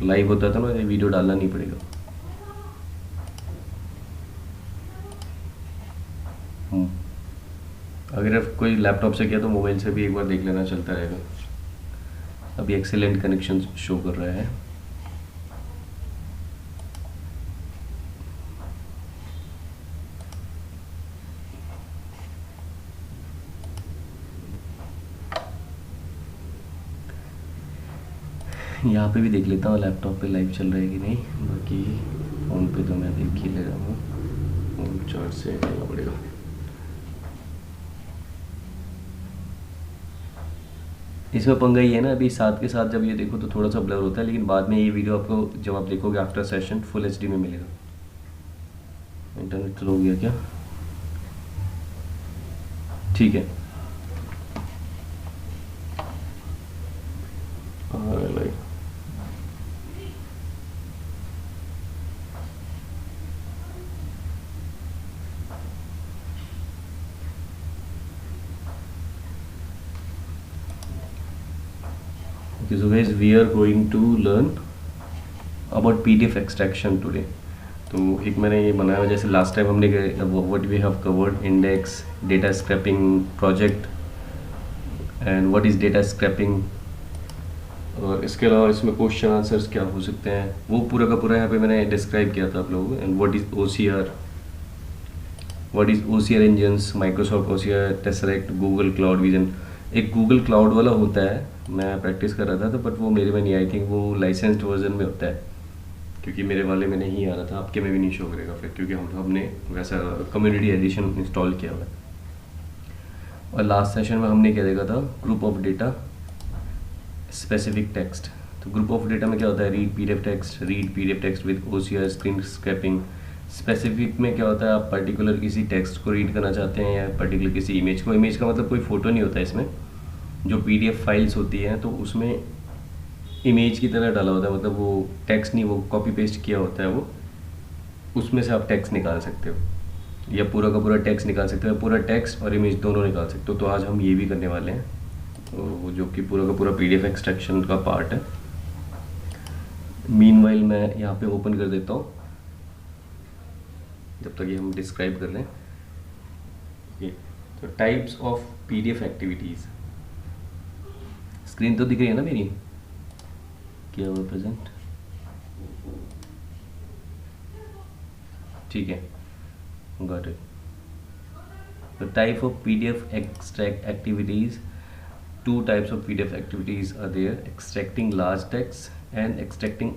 Live होता था ना, ये वीडियो डालना नहीं पड़ेगा। अगर आप कोई लैपटॉप से किया तो मोबाइल से भी एक बार देख लेना, चलता रहेगा। अभी एक्सेलेंट कनेक्शन शो कर रहा है। यहाँ पे भी देख लेता हूँ लैपटॉप पे लाइव चल रहा है कि नहीं, बाकी फ़ोन पे तो मैं देख ही ले रहा हूँ। फ़ोन चार्ज से हटाना पड़ेगा। इसमें पंगा ये है ना, अभी साथ के साथ जब ये देखो तो थोड़ा सा ब्लर होता है, लेकिन बाद में ये वीडियो आपको जब आप देखोगे आफ्टर सेशन फुल एचडी में मिलेगा। इंटरनेट स्लो हो गया क्या? ठीक है। Like okay, so guys, we are going to learn about PDF extraction today. तो एक मैंने ये बनाया हुआ, जैसे लास्ट टाइम हमने what we have covered index, data scraping project and what is data scraping, और इसके अलावा इसमें क्वेश्चन आंसर्स क्या हो सकते हैं, वो पूरा का पूरा यहाँ पे मैंने डिस्क्राइब किया था आप लोगों को। And what is OCR engines, Microsoft OCR, Tesseract, Google cloud vision. एक गूगल क्लाउड वाला होता है, मैं प्रैक्टिस कर रहा था तो, बट वो मेरे में नहीं, आई थिंक वो लाइसेंस्ड वर्जन में होता है, क्योंकि मेरे वाले में नहीं आ रहा था। आपके में भी नहीं शो करेगा फिर, क्योंकि हमने वैसा कम्युनिटी एडिशन इंस्टॉल किया हुआ है। और लास्ट सेशन में हमने क्या देखा था, group of data, specific text. तो ग्रुप ऑफ डेटा में क्या होता है, read PDF text with OCR screen scraping. Specific में क्या होता है, आप पर्टिकुलर किसी टेक्स्ट को रीड करना चाहते हैं या पर्टिकुलर किसी इमेज को। इमेज का मतलब कोई फ़ोटो नहीं होता है इसमें, जो PDF फाइल्स होती हैं तो उसमें इमेज की तरह डाला होता है, मतलब वो टेक्स्ट नहीं, वो कॉपी पेस्ट किया होता है, वो उसमें से आप टेक्स्ट निकाल सकते हो, या पूरा का पूरा टेक्स्ट निकाल सकते हो, पूरा टेक्स्ट और इमेज दोनों निकाल सकते हो। तो आज हम ये भी करने वाले हैं, तो जो कि पूरा का पूरा PDF एक्सट्रैक्शन का पार्ट है। मीनवाइल मैं यहाँ पे ओपन कर देता हूँ जब तक ये हम डिस्क्राइब कर लें। ओके, तो types of PDF activities, screen तो दिख रही है ना मेरी, किया हुआ प्रेजेंट, ठीक है, got it. The type of PDF extract activities, two types of PDF activities are there: extracting large text and extracting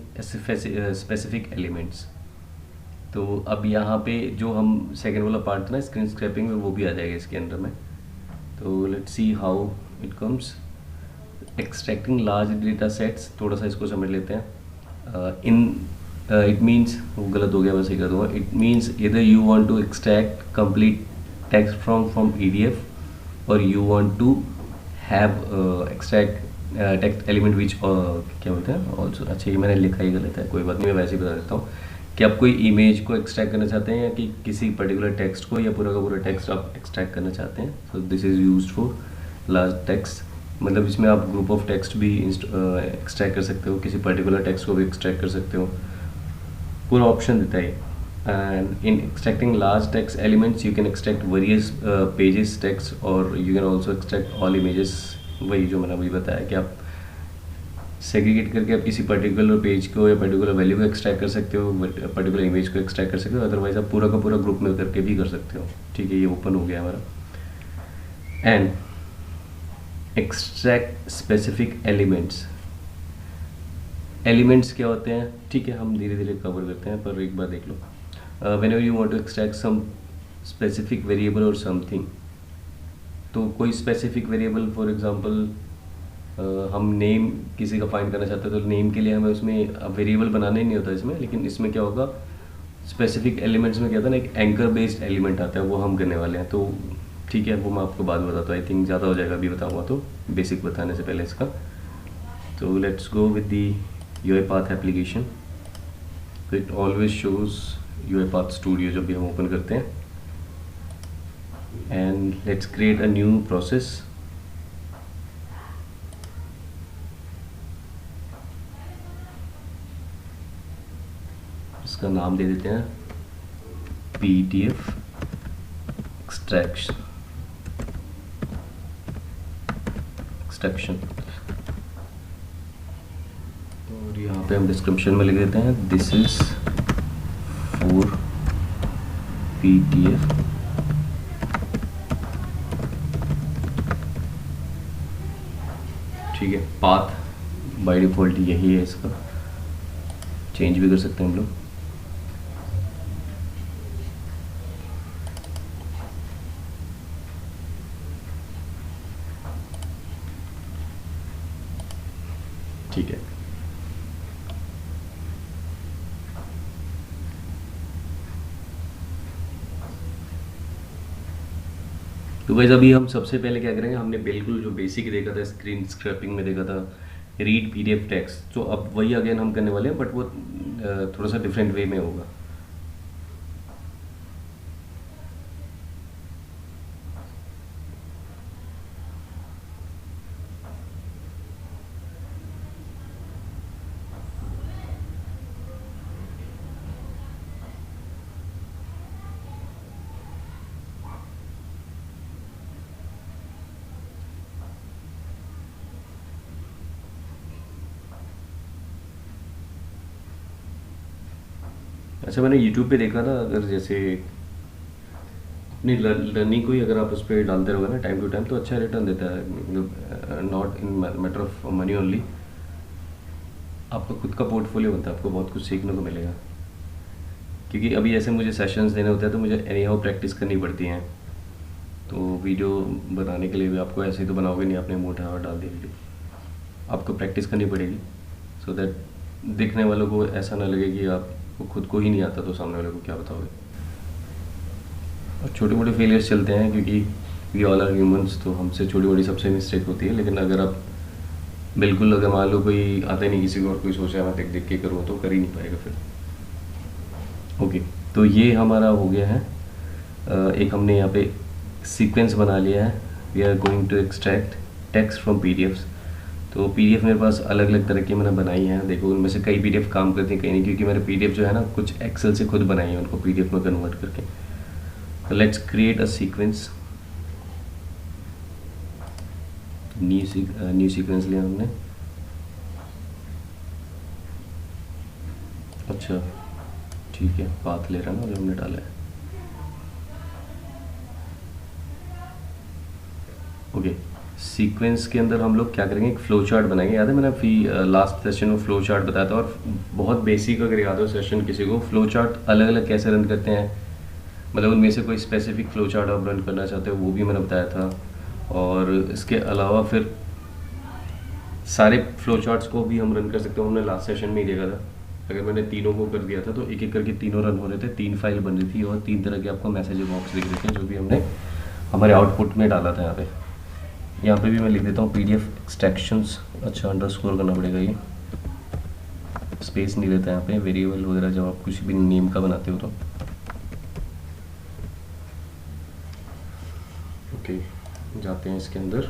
specific elements. तो अब यहाँ पे जो हम सेकेंड वाला पार्ट था ना स्क्रीन स्क्रैपिंग में, वो भी आ जाएगा इसके अंदर में। तो let's see how it comes. Extracting large data sets, थोड़ा सा इसको समझ लेते हैं। इट मीन्स, वो गलत हो गया, मैं सही कर दूँगा। इट मीन्स इधर you want to extract complete text from PDF, or you want to have extract text element which क्या बोलते हैं also। अच्छा, ये मैंने लिखा ही गलत है, कोई बात नहीं, मैं वैसे ही बता देता हूँ कि आप कोई इमेज को एक्सट्रैक्ट करना चाहते हैं या कि किसी पर्टिकुलर टेक्स्ट को, या पूरा का पूरा टेक्स्ट आप एक्सट्रैक्ट करना चाहते हैं। So this is used for large text, मतलब इसमें आप ग्रुप ऑफ टेक्स्ट भी एक्सट्रैक्ट कर सकते हो, किसी पर्टिकुलर टेक्स्ट को भी एक्सट्रैक्ट कर सकते हो, पूरा ऑप्शन देता है। And in extracting large text elements you can extract various pages text, or you can also extract all images। वही जो मैंने अभी बताया कि आप सेग्रीगेट करके आप किसी पर्टिकुलर पेज को या पर्टिकुलर वैल्यू को एक्सट्रैक्ट कर सकते हो, पर्टिकुलर इमेज को एक्सट्रैक्ट कर सकते हो, अदरवाइज आप पूरा का पूरा ग्रुप में करके भी कर सकते हो। ठीक है, ये ओपन हो गया हमारा। And extract specific elements. Elements क्या होते हैं, ठीक है, हम धीरे धीरे कवर करते हैं, पर एक बार देख लो। whenever you want to extract some specific variable or something, तो कोई स्पेसिफिक वेरिएबल, फॉर एग्जांपल हम नेम किसी का फाइंड करना चाहते हैं, तो नेम के लिए हमें उसमें वेरिएबल बनाना ही नहीं होता इसमें, लेकिन इसमें क्या होगा, स्पेसिफिक एलिमेंट्स में क्या था ना, एक एंकर बेस्ड एलिमेंट आता है, वो हम करने वाले हैं। तो ठीक है, वो मैं आपको बाद में बताता हूँ, आई थिंक ज़्यादा हो जाएगा अभी बताऊँगा तो, बेसिक बताने से पहले इसका। तो let's go with the UiPath application. तो it always shows UiPath studio जब भी हम ओपन करते हैं। And let's create a new process. इसका नाम दे देते हैं PDF एक्सट्रैक्शन। और यहाँ पे हम डिस्क्रिप्शन में लिख देते हैं दिस इज फॉर PDF ठीक है। पाथ बाय डिफ़ॉल्ट यही है, इसका चेंज भी कर सकते हैं हम लोग। ठीक है, तो गाइस अभी हम सबसे पहले क्या करेंगे, हमने बिल्कुल जो बेसिक देखा था स्क्रीन स्क्रैपिंग में देखा था रीड PDF टेक्स्ट, तो अब वही अगेन हम करने वाले हैं, बट वो थोड़ा सा डिफरेंट वे में होगा। अच्छा, मैंने YouTube पे देखा था, अगर जैसे अपनी लर्निंग को ही अगर आप उस पर डालते रहोगे ना टाइम टू टाइम, तो अच्छा रिटर्न देता है, मतलब not in matter of money only, आपका खुद का पोर्टफोलियो बनता है, आपको बहुत कुछ सीखने को मिलेगा। क्योंकि अभी ऐसे मुझे सेशंस देने होते हैं तो मुझे एनी हाउ प्रैक्टिस करनी पड़ती हैं, तो वीडियो बनाने के लिए भी आपको ऐसे ही तो बनाओगे नहीं, आपने मुँह उठाया और डाल दिया वीडियो, आपको प्रैक्टिस करनी पड़ेगी, सो दैट दिखने वालों को ऐसा ना लगे कि आपको खुद को ही नहीं आता तो सामने वाले को क्या बताओगे। और छोटे मोटे फेलियर्स चलते हैं, क्योंकि वी ऑल आर ह्यूमंस, तो हमसे छोटी मोटी सबसे मिस्टेक होती है, लेकिन अगर आप बिल्कुल, अगर मान लो कोई आता ही नहीं किसी को और कोई सोचा मैं देख देख के करूँ, तो कर ही नहीं पाएगा फिर। ओके, तो ये हमारा हो गया है, एक हमने यहाँ पे सीक्वेंस बना लिया है, we are going to extract text from PDFs। तो PDF मेरे पास अलग अलग तरह की मैंने बनाई हैं, देखो उनमें से कई PDF काम करती हैं, कहीं नहीं, क्योंकि मेरे PDF जो है ना कुछ एक्सेल से खुद बनाई है, उनको PDF में कन्वर्ट करके। Let's create a sequence, new sequence लिया हमने। अच्छा ठीक है, पाथ ले रहा है ना जो हमने डाला है। ओके, सीक्वेंस के अंदर हम लोग क्या करेंगे, एक फ्लो चार्ट बनाएंगे। याद है मैंने अभी लास्ट सेशन में फ्लो चार्ट बताया था, और बहुत बेसिक अगर याद हो सेशन किसी को, फ्लो चार्ट अलग अलग कैसे रन करते हैं, मतलब उनमें से कोई स्पेसिफिक फ्लो चार्ट आप रन करना चाहते हो वो भी मैंने बताया था। और इसके अलावा फिर सारे फ्लो चार्ट्स को भी हम रन कर सकते हो, हमने लास्ट सेशन में ही देखा था। अगर मैंने तीनों को कर दिया था तो एक एक करके तीनों रन हो रहे थे, 3 फाइल बन रही थी और 3 तरह के आपको मैसेज बॉक्स दिख रहे थे, जो भी हमने हमारे आउटपुट में डाला था। यहाँ पे भी मैं लिख देता हूँ PDF एक्सट्रैक्शंस। अच्छा, अंडरस्कोर करना पड़ेगा, ये स्पेस नहीं रहता यहाँ पे, वेरिएबल वगैरह जब आप कुछ भी नेम का बनाते हो तो। ओके, जाते हैं इसके अंदर।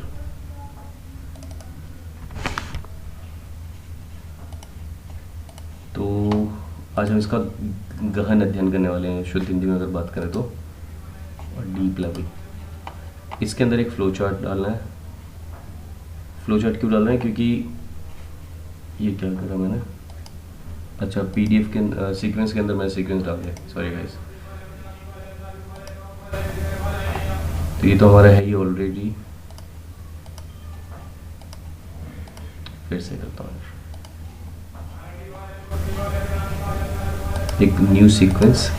तो आज हम इसका गहन अध्ययन करने वाले हैं, शुद्ध हिंदी में अगर बात करें तो, और डीप लेवल। इसके अंदर एक फ्लो चार्ट डालना है। फ्लो चार्ट क्यों डालना है, क्योंकि ये क्या करा मैंने, अच्छा PDF के सीक्वेंस के अंदर मैंने सीक्वेंस डाल दिया, सॉरी गाइस। तो ये तो हमारा है ही ऑलरेडी, फिर से करता हूँ एक new sequence.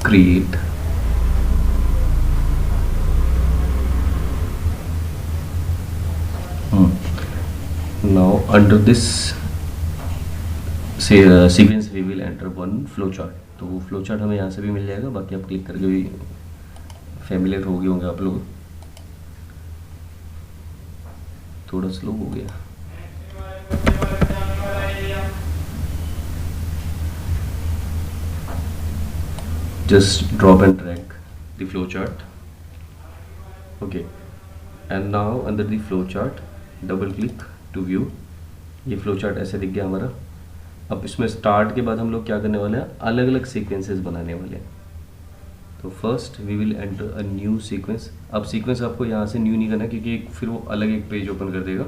create now under this से sequence we will enter one flow chart. तो वो फ्लो चार्ट हमें यहाँ से भी मिल जाएगा, बाकी आप क्लिक करके भी फैमिलियर हो गए होंगे आप लोग। थोड़ा स्लो हो गया, just drop and drag the flowchart. Okay, and now under the flowchart double click to view. ये flowchart ऐसे दिख गया हमारा. अब इसमें स्टार्ट के बाद हम लोग क्या करने वाले हैं, अलग अलग सीक्वेंसेस बनाने वाले हैं. तो first we will enter a new sequence. अब सीक्वेंस आपको यहाँ से न्यू नहीं करना क्योंकि फिर वो अलग एक पेज ओपन कर देगा.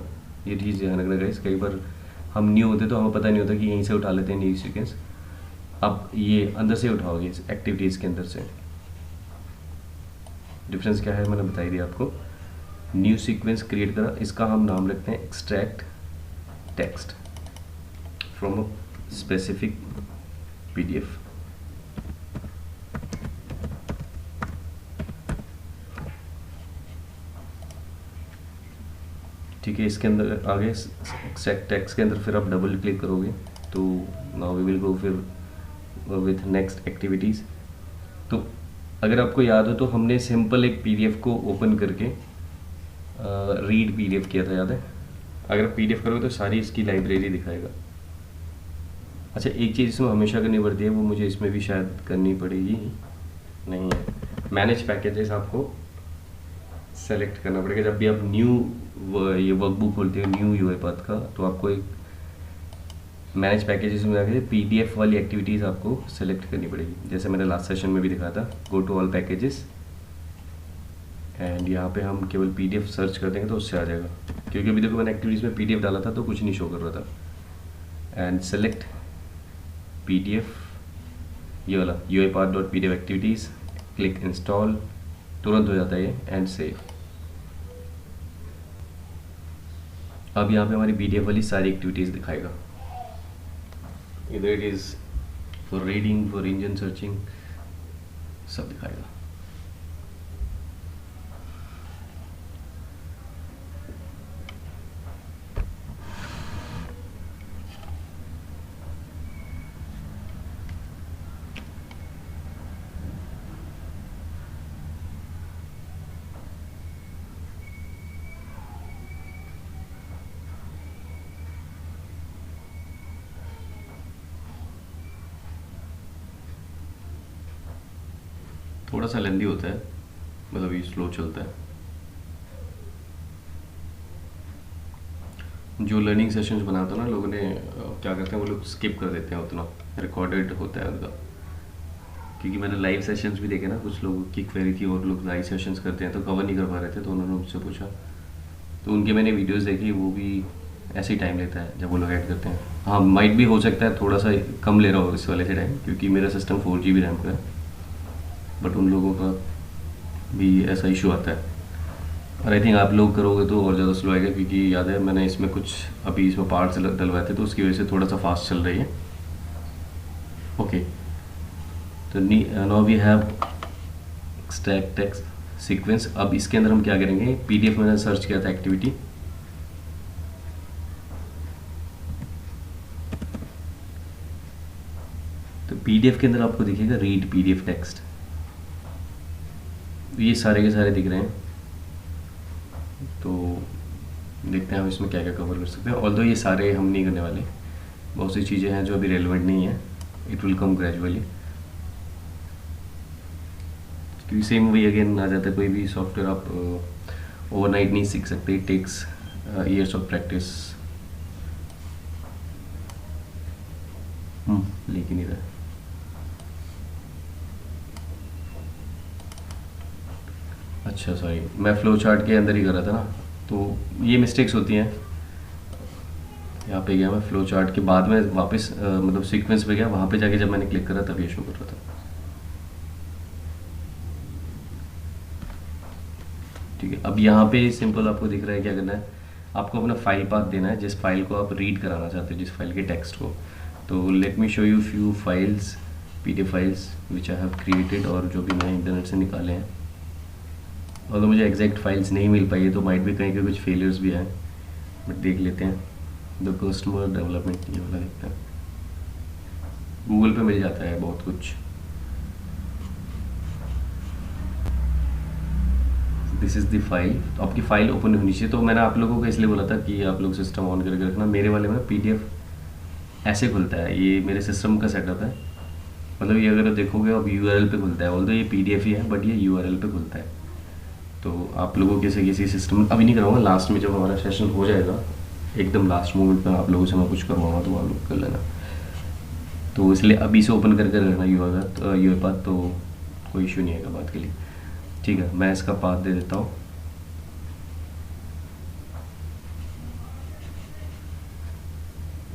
ये चीज़ ध्यान रखना गाइस, कई बार हम न्यू होते तो हमें पता नहीं होता कि यहीं से उठा लेते हैं न्यू सीक्वेंस. अब ये अंदर से उठाओगे इस एक्टिविटीज़ के अंदर से. डिफरेंस क्या है मैंने बता ही दिया आपको. न्यू सीक्वेंस क्रिएट करा, इसका हम नाम रखते हैं extract text from a specific PDF. ठीक है, इसके अंदर आगे एक्सट्रैक्ट टेक्स्ट के अंदर फिर आप डबल क्लिक करोगे तो नाउ वी विल गो फिर विथ नेक्स्ट एक्टिविटीज़. तो अगर आपको याद हो तो हमने सिंपल एक पीडीएफ को ओपन करके रीड पीडीएफ किया था, याद है. अगर आप पीडीएफ करोगे तो सारी इसकी लाइब्रेरी दिखाएगा. अच्छा, एक चीज़ इसमें हमेशा करनी पड़ती है, वो मुझे इसमें भी शायद करनी पड़ेगी, नहीं है. मैनेज पैकेजेस आपको सेलेक्ट करना पड़ेगा जब भी आप न्यू ये वर्कबुक खोलते हो न्यू यूआईपाथ का. तो आपको एक मैनेज पैकेजेस में आके पीडीएफ वाली एक्टिविटीज़ आपको सेलेक्ट करनी पड़ेगी. जैसे मैंने लास्ट सेशन में भी दिखाया था, go to all packages and यहाँ पे हम केवल पीडीएफ सर्च कर देंगे तो उससे आ जाएगा. क्योंकि अभी देखो मैंने एक्टिविटीज़ में पीडीएफ डाला था तो कुछ नहीं शो कर रहा था. एंड सेलेक्ट पीडीएफ, ये वाला UiPath.pdf एक्टिविटीज़, क्लिक इंस्टॉल, तुरंत हो जाता है ये. And save. अब यहाँ पे हमारी पीडीएफ वाली सारी एक्टिविटीज़ दिखाएगा. इधर it is for reading, for engine searching, सब दिखाएगा. थोड़ा सा लेंदी होता है, मतलब ये स्लो चलता है. जो लर्निंग सेशंस बनाते हैं ना लोगों ने क्या करते हैं, वो लोग स्किप कर देते हैं, उतना रिकॉर्डेड होता है उनका. क्योंकि मैंने लाइव सेशंस भी देखे ना, कुछ लोगों की क्वेरी थी और लोग लाइव सेशंस करते हैं तो कवर नहीं कर पा रहे थे, तो उन्होंने मुझसे पूछा. तो उनके मैंने वीडियोस देखी, वो भी ऐसे ही टाइम लेता है जब वो लोग ऐड करते हैं. हाँ, माइट भी हो सकता है थोड़ा सा कम ले रहा हो इस वाले से टाइम, क्योंकि मेरा सिस्टम 4 GB रैम का है. बट उन लोगों का भी ऐसा इशू आता है. और आई थिंक आप लोग करोगे तो और ज़्यादा स्लो आएगा, क्योंकि याद है मैंने इसमें कुछ अभी इसमें पार्ट्स डलवाए थे तो उसकी वजह से थोड़ा सा फास्ट चल रही है. ओके, तो now we have extract text sequence. अब इसके अंदर हम क्या करेंगे, पीडीएफ में मैंने सर्च किया था एक्टिविटी, तो पीडीएफ के अंदर आपको दिखेगा रीड पीडीएफ टेक्स्ट. ये सारे के सारे दिख रहे हैं. तो देखते हैं हम इसमें क्या क्या कवर कर सकते हैं. ऑल्दो ये सारे हम नहीं करने वाले, बहुत सी चीज़ें हैं जो अभी रेलेवेंट नहीं है. इट विल कम ग्रेजुअली, क्योंकि सेम वही अगेन आ जाता है. कोई भी सॉफ्टवेयर आप ओवरनाइट नहीं सीख सकते. It takes years of practice. लेकिन इधर अच्छा सॉरी, मैं फ्लो चार्ट के अंदर ही कर रहा था ना, तो ये मिस्टेक्स होती हैं. यहाँ पे गया मैं फ्लो चार्ट के बाद में वापस मतलब सीक्वेंस पे गया, वहाँ पे जाके जब मैंने क्लिक करा तब ये शो कर रहा था. ठीक है, अब यहाँ पे सिंपल आपको दिख रहा है क्या करना है. आपको अपना फाइल पाथ देना है, जिस फाइल को आप रीड कराना चाहते हो, जिस फाइल के टेक्स्ट को. तो let me show you few files, PDF files which I have created, और जो भी मैंने इंटरनेट से निकाले हैं. और तो मुझे एग्जैक्ट फाइल्स नहीं मिल पाई है, तो माइट भी कहीं के कुछ फेलियर्स भी आए, बट देख लेते हैं. द कस्टमर डेवलपमेंट, ये वाला देखते हैं. गूगल पे मिल जाता है बहुत कुछ. This is the file. तो आपकी फ़ाइल ओपन होनी चाहिए. तो मैंने आप लोगों को इसलिए बोला था कि आप लोग सिस्टम ऑन करके रखना. मेरे वाले में पीडीएफ ऐसे खुलता है, ये मेरे सिस्टम का सेटअप है. मतलब ये अगर देखोगे अब यूआरएल पे खुलता है, ऑल्दो ये पीडीएफ ही है बट ये यूआरएल पे खुलता है। तो आप लोगों के से किसी सिस्टम अभी नहीं कराऊंगा, लास्ट में जब हमारा सेशन हो जाएगा एकदम लास्ट मोमेंट पर आप लोगों से मैं कुछ करवाऊंगा तो आप लोग कर लेना। तो इसलिए अभी से ओपन करके रखना यूआईपाथ, तो कोई इशू नहीं आएगा बात के लिए। ठीक है, मैं इसका पाथ दे देता हूँ।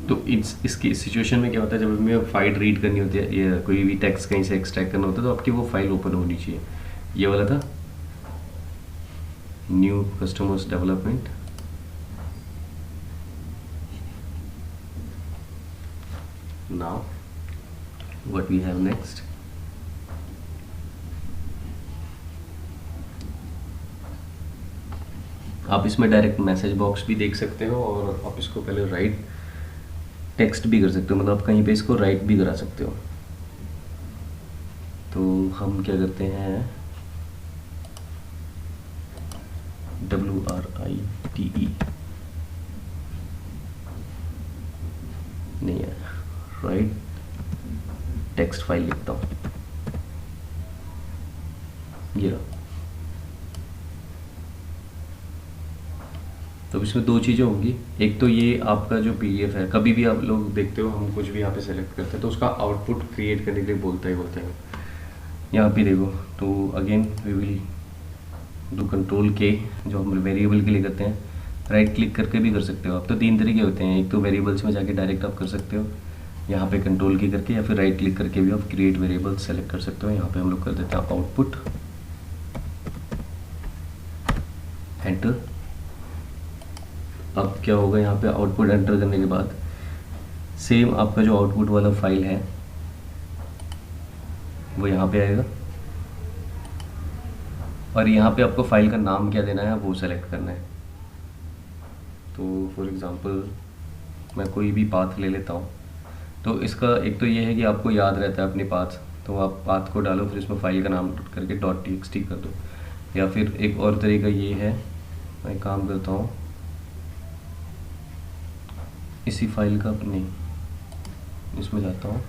तो इसकी सिचुएशन में क्या होता है, जब हमें फाइल रीड करनी होती है या कोई भी टेक्स्ट कहीं से एक्सट्रैक्ट करना होता है तो आपकी वो फाइल ओपन होनी चाहिए। ये वाला था new customers development. Now what we have next, आप इसमें डायरेक्ट मैसेज बॉक्स भी देख सकते हो और आप इसको पहले राइट टेक्स्ट भी कर सकते हो, मतलब आप कहीं पे इसको राइट भी करा सकते हो। तो हम क्या करते हैं, WRITE नहीं है, राइट टेक्स्ट फाइल लिखता हूँ, ये रहा। तो इसमें दो चीज़ें होंगी, एक तो ये आपका जो पीडीएफ है, कभी भी आप लोग देखते हो हम कुछ भी यहाँ पे सेलेक्ट करते हैं तो उसका आउटपुट क्रिएट करने के लिए बोलता है। यहाँ पे देखो, तो again we will do control K, जो हम वेरिएबल के लिए करते हैं, राइट क्लिक करके भी कर सकते हो आप। तो तीन तरीके होते हैं, एक तो वेरिएबल्स में जाके डायरेक्ट आप कर सकते हो यहाँ पे कंट्रोल की करके, या फिर राइट क्लिक करके भी आप क्रिएट वेरिएबल सेलेक्ट कर सकते हो। यहाँ पे हम लोग कर देते हैं आउटपुट, एंटर। अब क्या होगा, यहाँ पे आउटपुट एंटर करने के बाद सेम आपका जो आउटपुट वाला फाइल है वो यहाँ पे आएगा और यहाँ पे आपको फाइल का नाम क्या देना है वो सेलेक्ट करना है। तो फॉर एग्जांपल मैं कोई भी पाथ ले लेता हूँ। तो इसका एक तो ये है कि आपको याद रहता है अपनी पाथ, तो आप पाथ को डालो फिर इसमें फाइल का नाम करके .txt कर दो। या फिर एक और तरीका ये है, मैं काम करता हूँ इसी फाइल का, नहीं इसमें जाता हूँ,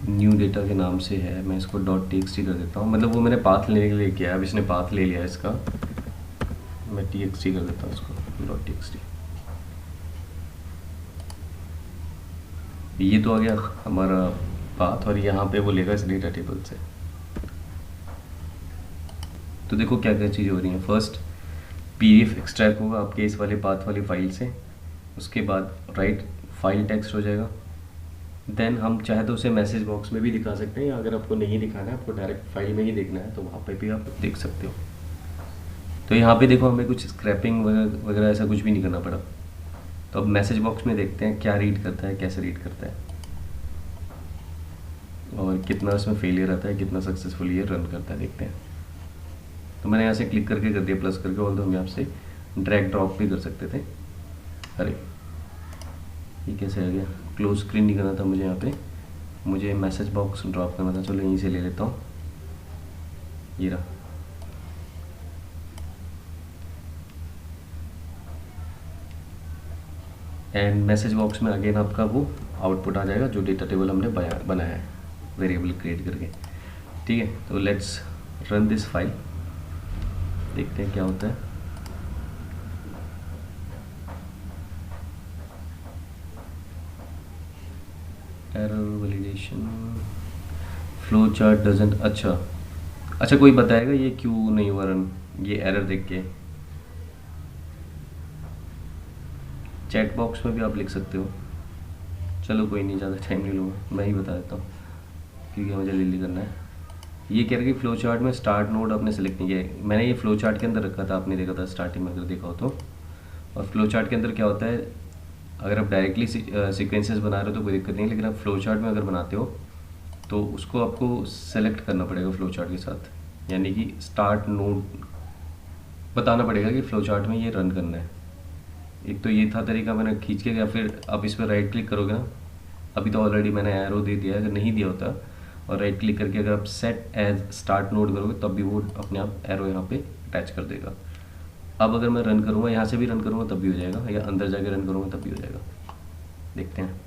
न्यू डेटा के नाम से है, मैं इसको .txt कर देता हूँ। मतलब वो मैंने पाथ लेने के लिए किया, अब इसने पाथ ले लिया इसका, मैं txt कर देता हूँ इसको .txt। ये तो आ गया हमारा पाथ और यहाँ पे वो लेगा इस डेटा टेबल से। तो देखो क्या क्या चीज़ें हो रही हैं। फर्स्ट पीडीएफ एक्सट्रैक्ट होगा आपके इस वाले पाथ वाली फाइल से, उसके बाद राइट फाइल टेक्स्ट हो जाएगा। देन हम चाहे तो उसे मैसेज बॉक्स में भी दिखा सकते हैं, या अगर आपको नहीं दिखाना है, आपको डायरेक्ट फाइल में ही देखना है तो वहाँ पे भी आप देख सकते हो। तो यहाँ पे देखो हमें कुछ स्क्रैपिंग वगैरह ऐसा कुछ भी नहीं करना पड़ा। तो अब मैसेज बॉक्स में देखते हैं क्या रीड करता है, कैसे रीड करता है और कितना उसमें फेलियर आता है, कितना सक्सेसफुली ये रन करता है, देखते हैं। तो मैंने यहाँ से क्लिक करके कर दिया प्लस करके, और तो हम यहाँ से ड्रैग ड्रॉप भी कर सकते थे। अरे ये कैसे आ गया, क्लोज स्क्रीन नहीं करना था मुझे, यहाँ पे मुझे मैसेज बॉक्स ड्रॉप करना था। चलो यहीं से ले लेता हूँ, ये रहा। एंड मैसेज बॉक्स में अगेन आपका वो आउटपुट आ जाएगा जो डेटा टेबल हमने बनाया है वेरिएबल क्रिएट करके। ठीक है, तो लेट्स रन दिस फाइल, देखते हैं क्या होता है। Error validation flow chart doesn't, अच्छा कोई बताएगा ये क्यों नहीं हुआ रन, ये एरर देख के। चैट बॉक्स में भी आप लिख सकते हो, चलो कोई नहीं, ज़्यादा टाइम नहीं लूँगा, मैं ही बता देता हूँ क्योंकि मुझे जल्दी करना है। ये कह रहा है कि फ्लो चार्ट में स्टार्ट नोड आपने सेलेक्ट नहीं किया है। मैंने ये फ्लो चार्ट के अंदर रखा था, आपने देखा था स्टार्टिंग में अगर देखा हो तो। और फ्लो चार्ट के अंदर क्या होता है, अगर आप डायरेक्टली सीक्वेंसेस बना रहे हो तो कोई दिक्कत नहीं है, लेकिन आप फ्लो चार्ट में अगर बनाते हो तो उसको आपको सेलेक्ट करना पड़ेगा फ्लो चार्ट के साथ, यानी कि स्टार्ट नोड बताना पड़ेगा कि फ्लो चार्ट में ये रन करना है। एक तो ये था तरीका मैंने खींच के, या फिर आप इस पर राइट क्लिक करोगे ना, अभी तो ऑलरेडी मैंने एरो दे दिया है, अगर नहीं दिया होता और राइट क्लिक करके अगर आप सेट एज स्टार्ट नोड करोगे तब भी वो अपने आप एरो यहाँ पे अटैच कर देगा। अब अगर मैं रन करूँगा, यहाँ से भी रन करूँगा तब भी हो जाएगा, या अंदर जाके रन करूँगा तब भी हो जाएगा, देखते हैं।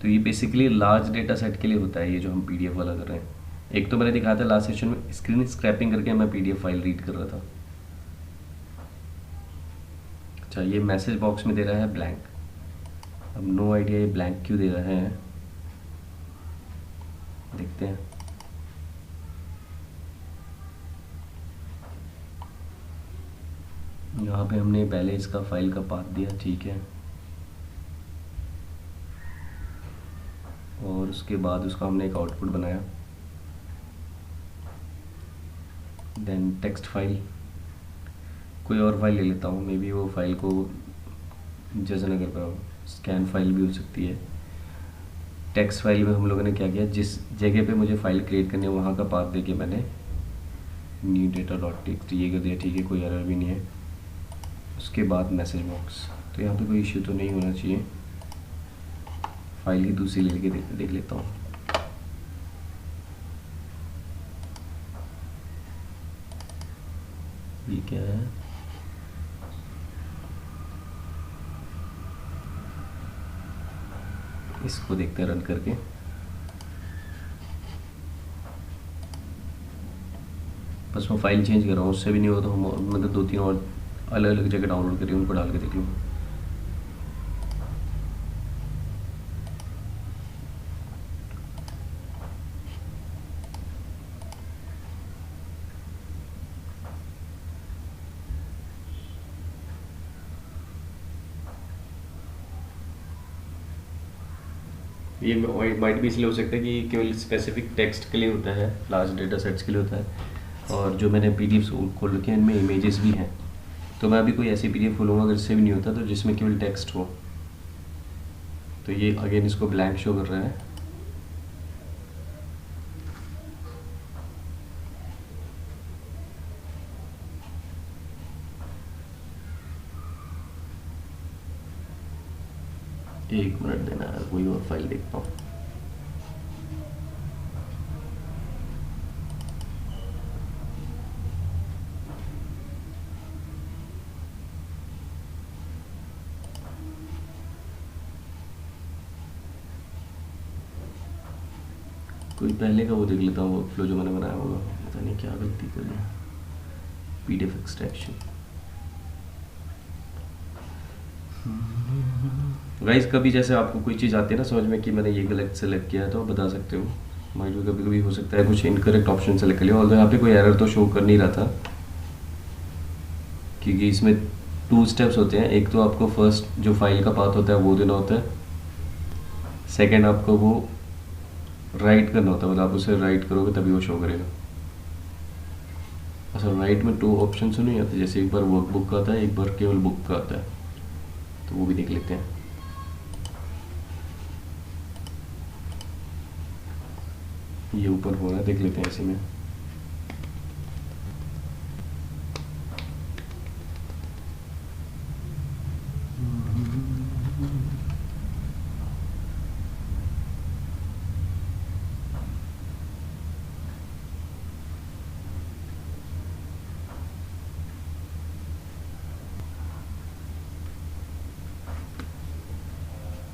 तो ये बेसिकली लार्ज डेटा सेट के लिए होता है, ये जो हम पीडीएफ वाला कर रहे हैं। एक तो मैंने दिखाया था लास्ट सेशन में, स्क्रीन स्क्रैपिंग करके मैं पीडीएफ फाइल रीड कर रहा था। अच्छा, ये मैसेज बॉक्स में दे रहा है ब्लैंक। अब नो आइडिया ये ब्लैंक क्यों दे रहा है, देखते हैं। यहाँ पे हमने पहले इसका फाइल का पाथ दिया, ठीक है, और उसके बाद उसका हमने एक आउटपुट बनाया। देन टेक्स्ट फाइल, कोई और फाइल ले लेता हूँ, मे बी वो फाइल को जज ना कर पाऊँ, स्कैन फाइल भी हो सकती है। टेक्स्ट फाइल में हम लोगों ने क्या किया, जिस जगह पे मुझे फाइल क्रिएट करनी है वहाँ का पाथ देके मैंने न्यू डेटा डॉट टेक्स्ट ये कर दिया, ठीक है, कोई एरर भी नहीं है। उसके बाद मैसेज बॉक्स, तो यहाँ पे कोई इश्यू तो नहीं होना चाहिए। फाइल ही दूसरी लेके देख लेता हूँ। ये क्या है, इसको देखते हैं रन करके। बस मैं फाइल चेंज कर रहा हूँ, उससे भी नहीं होगा तो हम मतलब 2-3 और अलग अलग जगह डाउनलोड करिए, उनको डाल के देख लूँ। ये माइट भी इसलिए हो सकता है कि केवल स्पेसिफिक टेक्स्ट के लिए होता है, लार्ज डेटा सेट्स के लिए होता है। और जो मैंने पीडीएफ खोल रखे हैं इनमें इमेजेस भी हैं, तो मैं अभी कोई ऐसी पीडीएफ खोलूँगा अगर इससे भी नहीं होता तो जिसमें केवल टेक्स्ट हो। तो ये अगेन इसको ब्लैंक शो कर रहा है। एक मिनट देना है, कोई और फाइल देखता हूँ। कोई पहले का वो देख लेता हूँ, वर्कफ्लो जो मैंने बनाया होगा, पता नहीं क्या गलती कर लिया। पीडीएफ एक्सट्रैक्शन, गाइस कभी जैसे आपको कोई चीज़ आती है ना समझ में कि मैंने ये गलत सेलेक्ट किया है तो आप बता सकते हो। माइट भी कभी कभी हो सकता है कुछ इनकरेक्ट ऑप्शन सेलेक्ट कर लिया, और यहाँ पे कोई एरर तो शो कर नहीं रहा था, क्योंकि इसमें 2 स्टेप्स होते हैं। एक तो आपको फर्स्ट जो फाइल का पाथ होता है वो देना होता है, सेकेंड आपको वो राइट करना होता है, मतलब आप उसे राइट करोगे तभी वो शो करेगा। अच्छा, राइट में 2 ऑप्शन नहीं आते, जैसे एक बार वर्कबुक का आता है, एक बार केवल बुक का आता है, तो वो भी देख लेते हैं। ये ऊपर हो रहा है, देख लेते हैं इसी में।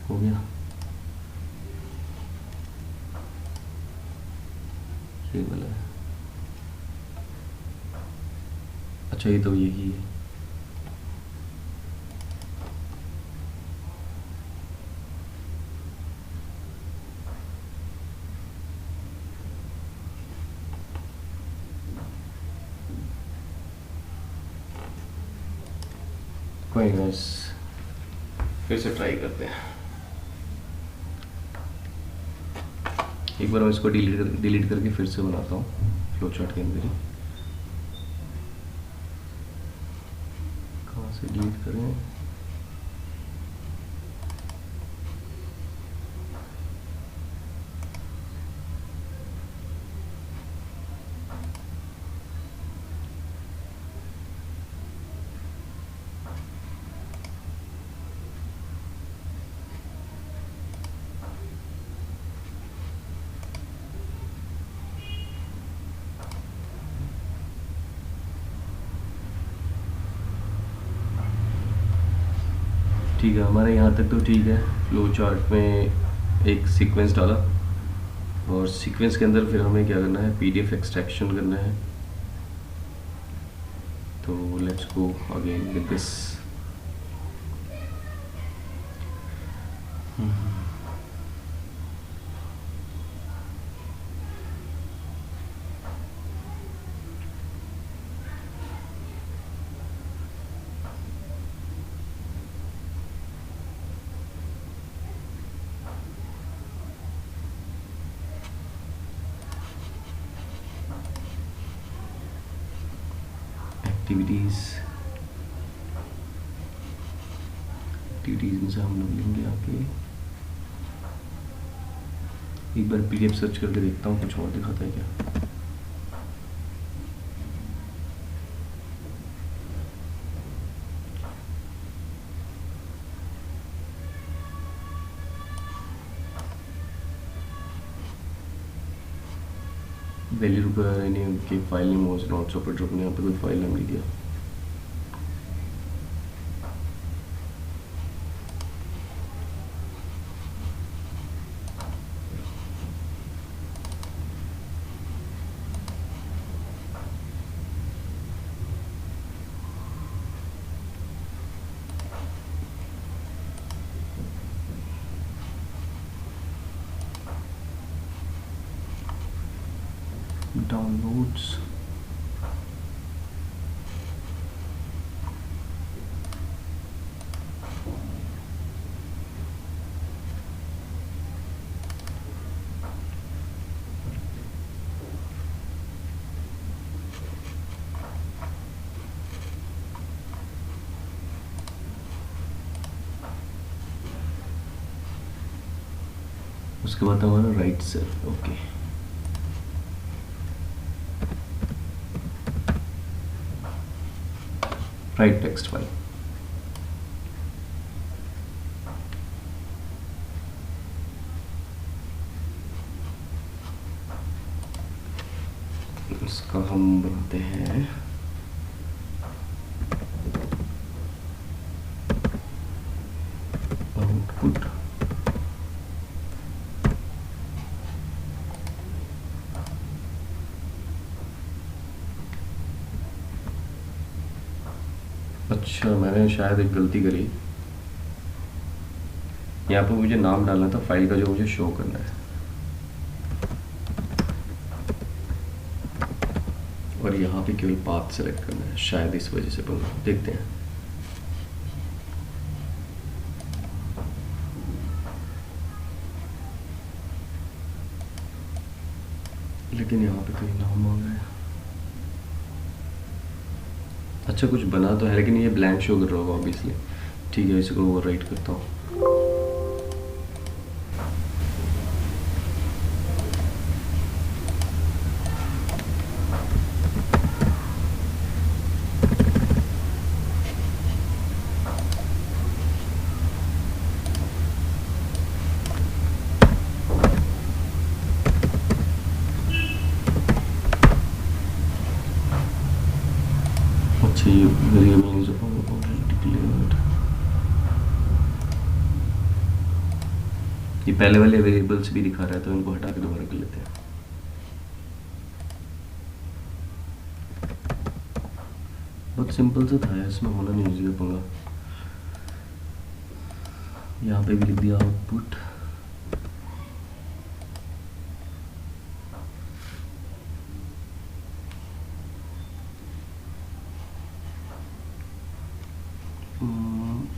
हो गया, ये वाला है। अच्छा, ये तो यही है। कोई ना, फिर से ट्राई करते हैं। एक बार मैं इसको डिलीट करके फिर से बनाता हूँ फ्लो चार्ट के अंदर ही। कहाँ से डिलीट करें, ठीक है, हमारे यहाँ तक तो ठीक है। फ्लो चार्ट में एक सीक्वेंस डाला, और सीक्वेंस के अंदर फिर हमें क्या करना है, पीडीएफ एक्सट्रैक्शन करना है। तो let's go again with this. Activities में से हम लोग लेंगे आके, एक बार पीडीएफ सर्च करके देखता हूँ कुछ और दिखाता है क्या। वैल्यू का यानी file name was not supported, अपने यहाँ पे कोई फाइल नेम नहीं दिया। डाउनलोड्स, उसके बाद हमारा write cell. Okay, write text file. इसका हम बनाते हैं आउटपुट। अच्छा, मैंने शायद एक गलती करी, यहाँ पे मुझे नाम डालना था फाइल का जो मुझे शो करना है, और यहाँ पे केवल पाथ सेलेक्ट करना है, शायद इस वजह से पंगा। देखते हैं। लेकिन यहाँ पे कोई नाम मांग रहा है। अच्छा, कुछ बना तो है लेकिन ये ब्लैंक शो कर रहा होगा ऑब्वियसली। ठीक है, इसको ओवर राइट करता हूँ। अच्छा, ये वेरिएबल इज ऑलरेडी डिक्लेयर्ड। ये पहले वाले वेरिएबल्स भी दिखा रहा है, तो इनको हटा के दोबारा कर लेते हैं। बहुत सिंपल सा था, इसमें होना नहीं चाहिए पंगा। यहाँ पे भी लिख दिया आउटपुट।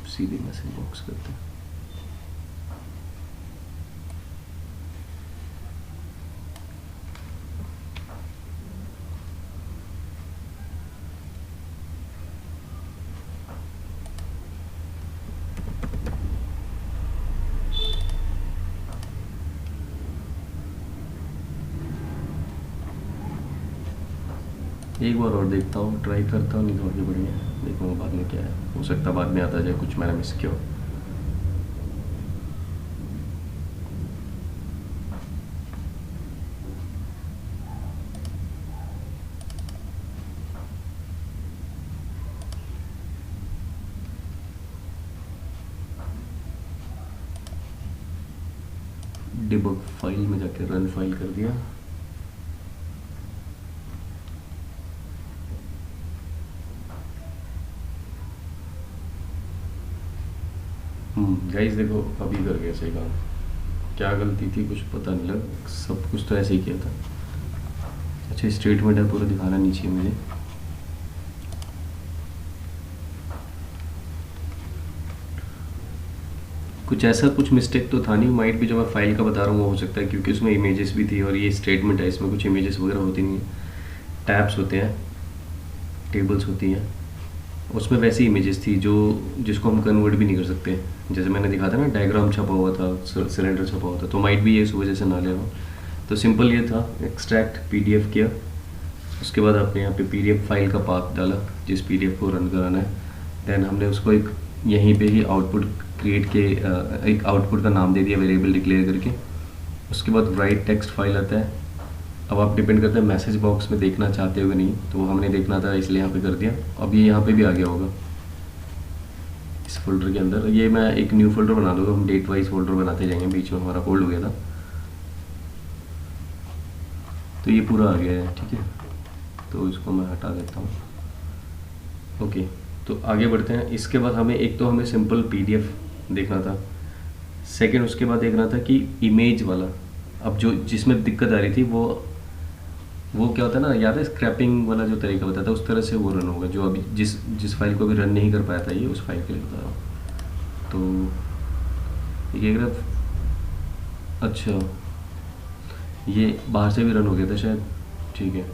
सीधे मैसेज बॉक्स करते हैं। एक बार और देखता हूँ, ट्राई करता हूँ, नहीं तो आगे बढ़िया देखूँगा बाद में क्या है। हो सकता है बाद में आता जाए, कुछ मैंने मिस किया हो। डिबग फाइल में जाके रन फाइल कर दिया। गाइस देखो अभी कर गया सही काम। क्या गलती थी कुछ पता नहीं लग, सब कुछ तो ऐसे ही किया था। अच्छा स्टेटमेंट है पूरा दिखाना नीचे मुझे। कुछ ऐसा कुछ मिस्टेक तो था नहीं, माइट भी जो मैं फाइल का बता रहा हूँ वो हो सकता है क्योंकि उसमें इमेजेस भी थी और ये स्टेटमेंट है, इसमें कुछ इमेजेस वगैरह होती नहीं है। टैब्स होते हैं, टेबल्स होती हैं, उसमें वैसी इमेजेस थी जो जिसको हम कन्वर्ट भी नहीं कर सकते। जैसे मैंने दिखा था ना डायग्राम छपा हुआ था, सिलेंडर छपा हुआ था, तो माइट भी ये इस वजह से ना ले रहा हूँ। तो सिंपल ये था, एक्सट्रैक्ट पीडीएफ किया, उसके बाद आपने यहाँ पे पीडीएफ फाइल का पाथ डाला जिस पीडीएफ को रन कराना है। देन हमने उसको एक यहीं पे ही आउटपुट क्रिएट के एक आउटपुट का नाम दे दिया वेरिएबल डिक्लेयर करके। उसके बाद राइट टेक्स्ट फाइल आता है। अब आप डिपेंड करता है मैसेज बॉक्स में देखना चाहते हो नहीं, तो वो हमने देखना था इसलिए यहाँ पे कर दिया। अब ये यहाँ पे भी आ गया होगा इस फोल्डर के अंदर। ये मैं एक न्यू फोल्डर बना दूँगा, हम डेट वाइज फोल्डर बनाते जाएंगे, बीच में हमारा होल्ड हो गया था। तो ये पूरा आ गया है, ठीक है, तो इसको मैं हटा देता हूँ। ओके, तो आगे बढ़ते हैं। इसके बाद हमें एक तो हमें सिंपल पीडीएफ देखना था, सेकंड उसके बाद देखना था कि इमेज वाला। अब जो जिसमें दिक्कत आ रही थी वो क्या होता है ना, याद है स्क्रैपिंग वाला जो तरीका बताया था, उस तरह से वो रन होगा। जो अभी जिस फाइल को अभी रन नहीं कर पाया था ये, उस फाइल के लिए बता रहा हूँ। तो ये ग्राफ, अच्छा ये बाहर से भी रन हो गया था शायद, ठीक है।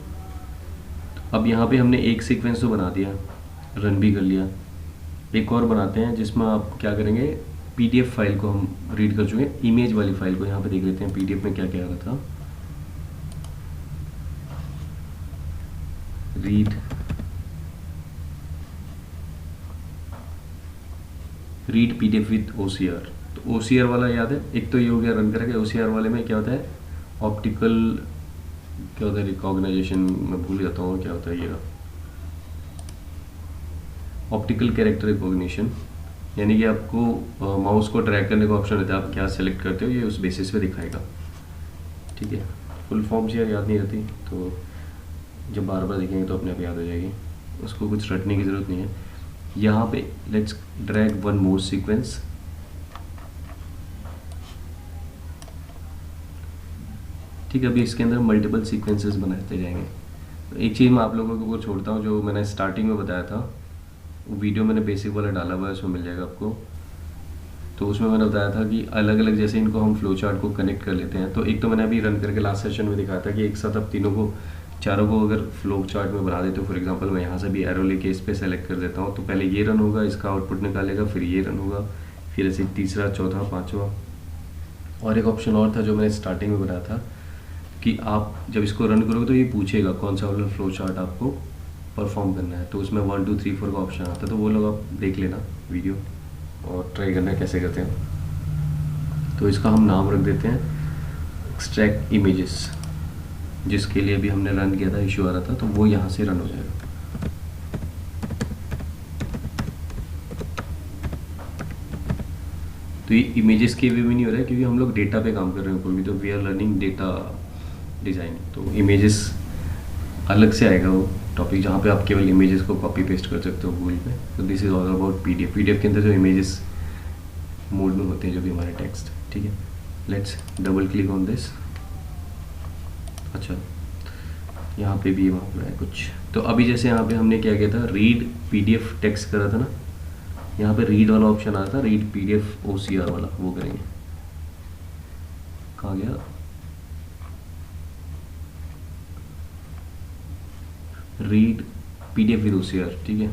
अब यहाँ पे हमने एक सीक्वेंस तो बना दिया, रन भी कर लिया। एक और बनाते हैं जिसमें आप क्या करेंगे, पीडीएफ फाइल को हम रीड कर चुके हैं, इमेज वाली फाइल को यहाँ पे देख लेते हैं पीडीएफ में क्या क्या आ रहा था। Read PDF with OCR. तो ओसीआर वाला याद है, एक तो ये हो गया रन करेगा। ओसीआर वाले में क्या होता है, ऑप्टिकल क्या होता है, रिकॉग्नाइजेशन, मैं भूल जाता हूँ क्या होता है ये, ऑप्टिकल कैरेक्टर रिकॉग्निशन, यानी कि आपको माउस को ट्रैक करने का ऑप्शन रहता है, आप क्या सेलेक्ट करते हो ये उस बेसिस पे दिखाएगा, ठीक है। फुल फॉर्म से याद नहीं रहती, तो जब बार बार देखेंगे तो अपने आप याद हो जाएगी, उसको कुछ रटने की ज़रूरत नहीं है। यहाँ पे let's drag one more sequence. ठीक है, अभी इसके अंदर मल्टीपल सीक्वेंसेस बनाते जाएंगे। तो एक चीज़ मैं आप लोगों को छोड़ता हूँ, जो मैंने स्टार्टिंग में बताया था, वो वीडियो मैंने बेसिक वाला डाला हुआ है, उसमें मिल जाएगा आपको। तो उसमें मैंने बताया था कि अलग अलग जैसे इनको हम फ्लो चार्ट को कनेक्ट कर लेते हैं। तो एक तो मैंने अभी रन करके लास्ट सेशन में दिखाया था कि एक साथ आप तीनों को, चारों को अगर फ्लो चार्ट में बना देते हो। फॉर एग्जांपल मैं यहाँ से भी एरो लेके इस पर सेलेक्ट कर देता हूँ, तो पहले ये रन होगा, इसका आउटपुट निकालेगा, फिर ये रन होगा, फिर ऐसे तीसरा, चौथा, पाँचवा। और एक ऑप्शन और था जो मैंने स्टार्टिंग में बताया था कि आप जब इसको रन करोगे तो ये पूछेगा कौन सा वाला फ्लो चार्ट आपको परफॉर्म करना है। तो उसमें 1 2 3 4 का ऑप्शन आता है, तो वो लोग आप देख लेना वीडियो और ट्राई करना कैसे करते हैं। तो इसका हम नाम रख देते हैं एक्सट्रैक्ट इमेजेस, जिसके लिए भी हमने रन किया था, इशू आ रहा था, तो वो यहाँ से रन हो जाएगा। तो ये इमेजेस के वे भी नहीं हो रहा है क्योंकि हम लोग डेटा पे काम कर रहे हैं कोई भी, तो we are learning data design. तो इमेजेस अलग से आएगा वो टॉपिक, जहाँ पे आप केवल इमेजेस को कॉपी पेस्ट कर सकते हो गूगल पे। तो this is all about PDF. PDF के अंदर जो इमेजेस मोड में होते हैं जो भी हमारे टेक्स्ट, ठीक है। Let's double click on this. अच्छा, यहाँ पे भी वहाँ पर है कुछ। तो अभी जैसे यहाँ पे हमने क्या किया था, रीड पीडीएफ टेक्स्ट करा था ना, यहाँ पे रीड वाला ऑप्शन आया था, रीड पीडीएफ ओसीआर वाला, वो करेंगे। कहाँ गया, रीड पीडीएफ विद ओसीआर, ठीक है,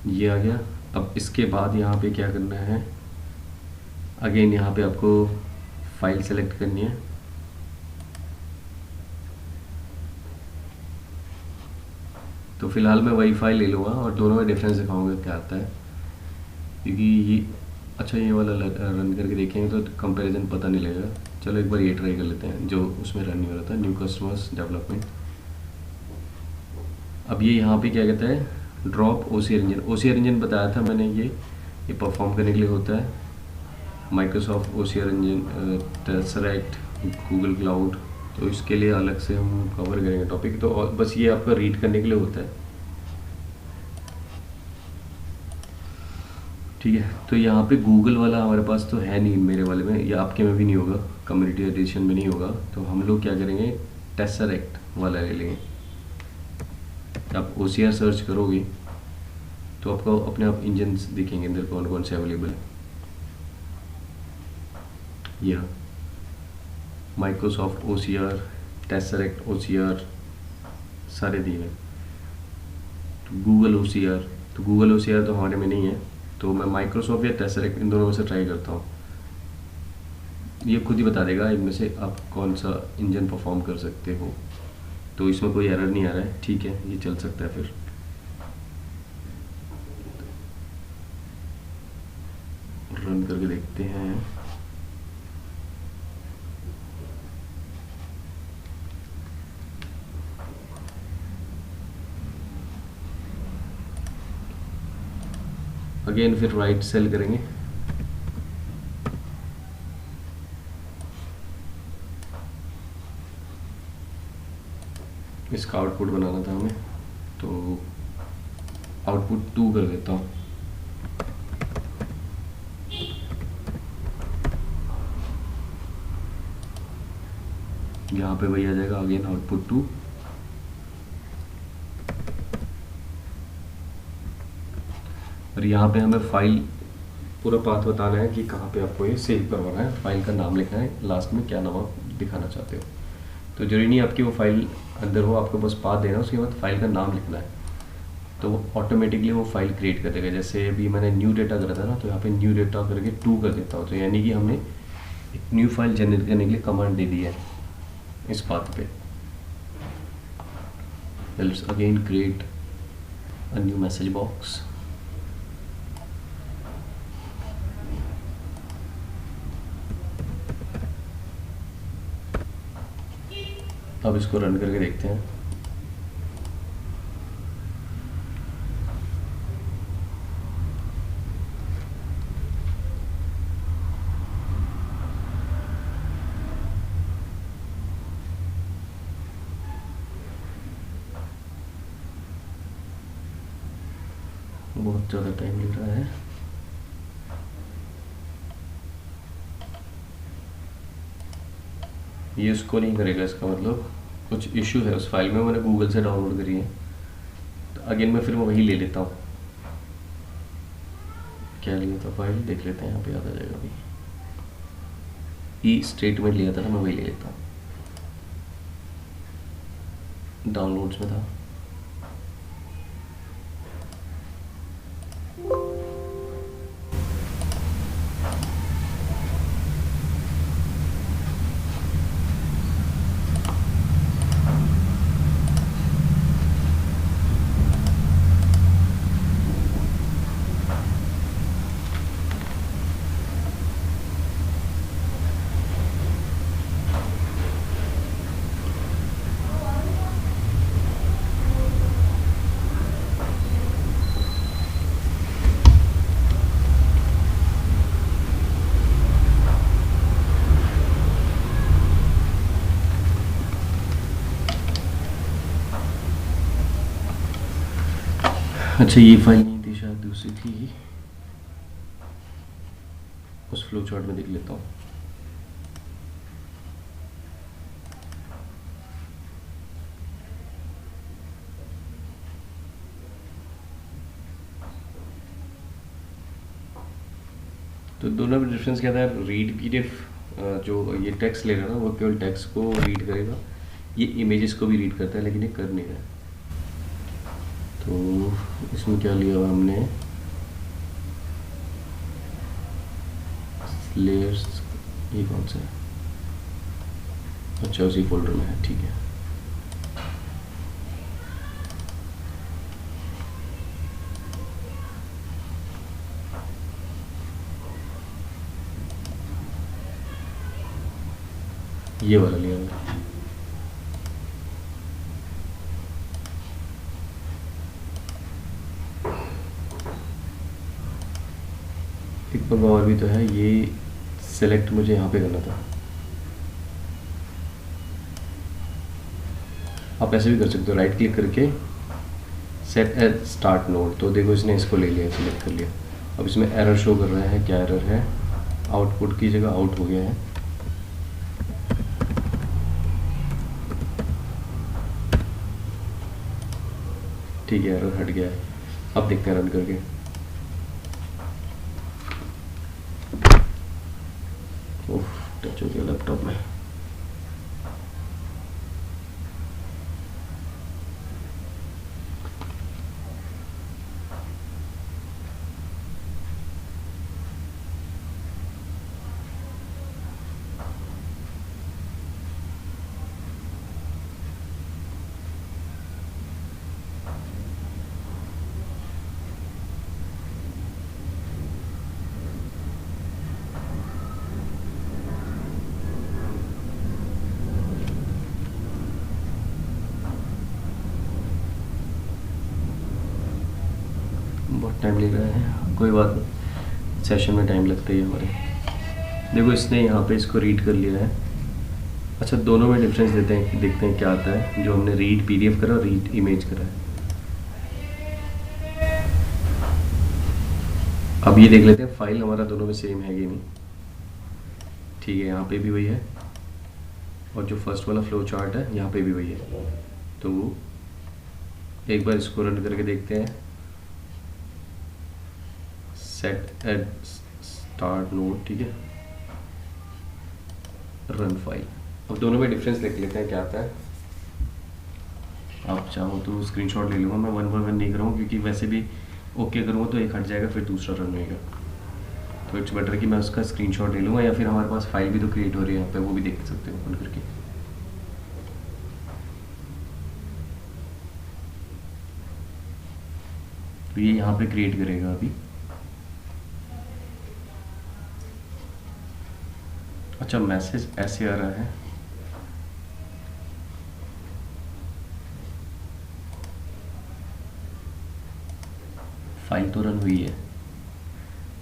ये आ गया। अब इसके बाद यहाँ पे क्या करना है, अगेन यहाँ पे आपको फाइल सेलेक्ट करनी है। तो फिलहाल मैं वही फाइल ले लूँगा और दोनों में डिफरेंस दिखाऊंगा क्या आता है, क्योंकि ये अच्छा ये वाला रन करके देखेंगे तो कंपैरिजन पता नहीं लगेगा। चलो एक बार ये ट्राई कर लेते हैं जो उसमें रन नहीं हो रहा था, न्यू कस्टमर्स डेवलपमेंट। अब ये यहाँ पे क्या कहता है, drop OCR engine. OCR engine बताया था मैंने, ये परफॉर्म करने के लिए होता है Microsoft OCR engine, Tesseract, Google cloud, तो इसके लिए अलग से हम कवर करेंगे टॉपिक। तो बस ये आपका रीड करने के लिए होता है, ठीक है। तो यहाँ पे गूगल वाला हमारे पास तो है नहीं, मेरे वाले में या आपके में भी नहीं होगा, कम्युनिटी एडिशन में नहीं होगा। तो हम लोग क्या करेंगे, टेसरेक्ट वाला ले लेंगे। आप ओसीआर सर्च करोगे तो आपको अपने आप इंजन्स दिखेंगे अंदर कौन कौन से अवेलेबल है। यह माइक्रोसॉफ्ट ओसीआर, टेसरेक्ट ओसीआर सारे दिए हैं। तो गूगल ओसीआर, तो गूगल ओसीआर तो हमारे में नहीं है, तो मैं माइक्रोसॉफ्ट या टेसरेक्ट इन दोनों में से ट्राई करता हूँ। ये खुद ही बता देगा इनमें से आप कौन सा इंजन परफॉर्म कर सकते हो। तो इसमें कोई एरर नहीं आ रहा है, ठीक है, ये चल सकता है। फिर रन करके देखते हैं। अगेन फिर राइट सेल करेंगे। इसका आउटपुट बनाना था हमें, तो आउटपुट 2 कर देता हूँ। यहाँ पे वही आ जाएगा, अगेन आउटपुट 2। और यहाँ पे हमें फाइल पूरा पाथ बताना है कि कहाँ पे आपको ये सेव करवाना है, फाइल का नाम लिखना है, लास्ट में क्या नाम आप दिखाना चाहते हो। तो जरूरी नहीं आपकी वो फाइल अंदर हो, आपको बस पाथ देना है, उसके बाद फाइल का नाम लिखना है, तो ऑटोमेटिकली वो फाइल क्रिएट कर देगा। जैसे अभी मैंने न्यू डेटा करा था ना, तो यहाँ पे न्यू डेटा करके 2 कर देता हूँ, तो यानी कि हमने एक न्यू फाइल जनरेट करने के लिए कमांड दे दी है इस पाथ पे। Let's again create a new message box. अब इसको रन करके देखते हैं। बहुत ज़्यादा टाइम ले रहा है। ये इसको नहीं करेगा, इसका मतलब कुछ इशू है उस फाइल में, मैंने गूगल से डाउनलोड करी है। तो अगेन मैं फिर वही ले लेता हूँ। क्या लिया था फाइल, देख लेते हैं, यहाँ पे याद आ जाएगा। अभी ई स्टेटमेंट लिया था ना, मैं वही ले लेता हूँ, डाउनलोड्स में था। अच्छा, ये फाइल नहीं थी शायद, दूसरी थी, उस फ्लो चार्ट में देख लेता हूँ। तो दोनों में डिफरेंस क्या था, रीड पीडीएफ जो ये टेक्स्ट ले रहा है ना, वो केवल टेक्स्ट को रीड करेगा, ये इमेजेस को भी रीड करता है, लेकिन ये कर नहीं रहा है। तो इसमें क्या लिया हुआ हमने, लेयर्स, ये कौन सा है, अच्छा उसी फोल्डर में है, ठीक है। ये वाला लिया हुआ। एक प्रकार और भी तो है, ये सेलेक्ट मुझे यहाँ पे करना था। आप ऐसे भी कर सकते हो, राइट क्लिक करके सेट एज स्टार्ट नोड। तो देखो इसने इसको ले लिया, सिलेक्ट कर लिया। अब इसमें एरर शो कर रहा है, क्या एरर है, आउटपुट की जगह आउट हो गया है। ठीक है, एरर हट गया है। अब देखते हैं रन करके। ओह, टच हो गया लैपटॉप में। बहुत टाइम ले रहा है, कोई बात नहीं, सेशन में टाइम लगता ही है हमारे। देखो इसने यहाँ पे इसको रीड कर लिया है। अच्छा, दोनों में डिफरेंस देते हैं, देखते हैं क्या आता है। जो हमने रीड पीडीएफ करा, रीड इमेज करा है। अब ये देख लेते हैं फाइल हमारा दोनों में सेम है कि नहीं। ठीक है, यहाँ पे भी वही है, और जो फर्स्ट वाला फ्लो चार्ट है यहाँ पे भी वही है। तो एक बार इसको रन करके देखते हैं। सेट एट स्टार्ट नोड, ठीक है, रन फाइल। अब दोनों में डिफरेंस देख लेते हैं क्या आता है। आप चाहो तो स्क्रीनशॉट ले लूँगा, मैं वन बाय वन नहीं करूँगा क्योंकि वैसे भी ओके करूँगा तो एक हट जाएगा, फिर दूसरा रन होएगा। तो इट्स बेटर कि मैं उसका स्क्रीनशॉट ले लूँगा, या फिर हमारे पास फाइल भी तो क्रिएट हो रही है यहाँ पे, वो भी देख सकते हो ओपन करके। तो ये यहाँ पे क्रिएट करेगा अभी। अच्छा, मैसेज ऐसे आ रहा है, फाइल तो रन हुई है,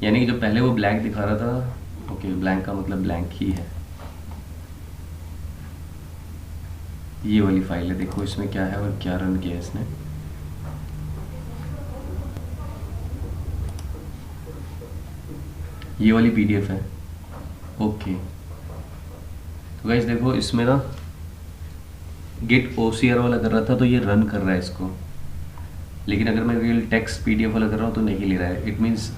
यानी कि जो पहले वो ब्लैंक दिखा रहा था, ओके, ब्लैंक का मतलब ब्लैंक ही है। ये वाली फाइल है, देखो इसमें क्या है और क्या रन किया है इसने। ये वाली पीडीएफ है, ओके। तो गाइस देखो इसमें ना गेट ओसीआर वाला कर रहा था तो ये रन कर रहा है इसको, लेकिन अगर मैं रियल टेक्स्ट पीडीएफ वाला कर रहा हूँ तो नहीं ले रहा है। इट मीन्स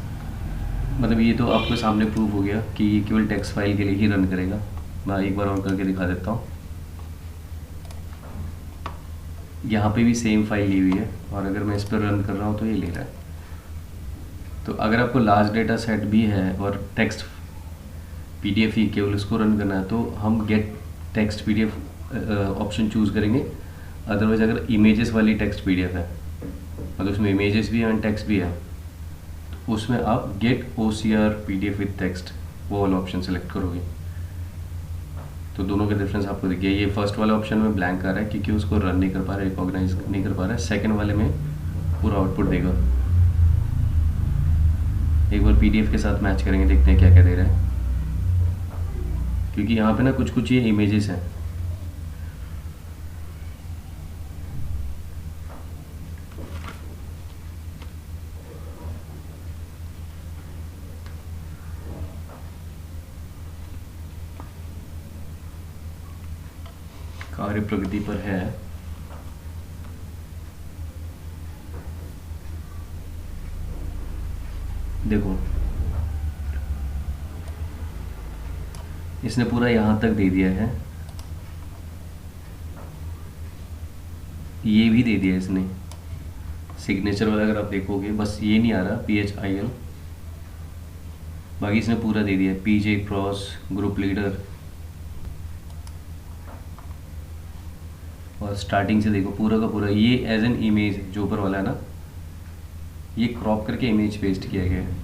मतलब ये तो आपके सामने प्रूव हो गया कि ये केवल टेक्स्ट फाइल के लिए ही रन करेगा। मैं एक बार और करके दिखा देता हूँ। यहाँ पे भी सेम फाइल ली हुई है, और अगर मैं इस पर रन कर रहा हूँ तो ये ले रहा है। तो अगर आपको लार्ज डेटा सेट भी है और टेक्स्ट पीडीएफ ही केवल उसको रन करना है, तो हम gate text PDF option choose करेंगे। अदरवाइज अगर इमेजेस वाली टेक्स्ट पीडीएफ है, मतलब उसमें इमेजेस भी हैं और टेक्स्ट भी है, तो उसमें आप get OCR PDF with text वो वाला ऑप्शन सेलेक्ट करोगे। तो दोनों के डिफरेंस आपको देखिए, ये फर्स्ट वाले ऑप्शन में ब्लैंक आ रहा है क्योंकि उसको रन नहीं कर पा रहा है, रिकॉग्नाइज नहीं कर पा रहा है। सेकेंड वाले में पूरा आउटपुट देगा। एक बार पीडीएफ के साथ मैच करेंगे, देखते हैं क्या क्या दे रहा है, क्योंकि यहाँ पे ना कुछ कुछ ये इमेजेस हैं। कार्य प्रगति पर है। देखो इसने पूरा यहाँ तक दे दिया है, ये भी दे दिया इसने। सिग्नेचर वाला अगर आप देखोगे बस ये नहीं आ रहा PHIL, बाकी इसने पूरा दे दिया है। PJ क्रॉस, ग्रुप लीडर, और स्टार्टिंग से देखो पूरा का पूरा ये एज एन इमेज जो ऊपर वाला है ना, ये क्रॉप करके इमेज पेस्ट किया गया है।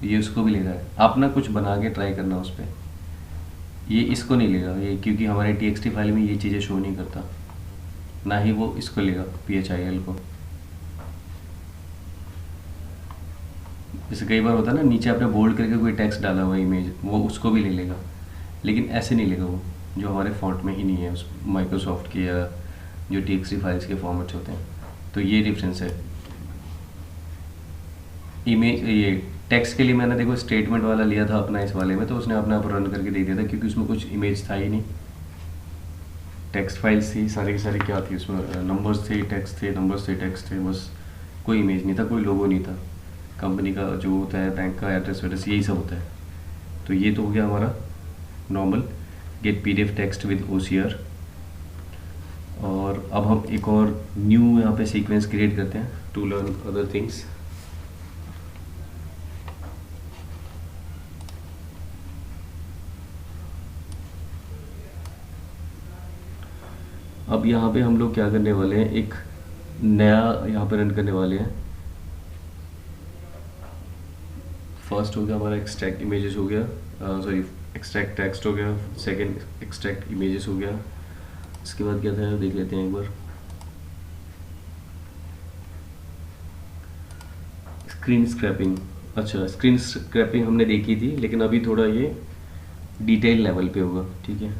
ये उसको भी ले रहा है। आप ना कुछ बना के ट्राई करना उस पर, ये इसको नहीं लेगा ये, क्योंकि हमारे TXT फाइल में ये चीज़ें शो नहीं करता, ना ही वो इसको लेगा PHIL को। जैसे कई बार होता है ना, नीचे आपने बोल्ड करके कोई टेक्स्ट डाला हुआ इमेज, वो उसको भी ले लेगा, लेकिन ऐसे नहीं लेगा वो, जो हमारे फॉन्ट में ही नहीं है उस माइक्रोसॉफ्ट के या जो TXT फाइल्स के फॉर्मेट्स होते हैं। तो ये डिफरेंस है। इमेज ये टेक्स्ट के लिए मैंने देखो स्टेटमेंट वाला लिया था अपना इस वाले में, तो उसने अपने आप रन करके दे दिया था, क्योंकि उसमें कुछ इमेज था ही नहीं। टेक्स्ट फाइल्स थी सारी की सारी, क्या थी उसमें, नंबर्स थे, टेक्स्ट थे, नंबर्स थे, टेक्स्ट थे, बस कोई इमेज नहीं था, कोई लोगो नहीं था। कंपनी का जो होता है, बैंक का एड्रेस वेड्रेस, यही सब होता है। तो ये तो हो गया हमारा normal get PDF text with OCR। और अब हम एक और न्यू यहाँ पे सीक्वेंस क्रिएट करते हैं टू लर्न अदर थिंग्स। अब यहाँ पे हम लोग क्या करने वाले हैं, एक नया यहाँ पे रन करने वाले हैं। फर्स्ट हो गया हमारा एक्सट्रैक्ट इमेजेस हो गया, सॉरी एक्सट्रैक्ट टेक्स्ट हो गया, सेकंड एक्सट्रैक्ट इमेजेस हो गया। इसके बाद क्या था देख लेते हैं एक बार। स्क्रीन स्क्रैपिंग, अच्छा स्क्रीन स्क्रैपिंग हमने देखी थी, लेकिन अभी थोड़ा ये डिटेल लेवल पे होगा, ठीक है।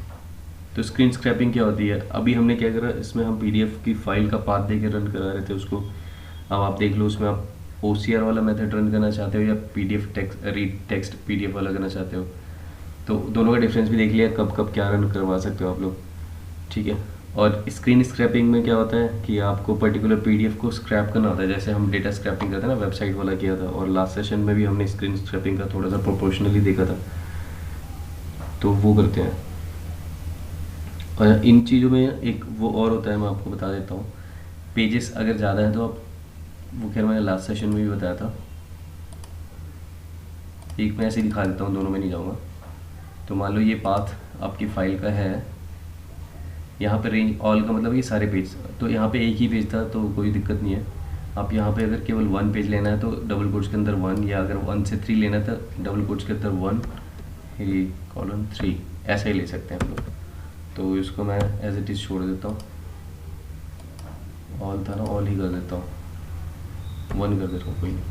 तो स्क्रीन स्क्रैपिंग क्या होती है, अभी हमने क्या करा, इसमें हम PDF की फाइल का पाथ दे के रन करा रहे थे उसको। अब आप देख लो उसमें आप OCR वाला मेथड रन करना चाहते हो या PDF text read text PDF वाला करना चाहते हो, तो दोनों का डिफरेंस भी देख लिया, कब कब क्या रन करवा सकते हो आप लोग, ठीक है। और स्क्रीन स्क्रैपिंग में क्या होता है कि आपको पर्टिकुलर PDF को स्क्रैप करना होता है, जैसे हम डेटा स्क्रैपिंग करते हैं ना, वेबसाइट वाला किया था, और लास्ट सेशन में भी हमने स्क्रीन स्क्रैपिंग का थोड़ा सा प्रोपोर्शनली देखा था, तो वो करते हैं। और इन चीज़ों में एक वो और होता है, मैं आपको बता देता हूँ। पेजेस अगर ज़्यादा है तो आप, वो खैर मैंने लास्ट सेशन में भी बताया था, एक मैं ऐसे ही दिखा देता हूँ, दोनों में नहीं जाऊँगा। तो मान लो ये पाथ आपकी फ़ाइल का है, यहाँ पे रेंज ऑल का मतलब ये सारे पेज, तो यहाँ पे एक ही पेज था तो कोई दिक्कत नहीं है। आप यहाँ पे अगर केवल 1 पेज लेना है तो डबल कोट्स के अंदर 1, या अगर 1 से 3 लेना है तो डबल कोट्स के अंदर 1:3, ऐसा ही ले सकते हैं हम लोग। तो इसको मैं एज इट इज़ छोड़ देता हूँ, ऑल था ना, ऑल ही कर देता हूँ, 1 कर देता हूँ, कोई नहीं।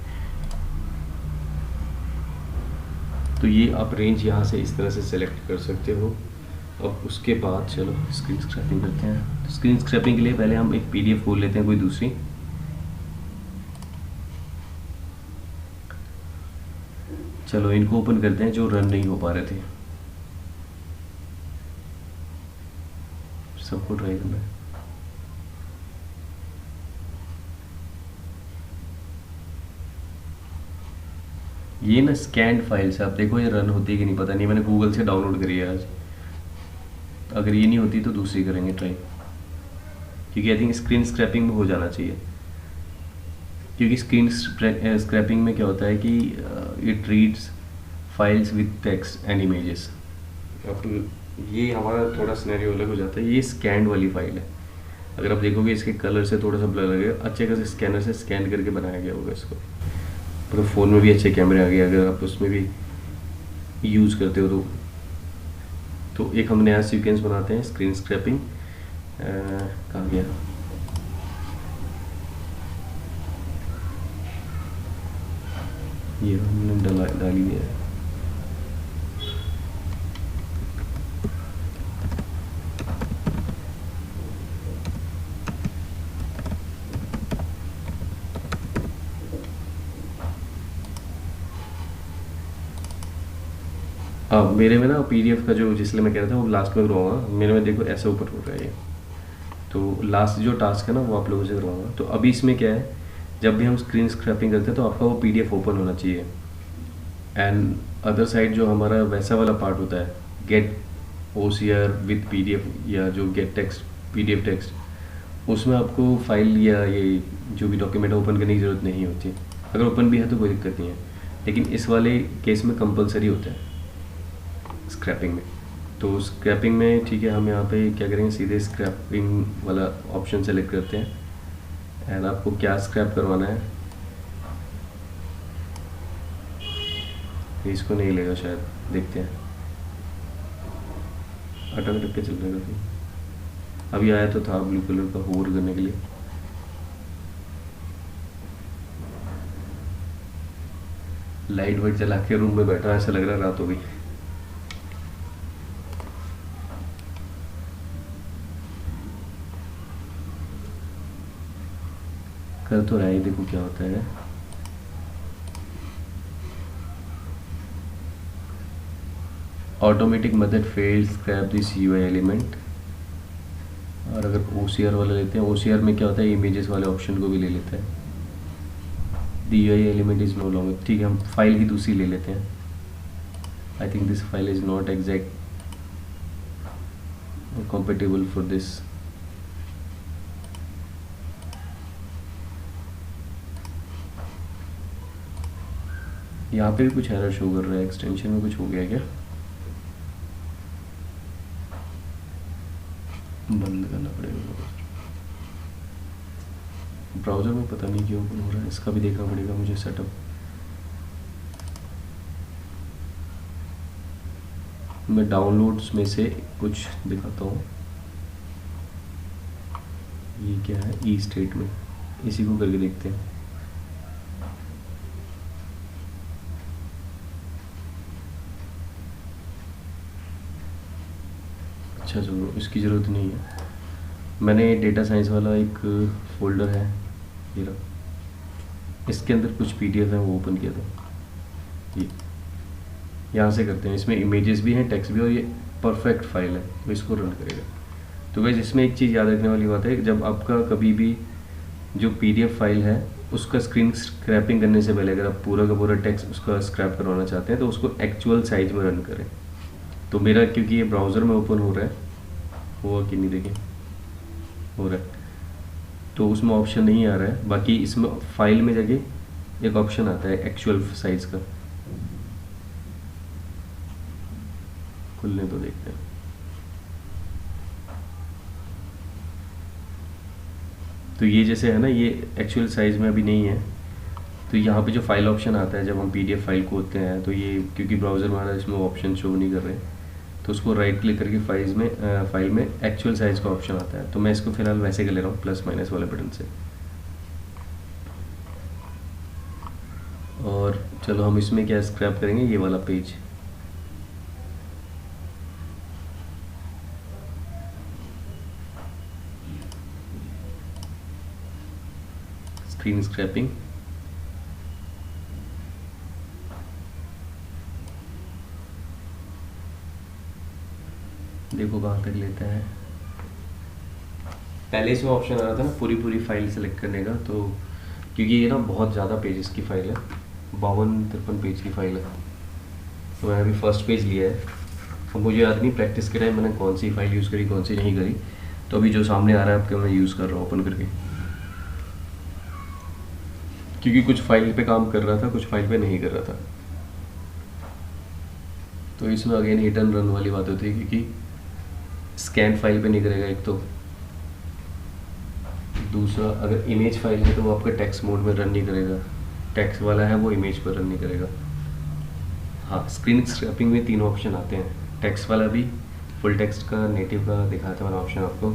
तो ये आप रेंज यहाँ से इस तरह से सेलेक्ट कर सकते हो। अब उसके बाद चलो स्क्रीन स्क्रैपिंग करते हैं। स्क्रीन स्क्रैपिंग के लिए पहले हम एक PDF खोल लेते हैं कोई दूसरी। चलो इनको ओपन करते हैं जो रन नहीं हो पा रहे थे, सबको ट्राई करना है। ये ना स्कैंड फाइल्स है, आप देखो ये रन होती है कि नहीं पता नहीं, मैंने गूगल से डाउनलोड करी है आज। अगर ये नहीं होती तो दूसरी करेंगे ट्राई, क्योंकि आई थिंक स्क्रीन स्क्रैपिंग में हो जाना चाहिए। क्योंकि स्क्रीन स्क्रैपिंग में क्या होता है कि it reads files with text and images. अब ये हमारा थोड़ा सिनेरियो अलग हो जाता है। ये स्कैन वाली फाइल है, अगर आप देखोगे इसके कलर से थोड़ा सा ब्लर लगेगा, अच्छे खासे स्कैनर से स्कैन करके बनाया गया होगा इसको। मतलब फ़ोन में भी अच्छे कैमरे आ गए, अगर आप उसमें भी यूज़ करते हो तो एक हम नया सीक्वेंस बनाते हैं स्क्रीन स्क्रैपिंग। कहाँ गया, ये हमने डाल ही दिया है। अब मेरे में ना PDF का जो जिसलिए मैं कह रहा था वो लास्ट में करवाऊंगा, मेरे में देखो ऐसे ऊपर हो रहा है ये। तो लास्ट जो टास्क है ना वो आप लोगों से करवाऊंगा। तो अभी इसमें क्या है, जब भी हम स्क्रीन स्क्रैपिंग करते हैं तो आपका वो PDF ओपन होना चाहिए, एंड अदर साइड जो हमारा वैसा वाला पार्ट होता है गेट OCR विद PDF या जो गेट टेक्स्ट PDF टेक्स्ट, उसमें आपको फाइल या ये जो भी डॉक्यूमेंट ओपन करने की ज़रूरत नहीं होती। अगर ओपन भी है तो कोई दिक्कत नहीं है, लेकिन इस वाले केस में कंपलसरी होता है स्क्रैपिंग में। तो स्क्रैपिंग में ठीक है, हम यहाँ पे क्या करेंगे, सीधे स्क्रैपिंग वाला ऑप्शन सेलेक्ट करते हैं, एंड आपको क्या स्क्रैप करवाना है। इसको नहीं लेगा शायद, देखते हैं, अटक के चल रहा है। अभी आया तो था ब्लू कलर का होवर करने के लिए। लाइट वाइट जला के रूम में बैठा, ऐसा लग रहा है रात हो गई। कर तो रहा है, देखो क्या होता है। Automatic method failed scrap this UI element. और अगर OCR वाला लेते हैं, OCR में क्या होता है, इमेजेस वाले ऑप्शन को भी ले लेता है। The UI element is no longer. ठीक है, हम फाइल की दूसरी ले लेते हैं। I think this file is not exact compatible for this। यहाँ पे भी कुछ एरर शो कर रहा है, एक्सटेंशन में कुछ हो गया क्या? बंद करना पड़ेगा ब्राउज़र में, पता नहीं क्यों ओपन हो रहा है, इसका भी देखना पड़ेगा मुझे सेटअप। मैं डाउनलोड्स में से कुछ दिखाता हूँ। ये क्या है, ई स्टेट में, इसी को करके देखते हैं। अच्छा चलो, इसकी ज़रूरत नहीं है। मैंने डेटा साइंस वाला एक फोल्डर है, ये रहा, इसके अंदर कुछ PDF है, वो ओपन किया था। ये यहाँ से करते हैं। इसमें इमेजेस भी हैं, टेक्स्ट भी, और ये परफेक्ट फाइल है, तो इसको रन करेगा। तो वैसे इसमें एक चीज़ याद रखने वाली बात है, जब आपका कभी भी जो PDF फाइल है उसका स्क्रीन स्क्रैपिंग करने से पहले अगर आप पूरा का पूरा टेक्स्ट उसका स्क्रैप करवाना चाहते हैं तो उसको एक्चुअल साइज में रन करें। तो मेरा क्योंकि ये ब्राउज़र में ओपन हो रहा है, हुआ कि नहीं देखें, हो रहा है, तो उसमें ऑप्शन नहीं आ रहा है। बाकी इसमें फाइल में जगह एक ऑप्शन आता है एक्चुअल साइज का, खुलने तो देखते हैं। तो ये जैसे है ना, ये एक्चुअल साइज में अभी नहीं है। तो यहाँ पे जो फाइल ऑप्शन आता है जब हम PDF फाइल खोलते हैं, तो ये क्योंकि ब्राउज़र हमारा इसमें ऑप्शन शो नहीं कर रहे, तो उसको राइट क्लिक करके फाइल में एक्चुअल साइज का ऑप्शन आता है। तो मैं इसको फिलहाल वैसे कर ले रहा हूँ, प्लस माइनस वाले बटन से। और चलो हम इसमें क्या स्क्रैप करेंगे, ये वाला पेज। स्क्रीन स्क्रैपिंग, देखो कहाँ तक लेता है। पहले इसमें ऑप्शन आ रहा था ना पूरी फाइल सेलेक्ट करने का, तो क्योंकि ये ना बहुत ज़्यादा पेजेस की फ़ाइल है, 52-53 पेज की फ़ाइल है, तो मैंने अभी फर्स्ट पेज लिया है। अब मुझे याद नहीं प्रैक्टिस के टाइम मैंने कौन सी फाइल यूज़ करी कौन सी नहीं करी, तो अभी जो सामने आ रहा है आपके मैं यूज़ कर रहा हूँ ओपन करके, क्योंकि कुछ फाइल पे काम कर रहा था, कुछ फाइल पे नहीं कर रहा था। तो इसमें अगेन हिट एंड रन वाली बात होती है, क्योंकि स्कैन फाइल पे नहीं करेगा एक तो, दूसरा अगर इमेज फाइल है तो वो आपका टेक्स्ट मोड में रन नहीं करेगा, टेक्स्ट वाला है वो इमेज पर रन नहीं करेगा। हाँ, स्क्रीन स्क्रैपिंग में 3 ऑप्शन आते हैं, टेक्स्ट वाला भी, फुल टेक्स्ट का, नेटिव का दिखाया था मैंने ऑप्शन आपको।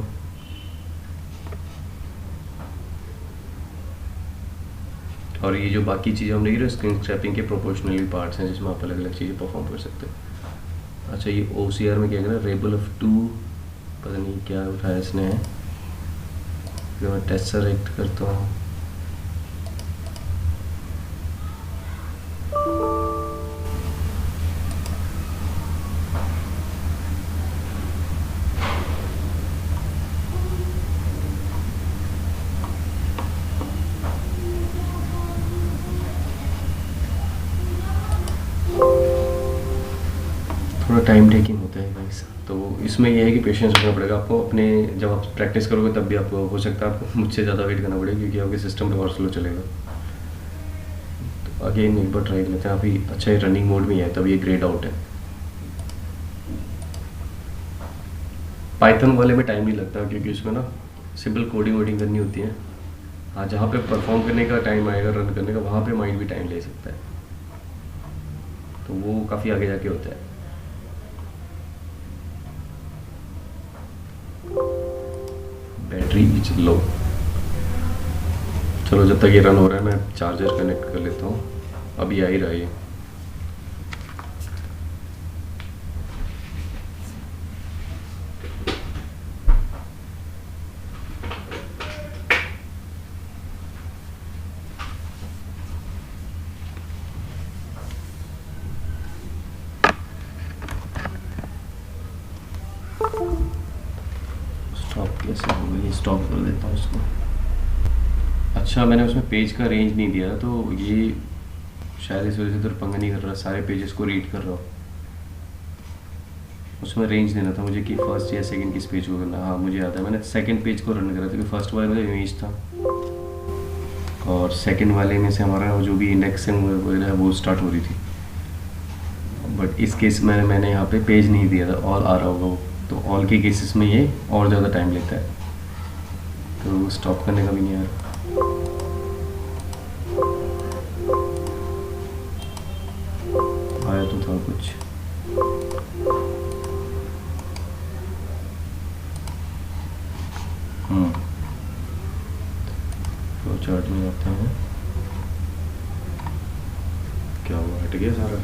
और ये जो बाकी चीज़ें हम देख रहे हैं स्क्रीन स्क्रैपिंग के प्रोपोर्शनली पार्ट्स हैं जिसमें आप अलग अलग चीज़ें परफॉर्म कर सकते हैं। अच्छा, ये OCR में क्या करें, रेबल ऑफ 2, पता नहीं क्या उठाया इसने, फिर मैं टेस्ट सेलेक्ट करता हूँ। थोड़ा टाइम टेकिंग होता है गाइस, तो इसमें यह है कि पेशेंस रखना पड़ेगा आपको अपने, जब आप प्रैक्टिस करोगे तब भी आपको हो सकता है आपको मुझसे ज़्यादा वेट करना पड़ेगा, क्योंकि आपके सिस्टम तो और स्लो चलेगा। तो अगेन एक बार ट्राई लेते हैं। अभी अच्छा, ये रनिंग मोड में है, तब ये ग्रेड आउट है। पाइथन वाले में टाइम नहीं लगता, क्योंकि उसमें ना सिंपल कोडिंग वोडिंग करनी होती है। हाँ, जहाँ पे परफॉर्म करने का टाइम आएगा, रन करने का, वहाँ पे माइंड भी टाइम ले सकता है, तो वो काफ़ी आगे जाके होता है। Battery is low. चलो, जब तक ये रन हो रहा है मैं चार्जर कनेक्ट कर लेता हूँ। अभी आ ही रहा है ये। स्टॉप कैसे होगा, ये स्टॉप कर देता हूँ इसको। अच्छा, मैंने उसमें पेज का रेंज नहीं दिया, तो ये शायद इस वजह से तो पंगा नहीं कर रहा, सारे पेजेस को रीड कर रहा हूँ। उसमें रेंज देना था मुझे कि फर्स्ट या सेकंड किस पेज को करना। हाँ मुझे याद है, मैंने सेकंड पेज को रन करा था, क्योंकि फर्स्ट वाले में इमेज था और सेकंड वाले में से हमारा जो भी इंडेक्सिंग वगैरह है वो स्टार्ट हो रही थी। बट इस केस में मैंने यहाँ पे पेज नहीं दिया था, ऑल आ रहा होगा वो, तो ऑल के केसेस में ये और ज़्यादा टाइम लेता है, तो स्टॉप करने का भी नहीं आ रहा। आया तो था कुछ। फ्लो चार्ट में आते हैं, क्या हुआ, हट गया सारा।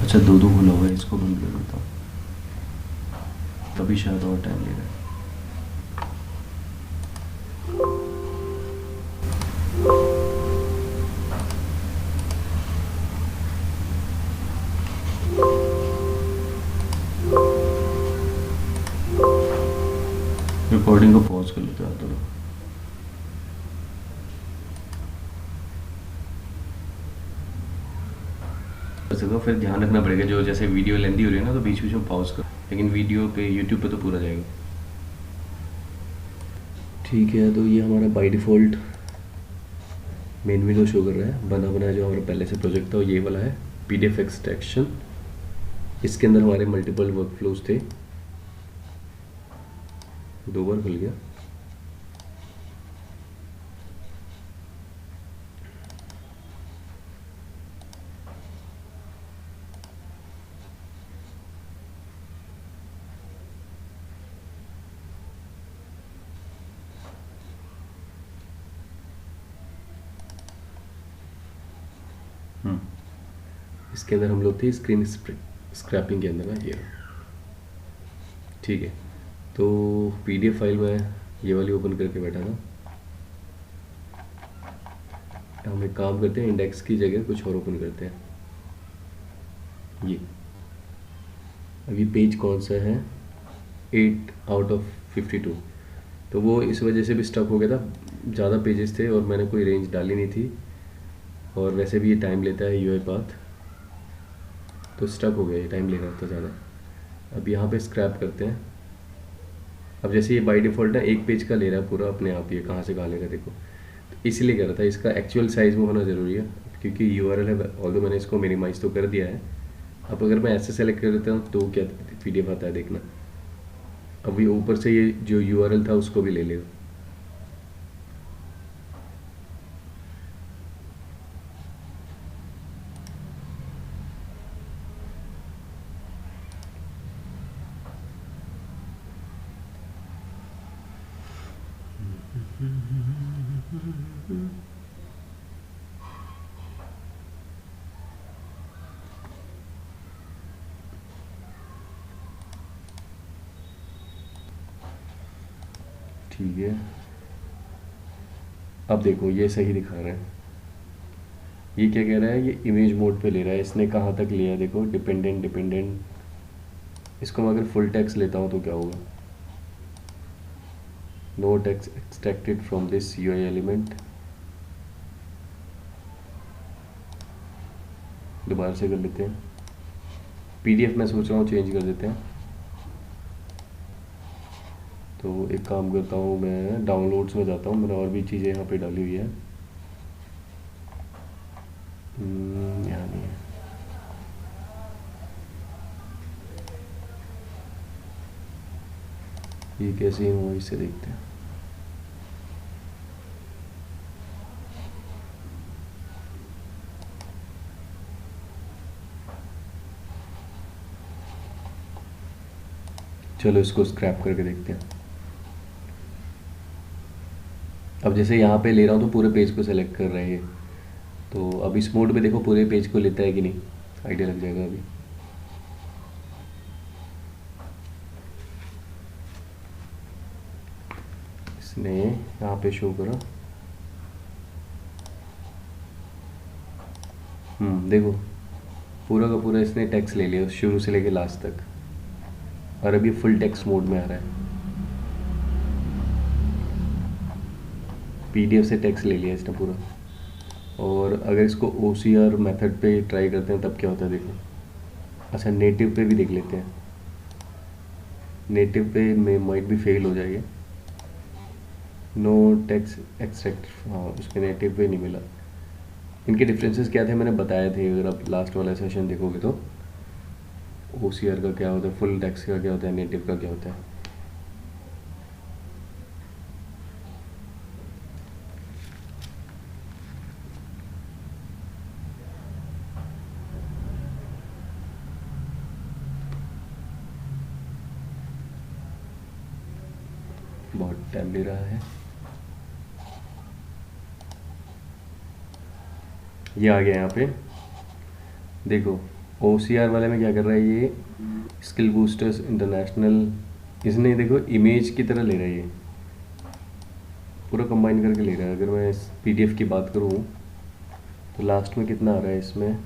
अच्छा, दो खुला हुआ है, इसको बंद कर देता हूँ, तभी शायद और टाइम ले रहा है। रिकॉर्डिंग को पॉज कर लेते हैं थोड़ा। तो फिर ध्यान रखना पड़ेगा, जो जैसे वीडियो लेंदी हो रही है ना, तो बीच बीच में पॉज कर, लेकिन वीडियो पे यूट्यूब पे तो पूरा जाएगा। ठीक है, तो ये हमारा by default main window show कर रहा है, बना बनाया जो हमारा पहले से प्रोजेक्ट था वो ये वाला है, PDF एक्सट्रैक्शन। इसके अंदर हमारे मल्टीपल वर्कफ्लोज थे, 2 बार खुल गया। इसके अंदर हम लोग थे स्क्रीन स्क्रैपिंग के अंदर ना, ये ठीक है। तो PDF फाइल में ये वाली ओपन करके बैठा था। हम एक काम करते हैं, इंडेक्स की जगह कुछ और ओपन करते हैं। ये अभी पेज कौन सा है, 8 आउट ऑफ 52, तो वो इस वजह से भी स्टक हो गया था, ज़्यादा पेजेस थे और मैंने कोई रेंज डाली नहीं थी, और वैसे भी ये टाइम लेता है UI पाथ, तो स्टक हो गया, ये टाइम ले रहा था ज़्यादा। अब यहाँ पे स्क्रैप करते हैं। अब जैसे ये बाय डिफ़ॉल्ट है, एक पेज का ले रहा है पूरा अपने आप, ये कहाँ से कहाँ लेगा देखो, तो इसीलिए कह रहा था इसका एक्चुअल साइज़ में होना ज़रूरी है, क्योंकि URL है, ऑल्दो मैंने इसको मिनिमाइज़ तो कर दिया है। अब अगर मैं ऐसे सेलेक्ट कर देता हूँ तो क्या PDF आता है देखना। अब ये ऊपर से ये जो URL था उसको भी ले लेगा। ठीक है, अब देखो ये सही दिखा रहा है। ये क्या कह रहा है, ये इमेज मोड पे ले रहा है, इसने कहाँ तक लिया है देखो, डिपेंडेंट। इसको मैं अगर फुल टेक्स्ट लेता हूँ तो क्या होगा, no text extracted from this UI element. दोबारा से कर लेते हैं, PDF मैं सोच रहा हूँ चेंज कर देते हैं। तो एक काम करता हूँ, मैं डाउनलोड्स में जाता हूँ, मैंने और भी चीज़ें यहाँ पे डाली हुई है। यहाँ नहीं है, ये कैसे हुआ इससे देखते हैं। चलो इसको स्क्रैप करके देखते हैं। अब जैसे यहाँ पे ले रहा हूँ तो पूरे पेज को सेलेक्ट कर रहा है ये, तो अब इस मोड में देखो पूरे पेज को लेता है कि नहीं, आइडिया लग जाएगा अभी। इसने यहाँ पे शो करा, देखो पूरा का पूरा इसने टेक्स्ट ले लिया शुरू से लेके लास्ट तक, और अभी फुल टेक्स्ट मोड में आ रहा है। पीडीएफ से टेक्स्ट ले लिया इसने पूरा। और अगर इसको OCR मेथड पे ट्राई करते हैं तब क्या होता है देखो। अच्छा नेटिव पे भी देख लेते हैं, नेटिव पे में माइट भी फेल हो जाएगी। नो टेक्स्ट एक्सट्रैक्ट, हाँ उसके नेटिव पे नहीं मिला। इनके डिफरेंसेस क्या थे मैंने बताए थे, अगर आप लास्ट वाला सेशन देखोगे तो। OCR का क्या होता है, फुल टेक्स्ट का क्या होता है, नेटिव का क्या होता है। बहुत टाइम ले रहा है। ये आ गया यहाँ पे देखो। OCR वाले में क्या कर रहा है ये, स्किल बूस्टर्स इंटरनेशनल, इसने देखो इमेज की तरह ले रहा है, ये पूरा कंबाइन करके ले रहा है। अगर मैं इस PDF की बात करूँ तो लास्ट में कितना आ रहा है इसमें,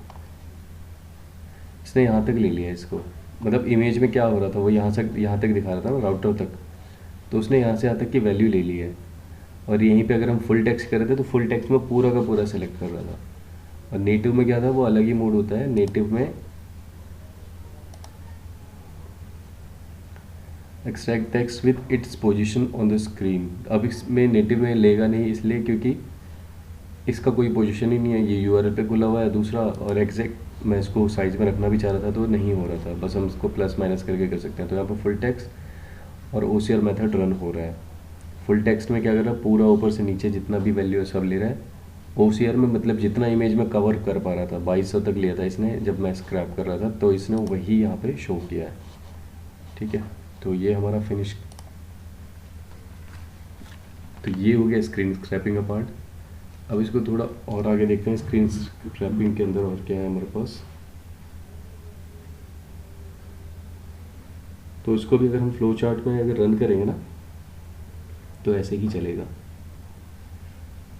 इसने यहाँ तक ले लिया इसको। मतलब इमेज में क्या हो रहा था, वो यहाँ तक दिखा रहा था ना, राउटर तक, तो उसने यहाँ से यहाँ तक की वैल्यू ले ली है। और यहीं पे अगर हम फुल टेक्स्ट कर रहे थे तो फुल टेक्स्ट में पूरा का पूरा सेलेक्ट कर रहा था। और नेटिव में क्या था, वो अलग ही मोड होता है। नेटिव में extract text with its position on the screen, अब इसमें नेटिव में लेगा नहीं, इसलिए क्योंकि इसका कोई पोजीशन ही नहीं है, ये URL पे खुला हुआ है दूसरा। और एग्जैक्ट मैं इसको साइज में रखना भी चाह रहा था तो नहीं हो रहा था, बस हम इसको प्लस माइनस करके कर सकते हैं। तो यहाँ पर फुल टेक्स्ट और OCR मेथड रन हो रहा है। फुल टेक्स्ट में क्या कर रहा है, पूरा ऊपर से नीचे जितना भी वैल्यू है सब ले रहा है। OCR में मतलब जितना इमेज में कवर कर पा रहा था, 2200 तक लिया था इसने जब मैं स्क्रैप कर रहा था, तो इसने वही यहाँ पे शो किया है। ठीक है, तो ये हमारा फिनिश, तो ये हो गया स्क्रीन स्क्रैपिंग का पार्ट। अब इसको थोड़ा और आगे देखते हैं, स्क्रीन स्क्रैपिंग के अंदर और क्या है हमारे पास। तो इसको भी अगर हम फ्लो चार्ट में अगर रन करेंगे ना तो ऐसे ही चलेगा।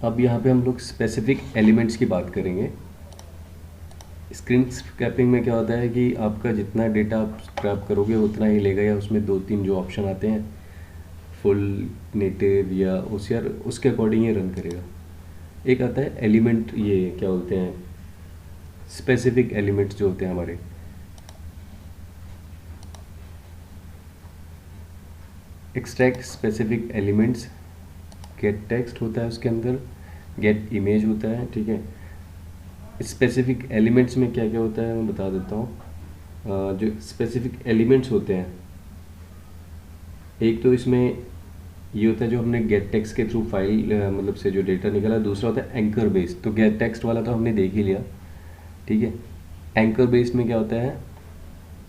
अब यहाँ पे हम लोग स्पेसिफिक एलिमेंट्स की बात करेंगे। स्क्रीन स्क्रैपिंग में क्या होता है कि आपका जितना डेटा आप स्क्रैप करोगे उतना ही लेगा, या उसमें 2-3 जो ऑप्शन आते हैं, फुल, नेटिव या OCR, उसके अकॉर्डिंग ही रन करेगा। एक आता है एलिमेंट, ये क्या बोलते हैं, स्पेसिफिक एलिमेंट्स जो होते हैं हमारे, extract specific elements, gate text होता है उसके अंदर, गेट इमेज होता है। ठीक है, स्पेसिफिक एलिमेंट्स में क्या क्या होता है मैं बता देता हूँ। जो स्पेसिफिक एलिमेंट्स होते हैं, एक तो इसमें ये होता है जो हमने गेट टेक्स्ट के थ्रू फाइल मतलब से जो डेटा निकला। दूसरा होता है एंकर बेस्ड, तो गेट टेक्स्ट वाला तो हमने देख ही लिया। ठीक है, एंकर बेस्ड में क्या होता है,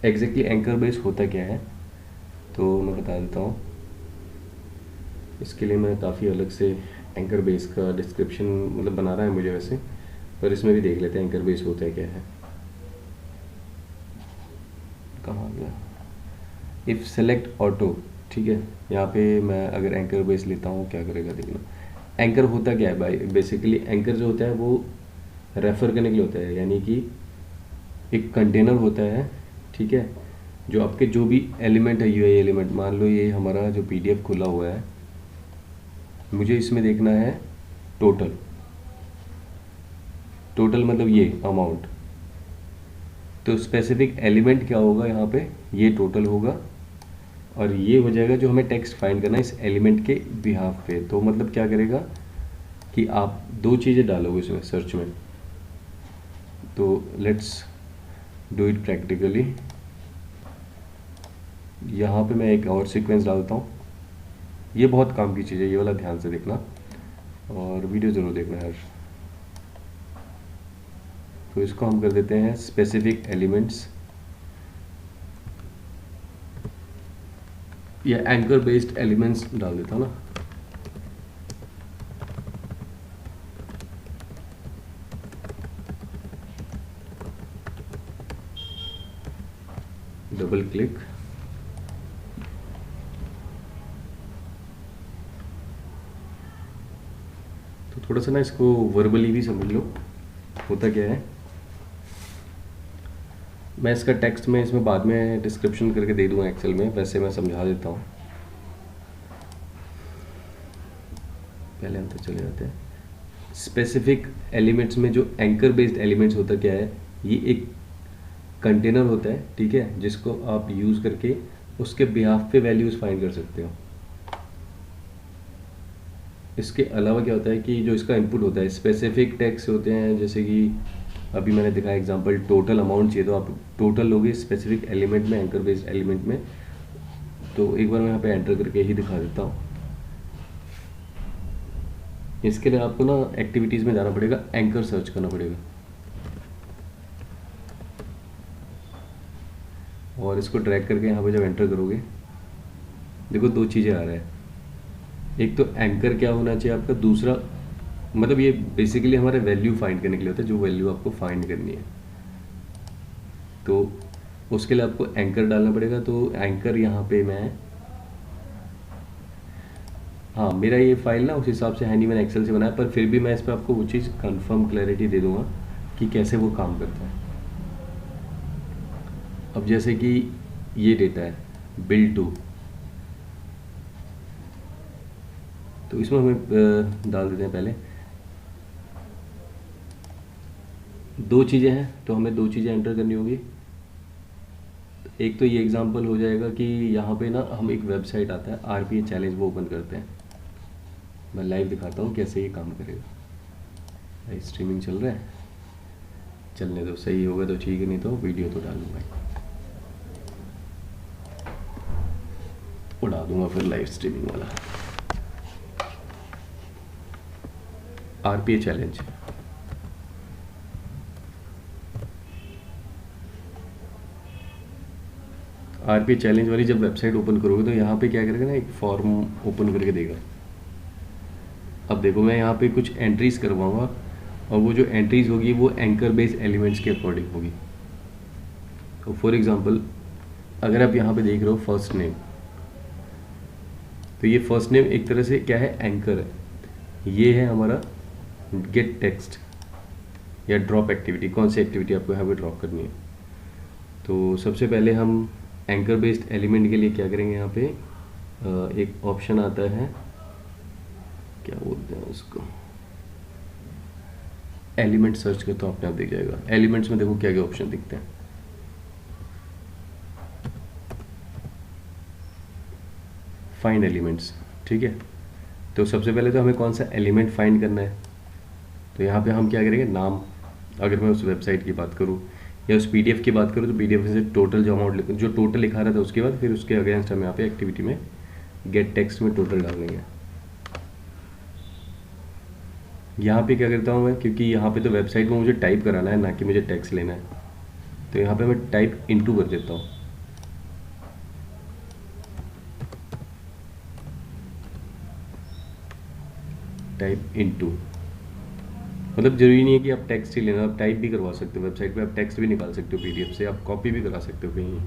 एग्जैक्टली एंकर बेस्ड होता क्या है तो मैं बता देता हूँ। इसके लिए मैं काफ़ी अलग से एंकर बेस का डिस्क्रिप्शन मतलब बना रहा है मुझे वैसे, पर इसमें भी देख लेते हैं एंकर बेस होता है क्या है। कहाँ गया, इफ़ सेलेक्ट ऑटो। ठीक है, यहाँ पे मैं अगर एंकर बेस लेता हूँ क्या करेगा देखना। एंकर होता क्या है भाई, बेसिकली एंकर जो होता है वो रेफ़र करने के लिए होता है, यानी कि एक कंटेनर होता है। ठीक है, जो आपके जो भी एलिमेंट है, UI एलिमेंट, मान लो ये हमारा जो PDF खुला हुआ है, मुझे इसमें देखना है टोटल। टोटल मतलब ये अमाउंट, तो स्पेसिफिक एलिमेंट क्या होगा यहाँ पे, ये टोटल होगा। और ये हो जाएगा जो हमें टेक्स्ट फाइंड करना है इस एलिमेंट के बिहाफ पे। तो मतलब क्या करेगा कि आप 2 चीज़ें डालोगे इसमें सर्च में। तो लेट्स डू इट प्रैक्टिकली। यहाँ पे मैं एक और सीक्वेंस डालता हूँ, ये बहुत काम की चीज़ है, ये वाला ध्यान से देखना और वीडियो ज़रूर देखना यार। तो इसको हम कर देते हैं स्पेसिफिक एलिमेंट्स। या एंकर बेस्ड एलिमेंट्स डाल देता हूँ ना। डबल क्लिक, तो थोड़ा सा ना इसको वर्बली भी समझ लो होता क्या है। मैं इसका टेक्स्ट में इसमें बाद में डिस्क्रिप्शन करके दे दूँगा एक्सेल में, वैसे मैं समझा देता हूँ। पहले हम तो चले जाते हैं स्पेसिफिक एलिमेंट्स में। जो एंकर बेस्ड एलिमेंट्स होता क्या है, ये एक कंटेनर होता है, ठीक है, जिसको आप यूज़ करके उसके बिहाफ पे वैल्यूज़ फाइंड कर सकते हो। इसके अलावा क्या होता है कि जो इसका इनपुट होता है स्पेसिफिक टैग्स होते हैं, जैसे कि अभी मैंने दिखाया एग्जांपल टोटल अमाउंट चाहिए, तो आप टोटल लोगे स्पेसिफिक एलिमेंट में, एंकर बेस्ड एलिमेंट में। तो एक बार मैं यहाँ पे एंटर करके ही दिखा देता हूँ। इसके लिए आपको ना एक्टिविटीज़ में जाना पड़ेगा, एंकर सर्च करना पड़ेगा और इसको ड्रैग करके यहाँ पे जब एंटर करोगे, देखो दो चीज़ें आ रहा है। एक तो एंकर क्या होना चाहिए आपका, दूसरा मतलब ये बेसिकली हमारे वैल्यू फाइंड करने के लिए होता है, जो वैल्यू आपको फाइंड करनी है। तो उसके लिए आपको एंकर डालना पड़ेगा। तो एंकर यहाँ पे मैं, हाँ मेरा ये फाइल ना उस हिसाब से है नहीं, मैंने एक्सेल से बनाया, पर फिर भी मैं इस पर आपको वो चीज़ कंफर्म क्लैरिटी दे दूंगा कि कैसे वो काम करता है। अब जैसे कि ये डेटा है बिल टू, तो इसमें हमें डाल देते हैं पहले। दो चीज़ें हैं तो हमें दो चीज़ें एंटर करनी होगी। एक तो ये एग्जांपल हो जाएगा कि यहाँ पे ना हम एक वेबसाइट आता है आरपीए चैलेंज, वो ओपन करते हैं। मैं लाइव दिखाता हूँ कैसे ये काम करेगा। लाइव स्ट्रीमिंग चल रहा है, चलने दो, सही होगा तो ठीक है, नहीं तो वीडियो तो डालूंगा, उड़ा दूंगा फिर लाइव स्ट्रीमिंग वाला। आरपीए चैलेंज, आरपीए चैलेंज वाली जब वेबसाइट ओपन करोगे तो यहाँ पे क्या करेगा ना, एक फॉर्म ओपन करके देगा। अब देखो मैं यहाँ पे कुछ एंट्रीज करवाऊंगा और वो जो एंट्रीज होगी वो एंकर बेस्ड एलिमेंट्स के अकॉर्डिंग होगी। तो फॉर एग्जांपल अगर आप यहाँ पे देख रहे हो फर्स्ट नेम, तो ये फर्स्ट नेम एक तरह से क्या है, एंकर है। ये है हमारा गेट टेक्स्ट या ड्रॉप एक्टिविटी, कौन सी एक्टिविटी आपको यहाँ पे ड्रॉप करनी है। तो सबसे पहले हम एंकर बेस्ड एलिमेंट के लिए क्या करेंगे, यहाँ पे एक ऑप्शन आता है, क्या बोलते हैं उसको, एलिमेंट सर्च करते हो अपने आप दिख जाएगा। एलिमेंट्स में देखो क्या क्या ऑप्शन दिखते हैं। फाइंड एलिमेंट्स, ठीक है। तो सबसे पहले तो हमें कौन सा एलिमेंट फाइंड करना है, तो यहाँ पे हम क्या करेंगे, नाम। अगर मैं उस वेबसाइट की बात करूँ या उस पीडीएफ की बात करूँ, तो पीडीएफ से टोटल जो अमाउंट जो टोटल लिखा रहा था उसके बाद फिर उसके अगेंस्ट हम यहाँ पे एक्टिविटी में गेट टेक्स्ट में टोटल डाल देंगे। यहाँ पे क्या करता हूँ मैं, क्योंकि यहाँ पे तो वेबसाइट में मुझे टाइप कराना है ना कि मुझे टेक्स्ट लेना है, तो यहाँ पे मैं टाइप इनटू कर देता हूँ। टाइप इनटू मतलब जरूरी नहीं है कि आप टेक्स्ट ही लेना, आप टाइप भी करवा सकते हो। वेबसाइट पे आप टेक्स्ट भी निकाल सकते हो, पीडीएफ से आप कॉपी भी करा सकते हो कहीं,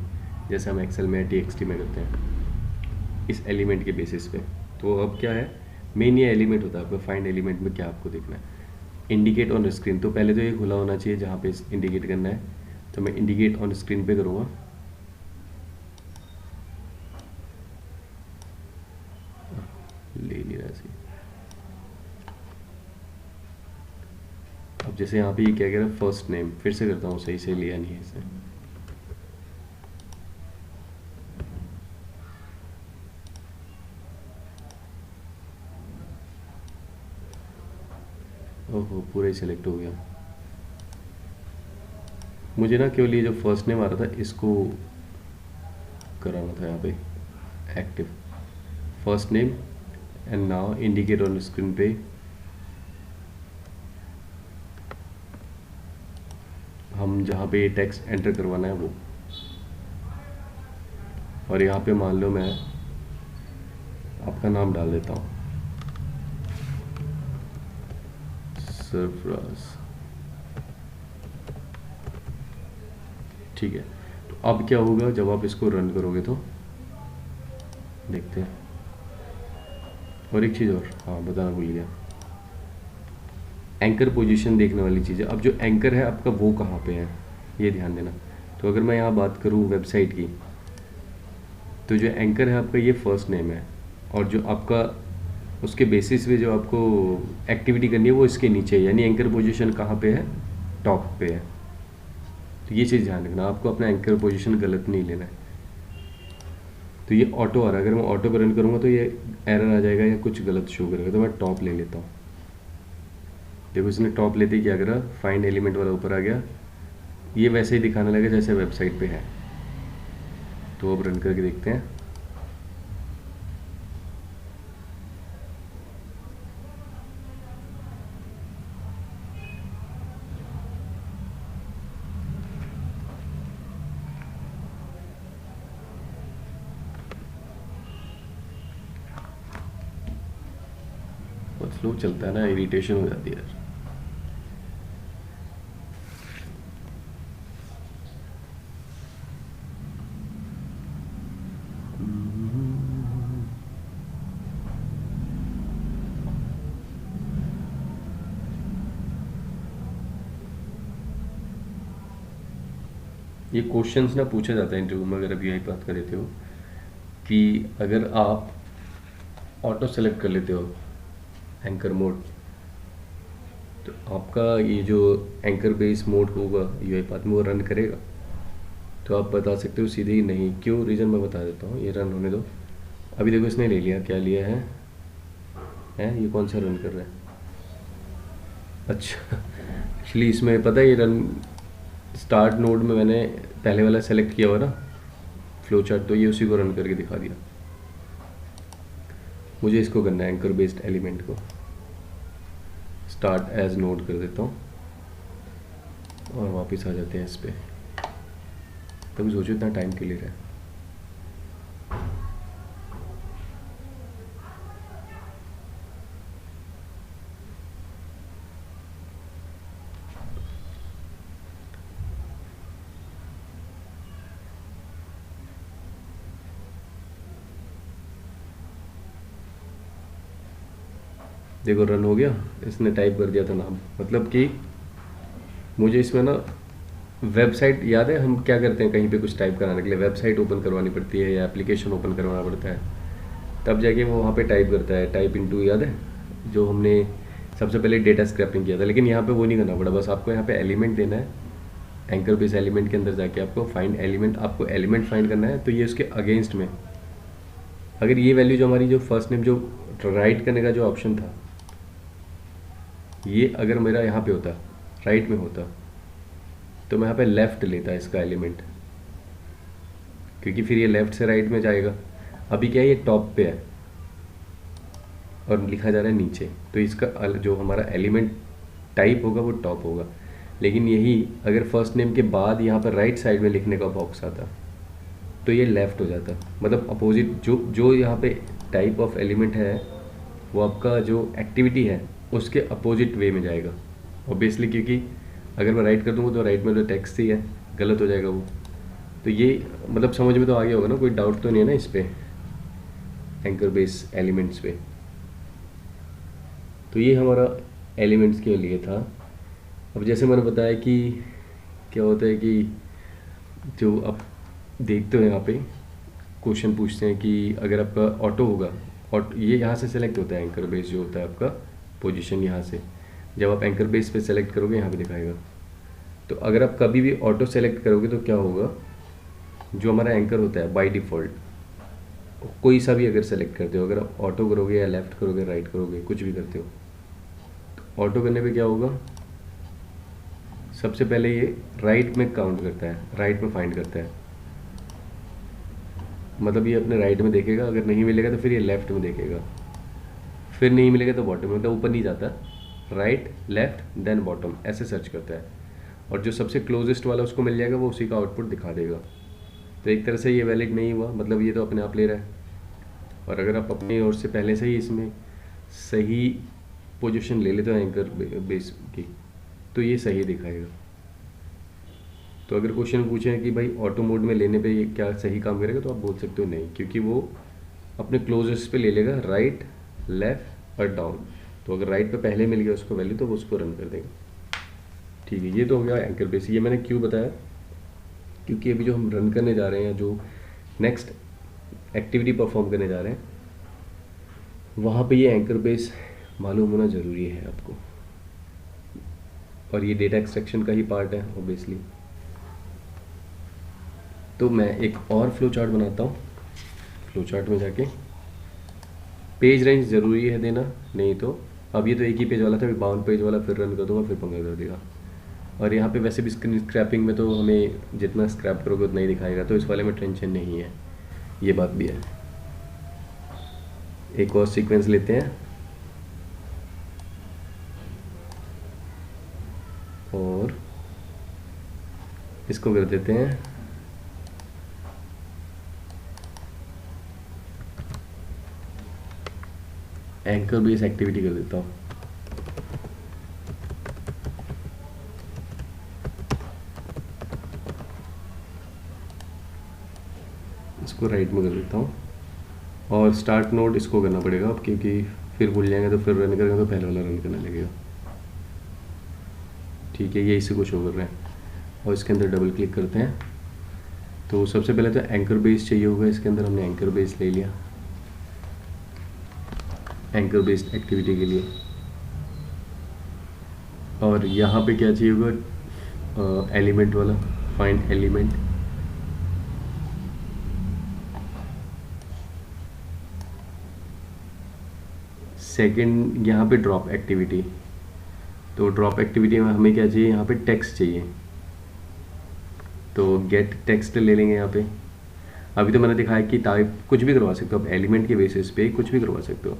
जैसे हम एक्सेल में टीएक्सटी में करते हैं इस एलिमेंट के बेसिस पे। तो अब क्या है, मेन ये एलिमेंट होता है आपका। फाइंड एलिमेंट में क्या आपको देखना है, इंडिकेट ऑन स्क्रीन। तो पहले तो ये खुला होना चाहिए जहाँ पे इंडिकेट करना है, तो मैं इंडिकेट ऑन स्क्रीन पे करूँगा। ले नहीं रहा सही। अब जैसे यहाँ पे ये क्या कह रहा है, फर्स्ट नेम, फिर से करता हूँ, सही से लिया नहीं है इसे। ओहो पूरा ही सिलेक्ट हो गया। मुझे ना केवल ये जो फर्स्ट नेम आ रहा था इसको कराना था यहाँ पे active, first name and now indicate on screen पे हम जहाँ पे टेक्स्ट एंटर करवाना है वो। और यहाँ पे मान लो मैं आपका नाम डाल देता हूँ, सरफराज। ठीक है, तो अब क्या होगा जब आप इसको रन करोगे तो देखते हैं। और एक चीज़ और, हाँ बताना भूल गया, एंकर पोजीशन देखने वाली चीज़ है। अब जो एंकर है आपका वो कहाँ पे है ये ध्यान देना। तो अगर मैं यहाँ बात करूँ वेबसाइट की, तो जो एंकर है आपका ये फर्स्ट नेम है, और जो आपका उसके बेसिस पे जो आपको एक्टिविटी करनी है वो इसके नीचे है, यानी एंकर पोजीशन कहाँ पे है, टॉप पे है। तो ये चीज़ ध्यान रखना, आपको अपना एंकर पोजीशन गलत नहीं लेना है। तो ये ऑटो आ रहा है, अगर मैं ऑटो पर रन करूँगा तो ये एरर आ जाएगा या कुछ गलत शो करेगा। तो मैं टॉप ले लेता हूँ। देखो इसने टॉप लेते ही क्या करा, फाइंड एलिमेंट वाला ऊपर आ गया, ये वैसे ही दिखाने लगा जैसे वेबसाइट पे है। तो अब रन करके देखते हैं। बहुत स्लो चलता है ना, इरिटेशन हो जाती है यार। ये क्वेश्चंस ना पूछा जाता है इंटरव्यू में, अगर अभी यही बात कर लेते हो कि अगर आप ऑटो सेलेक्ट कर लेते हो एंकर मोड, तो आपका ये जो एंकर बेस मोड होगा यूआईपाथ में वो रन करेगा। तो आप बता सकते हो सीधे ही नहीं, क्यों, रीज़न मैं बता देता हूँ, ये रन होने दो। अभी देखो इसने ले लिया, क्या लिया है, ये कौन सा रन कर रहा है। अच्छा एक्चुअली इसमें पता है ये रन स्टार्ट नोड में मैंने पहले वाला सेलेक्ट किया हुआ ना फ्लो चार्ट, तो ये उसी को रन करके दिखा दिया। मुझे इसको करना है एंकर बेस्ड एलिमेंट को, स्टार्ट एज नोड कर देता हूँ और वापस आ जाते हैं इस पर। तभी सोचो इतना टाइम क्यों ले रहा है। देखो रन हो गया, इसने टाइप कर दिया था नाम, मतलब कि मुझे इसमें ना वेबसाइट याद है, हम क्या करते हैं कहीं पे कुछ टाइप कराने के लिए वेबसाइट ओपन करवानी पड़ती है या एप्लीकेशन ओपन करवाना पड़ता है, तब जाके वो वहाँ पे टाइप करता है, टाइप इनटू, याद है जो हमने सबसे पहले डेटा स्क्रैपिंग किया था। लेकिन यहाँ पे वो नहीं करना पड़ा, बस आपको यहाँ पे एलिमेंट देना है, एंकर बेस एलिमेंट के अंदर जाके आपको फाइंड एलिमेंट, आपको एलिमेंट फाइंड करना है। तो ये उसके अगेंस्ट में अगर ये वैल्यू जो हमारी जो फर्स्ट नेम जो राइट करने का जो ऑप्शन था, ये अगर मेरा यहाँ पे होता राइट में होता तो मैं यहाँ पे लेफ़्ट लेता इसका एलिमेंट, क्योंकि फिर ये लेफ़्ट से राइट में जाएगा। अभी क्या है, ये टॉप पे है और लिखा जा रहा है नीचे, तो इसका जो हमारा एलिमेंट टाइप होगा वो टॉप होगा। लेकिन यही अगर फर्स्ट नेम के बाद यहाँ पर राइट साइड में लिखने का बॉक्स आता तो ये लेफ़्ट हो जाता, मतलब अपोजिट जो यहाँ पे टाइप ऑफ एलिमेंट है वो आपका जो एक्टिविटी है उसके अपोजिट वे में जाएगा ऑब्वियसली, क्योंकि अगर मैं राइट कर दूँगा तो राइट में तो टेक्स्ट ही है, गलत हो जाएगा वो। तो ये मतलब समझ में तो आ गया होगा ना, कोई डाउट तो नहीं है ना इस पर, एंकर बेस एलिमेंट्स पे। तो ये हमारा एलिमेंट्स के लिए था। अब जैसे मैंने बताया कि क्या होता है कि जो आप देखते हो यहाँ पे क्वेश्चन पूछते हैं कि अगर आपका ऑटो होगा, और ये यहाँ से सेलेक्ट होता है एंकर बेस जो होता है आपका पोजीशन, यहाँ से जब आप एंकर बेस पे सेलेक्ट करोगे यहाँ पे दिखाएगा। तो अगर आप कभी भी ऑटो सेलेक्ट करोगे तो क्या होगा, जो हमारा एंकर होता है बाय डिफ़ॉल्ट कोई सा भी अगर सेलेक्ट करते हो, अगर आप ऑटो करोगे या लेफ़्ट करोगे राइट करोगे कुछ भी करते हो, तो ऑटो करने पे क्या होगा, सबसे पहले ये राइट में काउंट करता है, राइट में फाइंड करता है, मतलब ये अपने राइट में देखेगा, अगर नहीं मिलेगा तो फिर ये लेफ़्ट में देखेगा, फिर नहीं मिलेगा तो बॉटम में, मतलब ऊपर नहीं जाता, राइट लेफ़्ट देन बॉटम ऐसे सर्च करता है, और जो सबसे क्लोजेस्ट वाला उसको मिल जाएगा वो उसी का आउटपुट दिखा देगा। तो एक तरह से ये वैलिड नहीं हुआ, मतलब ये तो अपने आप ले रहा है, और अगर आप अपनी ओर से पहले से ही इसमें सही पोजीशन ले लेते हो एंकर बेस की, तो ये सही दिखाएगा। तो अगर क्वेश्चन पूछें कि भाई ऑटो मोड में लेने पे ये क्या सही काम करेगा, तो आप बोल सकते हो नहीं, क्योंकि वो अपने क्लोजेस्ट पे ले लेगा, राइट, लेफ़्ट और डाउन। तो अगर राइट पे पहले मिल गया उसको वैल्यू, तो वो उसको रन कर देगा। ठीक है, ये तो हो गया एंकर बेस। ये मैंने क्यों बताया, क्योंकि अभी जो हम रन करने जा रहे हैं, जो नेक्स्ट एक्टिविटी परफॉर्म करने जा रहे हैं, वहाँ पे ये एंकर बेस मालूम होना ज़रूरी है आपको। और ये डेटा एक्सट्रैक्शन का ही पार्ट है ऑब्वियसली। तो मैं एक और फ्लो चार्ट बनाता हूँ। फ्लो चार्ट में जाके पेज रेंज ज़रूरी है देना, नहीं तो अब ये तो एक ही पेज वाला था, अभी 52 पेज वाला फिर रन कर दूंगा, फिर पंगा कर देगा। और यहाँ पे वैसे भी स्क्रैपिंग में तो हमें जितना स्क्रैप करोगे उतना ही दिखाएगा, तो इस वाले में टेंशन नहीं है, ये बात भी है। एक और सीक्वेंस लेते हैं और इसको कर देते हैं एंकर बेस एक्टिविटी कर देता हूँ। इसको राइट में कर देता हूँ और स्टार्ट नोड इसको करना पड़ेगा अब, क्योंकि फिर भूल जाएंगे तो फिर रन करेंगे तो पहले वाला रन करने लगेगा। ठीक है, ये इसी को शो कर रहे हैं और इसके अंदर डबल क्लिक करते हैं। तो सबसे पहले तो एंकर बेस चाहिए होगा, इसके अंदर हमने एंकर बेस ले लिया एंकर बेस्ड एक्टिविटी के लिए। और यहाँ पे क्या चाहिए होगा, एलिमेंट वाला, फाइंड एलिमेंट। सेकंड यहाँ पे ड्रॉप एक्टिविटी। तो ड्रॉप एक्टिविटी में हमें क्या चाहिए, यहाँ पे टेक्स्ट चाहिए, तो गेट टेक्स्ट ले लेंगे यहाँ पे। अभी तो मैंने दिखाया कि टाइप कुछ भी करवा सकते हो आप, एलिमेंट के बेसिस पे कुछ भी करवा सकते हो,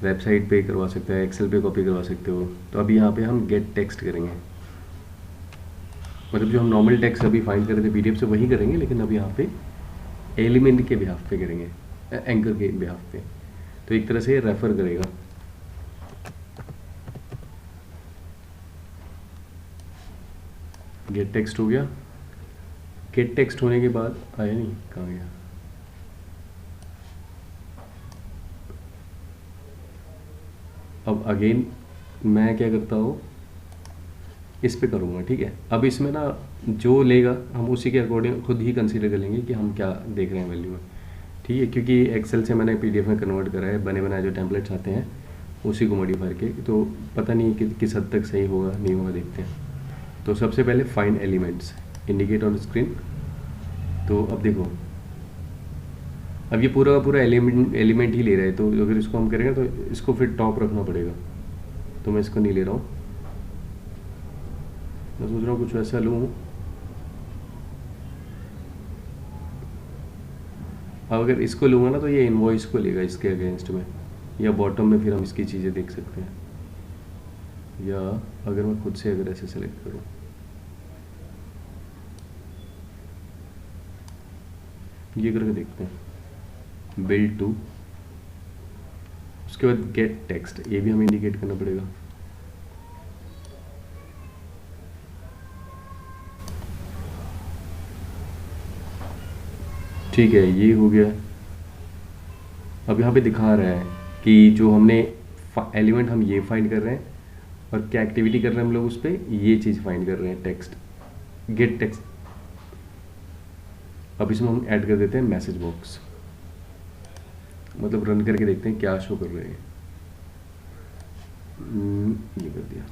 वेबसाइट पे करवा सकते हो, एक्सेल पे कॉपी करवा सकते हो। तो अभी यहाँ पे हम गेट टेक्स्ट करेंगे, मतलब जो हम नॉर्मल टेक्स्ट अभी फाइंड कर रहे थे पीडीएफ से वही करेंगे, लेकिन अभी यहाँ पे एलिमेंट के बिहाफ पे करेंगे, एंकर के बिहाफ पे। तो एक तरह से रेफर करेगा। गेट टेक्स्ट हो गया। गेट टेक्स्ट होने के बाद आया नहीं, कहाँ गया, अब अगेन मैं क्या करता हूँ, इस पे करूँगा। ठीक है, अब इसमें ना जो लेगा हम उसी के अकॉर्डिंग खुद ही कंसीडर कर लेंगे कि हम क्या देख रहे हैं वैल्यू में। ठीक है, क्योंकि एक्सेल से मैंने पीडीएफ में कन्वर्ट करा है, बने बनाए जो टेम्पलेट्स आते हैं उसी को मॉडिफाई करके, तो पता नहीं कि किस हद तक सही होगा नहीं होगा, देखते हैं। तो सबसे पहले find elements, indicate on screen. तो अब देखो, अब ये पूरा का पूरा एलिमेंट ही ले रहा है, तो अगर इसको हम करेंगे तो इसको फिर टॉप रखना पड़ेगा, तो मैं इसको नहीं ले रहा हूँ। मैं सोच रहा हूँ कुछ वैसा लूँ। अब अगर इसको लूँगा ना तो ये इनवॉइस को लेगा इसके अगेंस्ट में, या बॉटम में फिर हम इसकी चीज़ें देख सकते हैं, या अगर मैं खुद से अगर ऐसे सेलेक्ट करूँ, ये करके देखते हैं, बिल्ड टू, उसके बाद गेट टेक्स्ट, ये भी हमें इंडिकेट करना पड़ेगा। ठीक है, ये हो गया। अब यहाँ पे दिखा रहा है कि जो हमने एलिमेंट हम ये फाइंड कर रहे हैं, और क्या एक्टिविटी कर रहे हैं हम लोग उस पर, ये चीज़ फाइंड कर रहे हैं, टेक्स्ट, गेट टेक्स्ट। अब इसमें हम ऐड कर देते हैं मैसेज बॉक्स, मतलब रन करके देखते हैं क्या शो कर रहे हैं। ये कर दिया।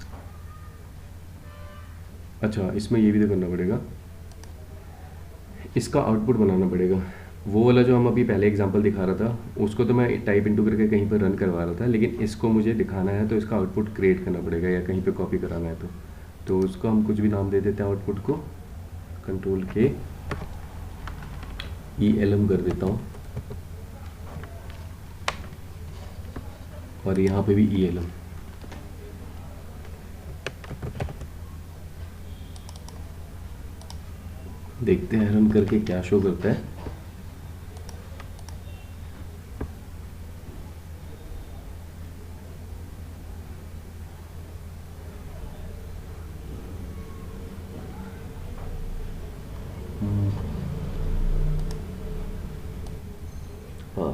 अच्छा, इसमें ये भी तो करना पड़ेगा, इसका आउटपुट बनाना पड़ेगा। वो वाला जो हम अभी पहले एग्जांपल दिखा रहा था उसको तो मैं टाइप इनटू करके कहीं पर रन करवा रहा था, लेकिन इसको मुझे दिखाना है तो इसका आउटपुट क्रिएट करना पड़ेगा, या कहीं पे कॉपी कराना है तो उसको हम कुछ भी नाम दे देते हैं, आउटपुट को कंट्रोल के ELM कर देता हूँ, और यहाँ पे भी ELM। देखते हैं रन करके क्या शो करता है।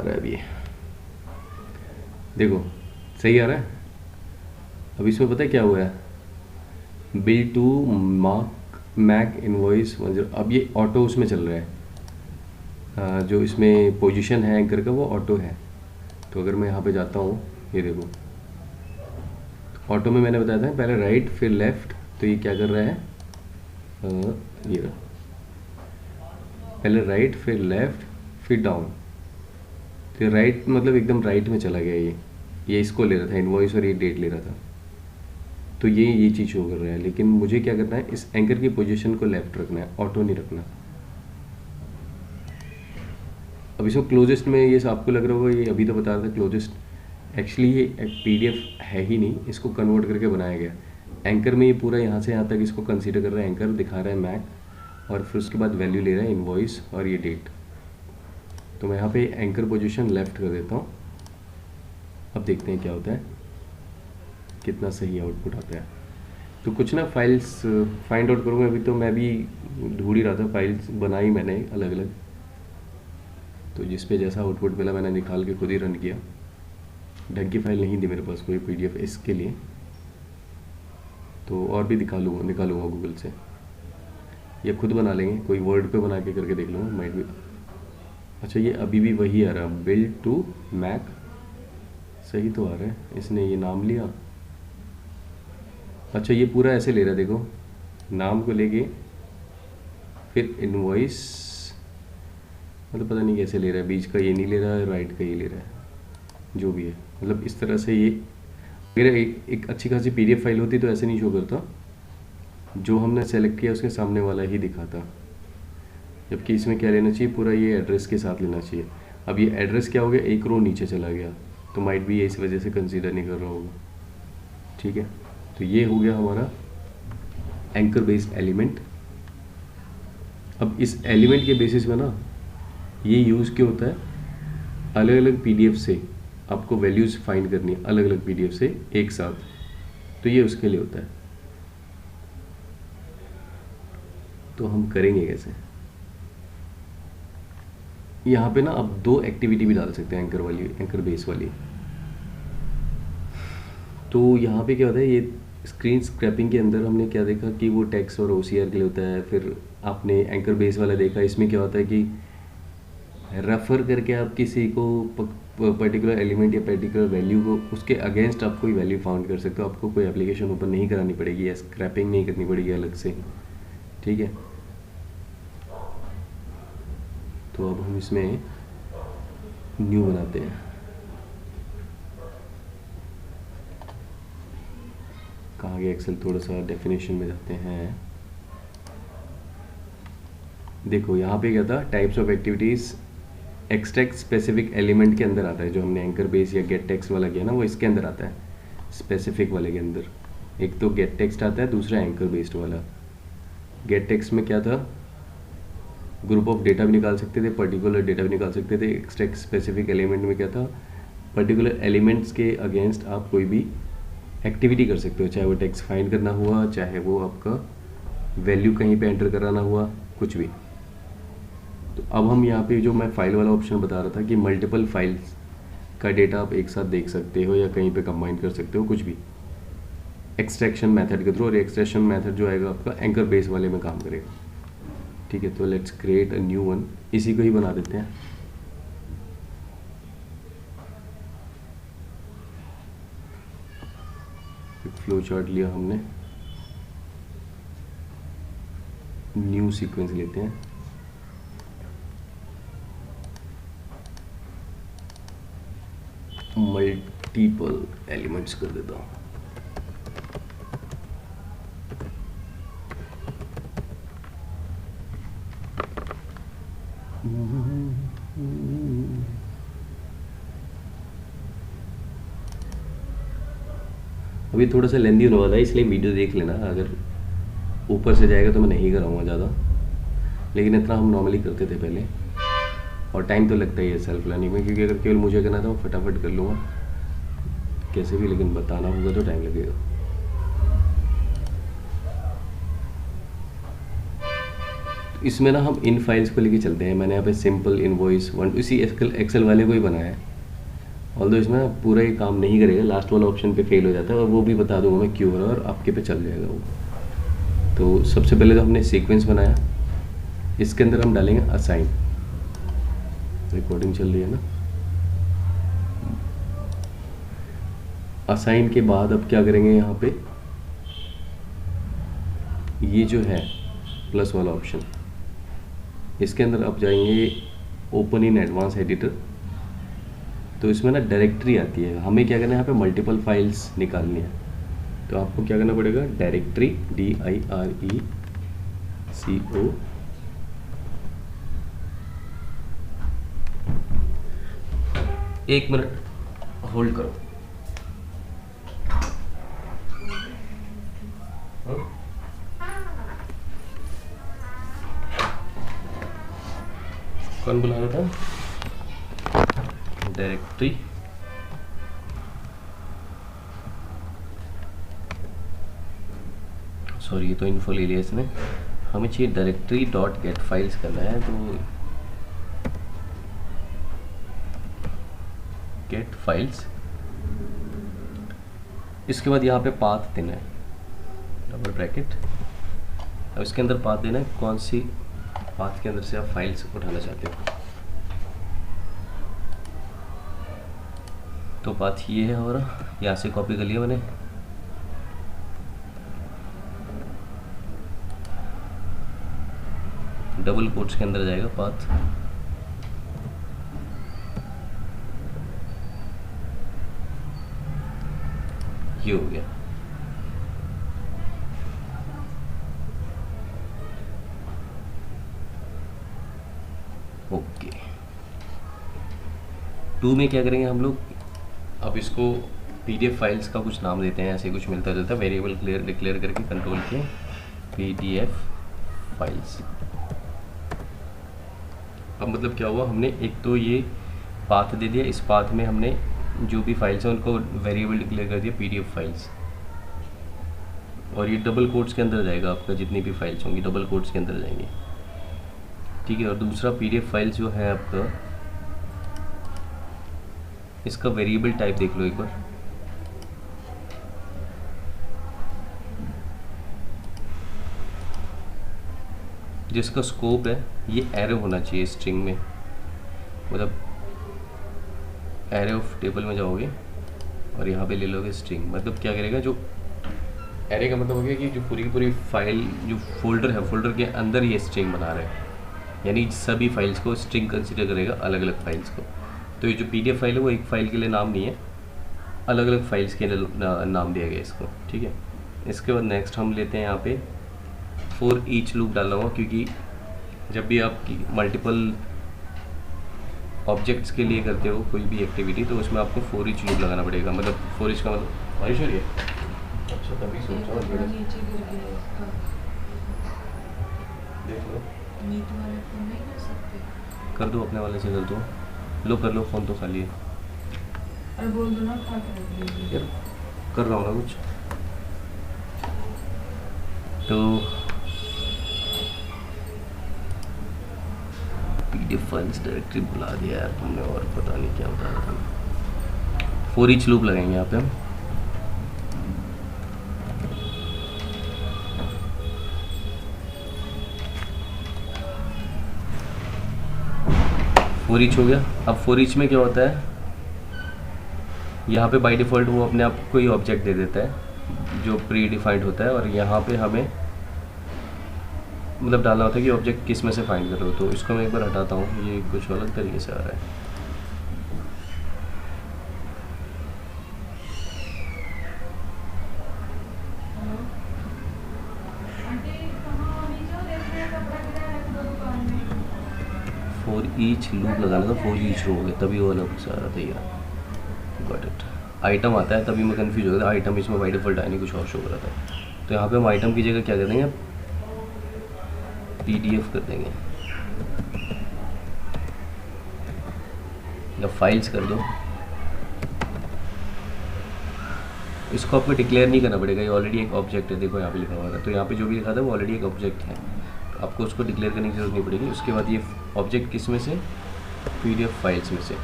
रहा है अभी, देखो सही आ रहा है। अब इसमें पता है क्या हुआ है, बिल टू मैक इनवॉइस 10, अब ये ऑटो उसमें चल रहा है। जो इसमें पोजीशन है एंकर का वो ऑटो है। तो अगर मैं यहाँ पे जाता हूँ, ये देखो ऑटो में मैंने बताया था पहले राइट फिर लेफ़्ट, तो ये क्या कर रहा है, ये रहा, पहले राइट फिर लेफ़्ट फिर डाउन। तो राइट मतलब एकदम राइट में चला गया, ये इसको ले रहा था इनवॉइस और ये डेट ले रहा था। तो ये चीज़ शो कर रहा है, लेकिन मुझे क्या करना है, इस एंकर की पोजीशन को लेफ़्ट रखना है, ऑटो नहीं रखना। अब इसको क्लोजेस्ट में, ये आपको लग रहा होगा ये अभी तो बता रहा था क्लोजेस्ट, एक्चुअली ये PDF है ही नहीं, इसको कन्वर्ट करके बनाया गया। एंकर में ये पूरा यहाँ से यहाँ तक इसको कंसीडर कर रहा है, एंकर दिखा रहा है मैक, और फिर उसके बाद वैल्यू ले रहा है इनवॉइस और ये डेट। तो मैं यहाँ पे एंकर पोजीशन लेफ़्ट कर देता हूँ। अब देखते हैं क्या होता है, कितना सही आउटपुट आता है। तो कुछ ना फाइल्स फाइंड आउट करूँगा, अभी तो मैं भी ढूंढ ही रहा था, फाइल्स बनाई मैंने अलग अलग, तो जिस पे जैसा आउटपुट मिला मैंने निकाल के खुद ही रन किया। ढंग की फाइल नहीं थी मेरे पास कोई PDF इसके लिए, तो और भी निकालूंगा गूगल से, या खुद बना लेंगे, कोई वर्ड पे बना के करके देख लूँगा, माइट भी। अच्छा ये अभी भी वही आ रहा, बिल्ड टू मैक, सही तो आ रहा है, इसने ये नाम लिया। अच्छा ये पूरा ऐसे ले रहा है, देखो नाम को लेके फिर इनवॉइस, मतलब पता नहीं कैसे ले रहा है, बीच का ये नहीं ले रहा है, राइट का ये ले रहा है, जो भी है। मतलब इस तरह से ये, अगर एक अच्छी खासी PDF फाइल होती तो ऐसे नहीं शो करता, जो हमने सेलेक्ट किया उसके सामने वाला ही दिखाता। जबकि इसमें क्या लेना चाहिए, पूरा ये एड्रेस के साथ लेना चाहिए। अब ये एड्रेस क्या हो गया, एक रो नीचे चला गया, तो माइट भी ये इस वजह से कंसीडर नहीं कर रहा होगा। ठीक है, तो ये हो गया हमारा एंकर बेस्ड एलिमेंट। अब इस एलिमेंट के बेसिस में ना ये यूज़ क्यों होता है, अलग अलग PDF से आपको वैल्यूज़ फाइंड करनी है, अलग अलग PDF से एक साथ, तो ये उसके लिए होता है। तो हम करेंगे कैसे, यहाँ पे ना आप 2 एक्टिविटी भी डाल सकते हैं, एंकर वाली, एंकर बेस वाली। तो यहाँ पे क्या होता है, ये स्क्रीन स्क्रैपिंग के अंदर हमने क्या देखा कि वो टेक्स्ट और OCR के लिए होता है। फिर आपने एंकर बेस वाला देखा, इसमें क्या होता है कि रेफर करके आप किसी को पर्टिकुलर एलिमेंट या पर्टिकुलर वैल्यू को, उसके अगेंस्ट आप कोई वैल्यू फाउंड कर सकते हो, आपको कोई एप्लीकेशन ओपन नहीं करानी पड़ेगी या स्क्रैपिंग नहीं करनी पड़ेगी अलग से। ठीक है, तो अब हम इसमें न्यू बनाते हैं। कहाँ गया एक्सेल, थोड़ा सा डेफिनेशन में जाते हैं। देखो यहाँ पे क्या था, types of activities, extract specific element के अंदर आता है, जो हमने एंकर बेस या गेट टेक्स्ट वाला किया ना, वो इसके अंदर आता है, स्पेसिफिक वाले के अंदर। एक तो गेट टेक्स्ट आता है, दूसरा एंकर बेस्ड वाला। गेट टेक्स्ट में क्या था, ग्रुप ऑफ डेटा भी निकाल सकते थे, पर्टिकुलर डेटा भी निकाल सकते थे। एक्सट्रैक्ट स्पेसिफिक एलिमेंट में क्या था, पर्टिकुलर एलिमेंट्स के अगेंस्ट आप कोई भी एक्टिविटी कर सकते हो, चाहे वो टेक्स्ट फाइंड करना हुआ, चाहे वो आपका वैल्यू कहीं पे एंटर कराना हुआ, कुछ भी। तो अब हम यहाँ पे जो मैं फाइल वाला ऑप्शन बता रहा था कि मल्टीपल फाइल्स का डेटा आप एक साथ देख सकते हो या कहीं पे कंबाइन कर सकते हो, कुछ भी एक्सट्रैक्शन मेथड के थ्रू। और एक्सट्रैक्शन मेथड जो आएगा आपका एंकर बेस वाले में काम करेगा। ठीक है, तो let's create a new one, इसी को ही बना देते हैं। फ्लो चार्ट लिया हमने, न्यू सीक्वेंस लेते हैं। मल्टीपल एलिमेंट्स कर देता हूँ। अभी थोड़ा सा लेंदी होने वाला है, इसलिए वीडियो देख लेना। अगर ऊपर से जाएगा तो मैं नहीं कराऊंगा ज़्यादा, लेकिन इतना हम नॉर्मली करते थे पहले। और टाइम तो लगता ही है सेल्फ लर्निंग में, क्योंकि अगर केवल मुझे करना था वो फटाफट कर लूँगा कैसे भी, लेकिन बताना होगा तो टाइम लगेगा। इसमें ना हम इन फाइल्स को लेके चलते हैं। मैंने यहाँ पे सिंपल इनवॉइस वन इसी एक्सेल वाले को ही बनाया है, ऑल्दो इसमें पूरा ये काम नहीं करेगा, लास्ट वाला ऑप्शन पे फेल हो जाता है और वो भी बता दूंगा मैं क्यों हो रहा है, और आपके पे चल जाएगा वो। तो सबसे पहले तो हमने सीक्वेंस बनाया, इसके अंदर हम डालेंगे असाइन। रिकॉर्डिंग चल रही है ना। असाइन के बाद अब क्या करेंगे, यहाँ पे ये जो है प्लस वाला ऑप्शन, इसके अंदर आप जाएंगे ओपन इन एडवांस एडिटर। तो इसमें ना डायरेक्टरी आती है, हमें क्या करना है यहाँ पे मल्टीपल फाइल्स निकालनी है। तो आपको क्या करना पड़ेगा, डायरेक्टरी DIRECO, एक मिनट होल्ड करो। कौन बुला रहा था? डायरेक्टरी सॉरी, ये तो इन्फो ले लिया इसने। हमें चाहिए डायरेक्टरी डॉट गेट फाइल्स करना है, तो गेट फाइल्स, इसके बाद यहाँ पे पाथ देना है, डबल ब्रैकेट। अब इसके अंदर पाथ देना है, कौन सी पाथ के अंदर से आप फाइल्स उठाना चाहते हो। तो पाथ ये है और यहाँ से कॉपी कर लिया मैंने। डबल कोट्स के अंदर जाएगा पाथ। ये हो गया। ओके, 2 में क्या करेंगे हम लोग, अब इसको PDF फाइल्स का कुछ नाम देते हैं, ऐसे कुछ मिलता जुलता, वेरिएबल क्लियर डिक्लेयर करके कंट्रोल के PDF फाइल्स। अब मतलब क्या हुआ, हमने एक तो ये पाथ दे दिया, इस पाथ में हमने जो भी फाइल्स हैं उनको वेरिएबल डिक्लेयर कर दिया PDF फाइल्स, और ये डबल कोट्स के अंदर जाएगा आपका, जितनी भी फाइल्स होंगी डबल कोट्स के अंदर जाएंगी, ठीक है। और दूसरा PDF फाइल्स जो है आपका, इसका वेरिएबल टाइप देख लो एक बार, जिसका स्कोप है ये एरे होना चाहिए स्ट्रिंग में, मतलब एरे ऑफ टेबल में जाओगे और यहाँ पे ले लोगे स्ट्रिंग। मतलब क्या करेगा, जो एरे का मतलब हो गया कि जो पूरी की पूरी फाइल जो फोल्डर है, फोल्डर के अंदर ये स्ट्रिंग बना रहे हैं, यानी सभी फाइल्स को स्ट्रिंग कंसिडर करेगा, अलग अलग फाइल्स को। तो ये जो PDF फाइल है वो एक फाइल के लिए नाम नहीं है, अलग अलग फाइल्स के लिए नाम दिया गया इसको, ठीक है। इसके बाद नेक्स्ट हम लेते हैं यहाँ पे फॉर ईच लूप डालना होगा, क्योंकि जब भी आप मल्टीपल ऑब्जेक्ट्स के लिए करते हो कोई भी एक्टिविटी, तो उसमें आपको फॉर ईच लूप लगाना पड़ेगा। मतलब फॉर ईच का मतलब बारिश हो रही है, अच्छा तभी सोचा देख लो, कर दो अपने वाले से, कर दो, लो कर लो, फ़ोन तो खाली है। अरे बोल दो ना, यार कर रहा हूँ ना कुछ। तो PDF फाइल्स डायरेक्टरी बुला दिया यार तुमने, और पता नहीं क्या बता रहा था। फॉर ईच लूप लगाएंगे यहाँ पे हम। फॉर ईच हो गया। अब फॉर ईच में क्या होता है, यहाँ पे बाय डिफ़ॉल्ट वो अपने आप कोई ऑब्जेक्ट दे देता है जो प्री डिफाइंड होता है, और यहाँ पे हमें मतलब डालना होता है कि ऑब्जेक्ट किस में से फाइंड कर रहे हो। तो इसको मैं एक बार हटाता हूँ, ये कुछ अलग तरीके से आ रहा है। फॉर ईच लूप लगाना था, फॉर ईच रो हो गया, तभी वो अलग से आ रहा था यार। Got it. आइटम आता है तभी मैं कंफ्यूज हो गया था, आइटम इसमें बाय डिफ़ॉल्ट आया नहीं, कुछ और शो हो रहा था। तो यहाँ पे हम आइटम की जगह क्या कर देंगे, PDF कर देंगे, या फाइल्स कर दो। इसको आपको डिक्लेयर नहीं करना पड़ेगा, ये ऑलरेडी एक ऑब्जेक्ट है, देखो यहाँ पे लिखा हुआ है। तो यहाँ पे जो भी लिखा था वो ऑलरेडी एक ऑब्जेक्ट है। तो आपको उसको डिक्लेयर करने की जरूरत नहीं पड़ेगी। उसके बाद ये ऑब्जेक्ट किस में से, PDF फाइल्स में से।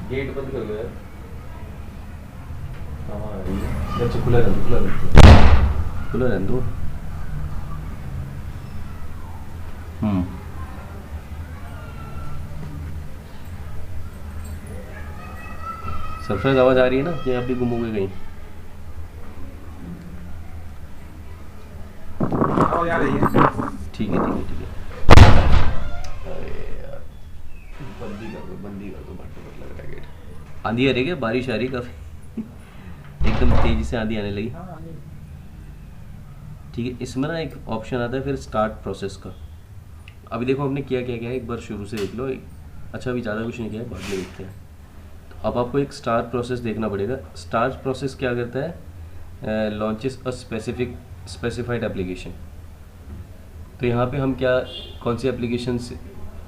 गेट बंद कर लो यार। हाँ अच्छा, खुला रहने दो, खुला रहने दो। सरफराज आवाज़ आ रही है ना, कि आप भी गुम हो गए कहीं? ठीक है ठीक है ठीक है। अरे यार बंदी कर दो, बंदी कर दो, मत लग रहा है गेट। आंधी आ रही है क्या? बारिश आ रही है काफ़ी एकदम तेज़ी से आंधी आने लगी। ठीक है, इसमें ना एक ऑप्शन आता है फिर स्टार्ट प्रोसेस का। अभी देखो हमने किया क्या क्या है, एक बार शुरू से देख लो। अच्छा अभी ज़्यादा कुछ नहीं किया है, बाद में देखते हैं। तो अब आपको एक स्टार्ट प्रोसेस देखना पड़ेगा। स्टार्ट प्रोसेस क्या करता है, लॉन्चेस अ स्पेसिफाइड एप्लीकेशन। तो यहाँ पे हम क्या, कौन सी एप्लीकेशन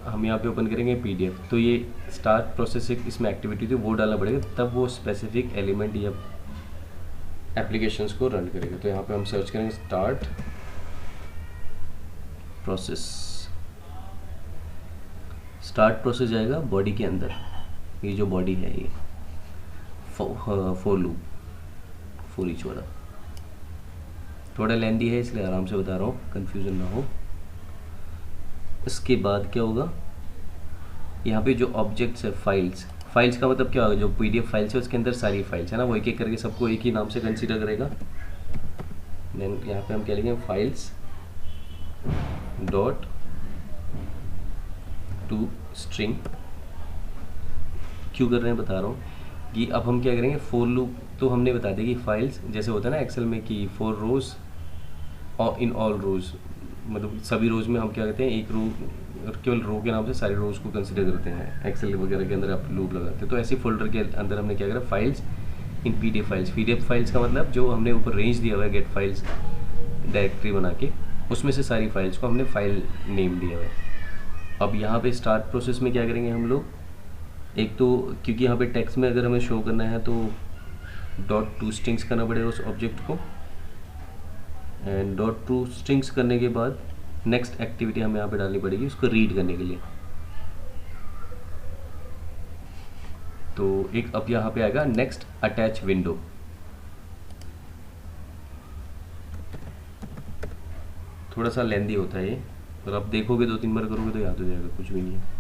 हम यहाँ पे ओपन करेंगे, PDF। तो ये स्टार्ट प्रोसेस एक इसमें एक्टिविटी थी, वो डालना पड़ेगा, तब वो स्पेसिफिक एलिमेंट या एप्लीकेशंस को रन करेगा। तो यहाँ पे हम सर्च करेंगे स्टार्ट प्रोसेस। स्टार्ट प्रोसेस जाएगा बॉडी के अंदर, ये जो बॉडी है ये फॉर लूप, फॉर ईच वाला। थोड़ा लेंदी है इसलिए आराम से बता रहा हूँ, कंफ्यूजन ना हो। इसके बाद क्या होगा, यहाँ पे जो ऑब्जेक्ट्स है, फाइल्स का मतलब क्या होगा, जो PDF फाइल्स है उसके अंदर सारी फाइल्स है ना, वो एक एक करके सबको एक ही नाम से कंसीडर करेगा। देन यहाँ पे हम क्या लिखेंगे, फाइल्स डॉट टू स्ट्रिंग। क्यों कर रहे हैं बता रहा हूँ कि अब हम क्या करेंगे, फॉर लूप तो हमने बता दिया कि फाइल्स जैसे होता है ना एक्सेल में कि फॉर रोज और इन ऑल रोज, मतलब सभी रोज में हम क्या कहते हैं, एक रो केवल रो के नाम से सारी रोज को कंसीडर करते हैं। एक्सेल वगैरह के अंदर आप लूप लगाते हैं। तो ऐसे फोल्डर के अंदर हमने क्या करा, files in PDF files. PDF files का मतलब जो हमने ऊपर रेंज दिया हुआ है, गेट फाइल्स डायरेक्टरी बना के, उसमें से सारी फाइल्स को हमने फाइल नेम दिया हुआ है। अब यहाँ पे स्टार्ट प्रोसेस में क्या करेंगे हम लोग, एक तो क्योंकि यहाँ पे टेक्स्ट में अगर हमें शो करना है तो .to स्ट्रिंग्स करना पड़ेगा उस ऑब्जेक्ट को। एंड .to स्ट्रिंग्स करने के बाद नेक्स्ट एक्टिविटी हमें यहाँ पे डालनी पड़ेगी उसको रीड करने के लिए। तो एक अब यहाँ पे आएगा नेक्स्ट अटैच विंडो। थोड़ा सा लेंदी होता है ये, और आप देखोगे 2-3 बार करोगे तो याद हो जाएगा, कुछ भी नहीं है।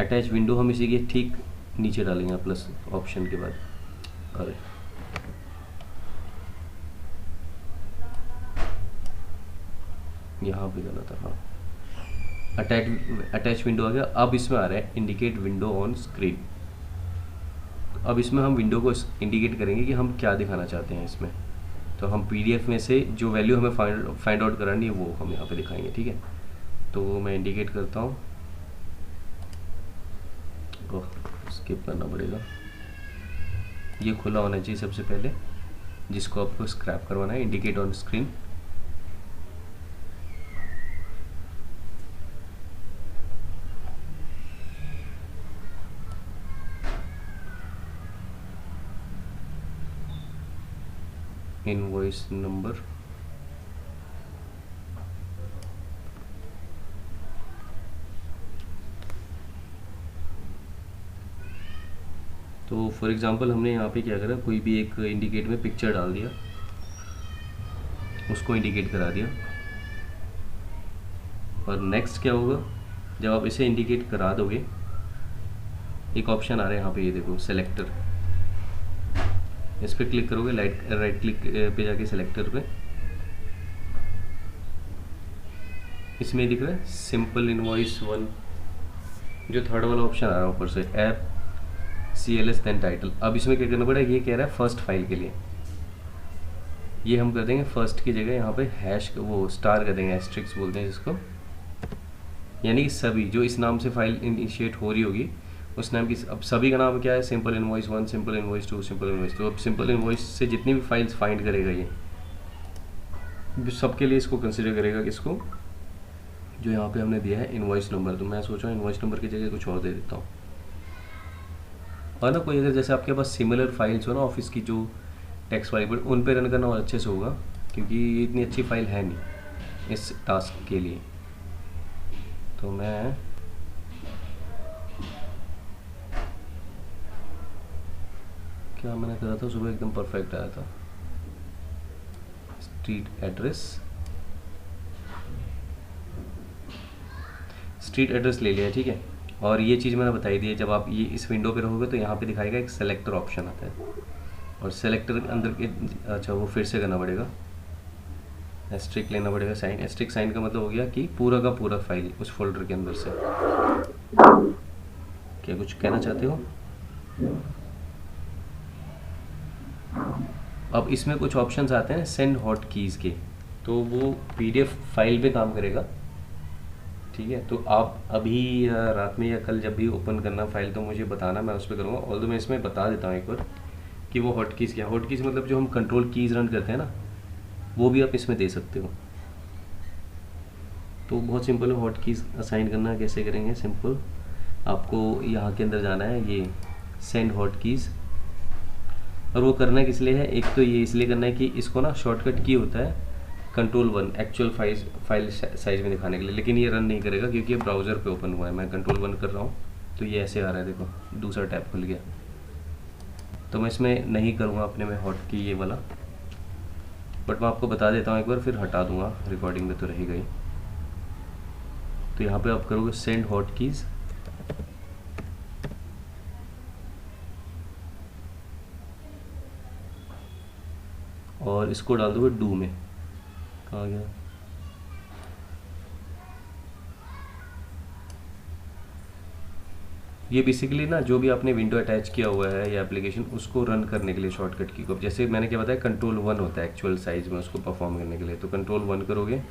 अटैच विंडो हम इसी के ठीक नीचे डालेंगे प्लस ऑप्शन के बाद। अरे यहाँ पे जाना था, हाँ अटैच विंडो आ गया। अब इसमें आ रहा है इंडिकेट विंडो ऑन स्क्रीन। अब इसमें हम विंडो को इंडिकेट करेंगे कि हम क्या दिखाना चाहते हैं इसमें। तो हम PDF में से जो वैल्यू हमें फाइंड आउट करानी है वो हम यहाँ पे दिखाएंगे, ठीक है। तो मैं इंडिकेट करता हूँ, स्किप करना पड़ेगा। ये खुला होना चाहिए सबसे पहले, जिसको आपको स्क्रैप करवाना है, indicate on screen. Invoice number, तो फॉर एग्जांपल हमने यहाँ पे क्या करा, कोई भी एक इंडिकेट में पिक्चर डाल दिया, उसको इंडिकेट करा दिया। और नेक्स्ट क्या होगा, जब आप इसे इंडिकेट करा दोगे, एक ऑप्शन आ रहा है यहाँ पे, ये देखो सेलेक्टर, इस पर क्लिक करोगे, राइट क्लिक पे जाके सेलेक्टर पे, इसमें दिख रहा है सिंपल इनवॉइस 1, जो थर्ड वाला ऑप्शन आ रहा है ऊपर से, ऐप CLS देन टाइटल। अब इसमें क्या करना पड़ेगा, ये कह रहा है फर्स्ट फाइल के लिए, ये हम कर देंगे फर्स्ट की जगह यहाँ पे हैश वो स्टार कर देंगे, एस्ट्रिक्स बोलते हैं जिसको, यानी कि सभी जो इस नाम से फाइल इनिशिएट हो रही होगी उस नाम की। अब सभी का नाम क्या है, simple invoice 1, simple invoice 2, simple invoice 2। अब सिंपल इनवॉइस से जितनी भी फाइल्स फाइंड करेगा ये सबके लिए इसको कंसिडर करेगा, किसको, जो यहाँ पे हमने दिया है इनवॉइस नंबर। तो मैं सोचा इनवॉइस नंबर की जगह कुछ और दे देता हूँ। और ना कोई अगर जैसे आपके पास सिमिलर फाइल्स हो ना ऑफिस की, जो टेक्स्ट वाली, पर उन पे रन करना और अच्छे से होगा, क्योंकि ये इतनी अच्छी फाइल है नहीं। इस टास्क के लिए। तो मैं क्या मैंने करा था सुबह, एकदम परफेक्ट आया था। स्ट्रीट एड्रेस ले लिया, ठीक है। और ये चीज़ मैंने बताई दी है, जब आप ये इस विंडो पे रहोगे तो यहाँ पे दिखाएगा एक सेलेक्टर ऑप्शन आता है, और सेलेक्टर के अंदर के, अच्छा वो फिर से करना पड़ेगा, एस्ट्रिक लेना पड़ेगा साइन। एस्ट्रिक साइन का मतलब हो गया कि पूरा का पूरा फाइल उस फोल्डर के अंदर से। क्या कुछ कहना चाहते हो? अब इसमें कुछ ऑप्शंस आते हैं सेंड हॉट कीज़ के, तो वो पीडीएफ फाइल पे काम करेगा, ठीक है। तो आप अभी रात में या कल जब भी ओपन करना फाइल तो मुझे बताना, मैं उस पर करूँगा। ऑल्दो मैं इसमें बता देता हूँ एक बार कि वो हॉट कीज़ क्या। हॉट कीज़ मतलब जो हम कंट्रोल कीज़ रन करते हैं ना, वो भी आप इसमें दे सकते हो। तो बहुत सिंपल है, हॉट कीज़ असाइन करना कैसे करेंगे, सिंपल। आपको यहाँ के अंदर जाना है, ये सेंड हॉट कीज़, और वो करना किस लिए है, एक तो ये इसलिए करना है कि इसको ना शॉर्टकट की होता है Ctrl+1 एक्चुअल फाइल साइज में दिखाने के लिए, लेकिन ये रन नहीं करेगा क्योंकि ये ब्राउज़र पे ओपन हुआ है। मैं Ctrl+1 कर रहा हूँ तो ये ऐसे आ रहा है, देखो दूसरा टैब खुल गया। तो मैं इसमें नहीं करूँगा अपने में हॉट की ये वाला, बट मैं आपको बता देता हूँ एक बार, फिर हटा दूँगा, रिकॉर्डिंग में तो रही गई। तो यहाँ पे आप करोगे सेंड हॉट कीज़, और इसको डाल दोगे डू में। कहाँ गया? ये बेसिकली ना जो भी आपने विंडो अटैच किया हुआ है या एप्लीकेशन, उसको रन करने के लिए शॉर्टकट की को, जैसे मैंने क्या बताया Ctrl+1 होता है एक्चुअल साइज में उसको परफॉर्म करने के लिए। तो Ctrl+1 करोगे,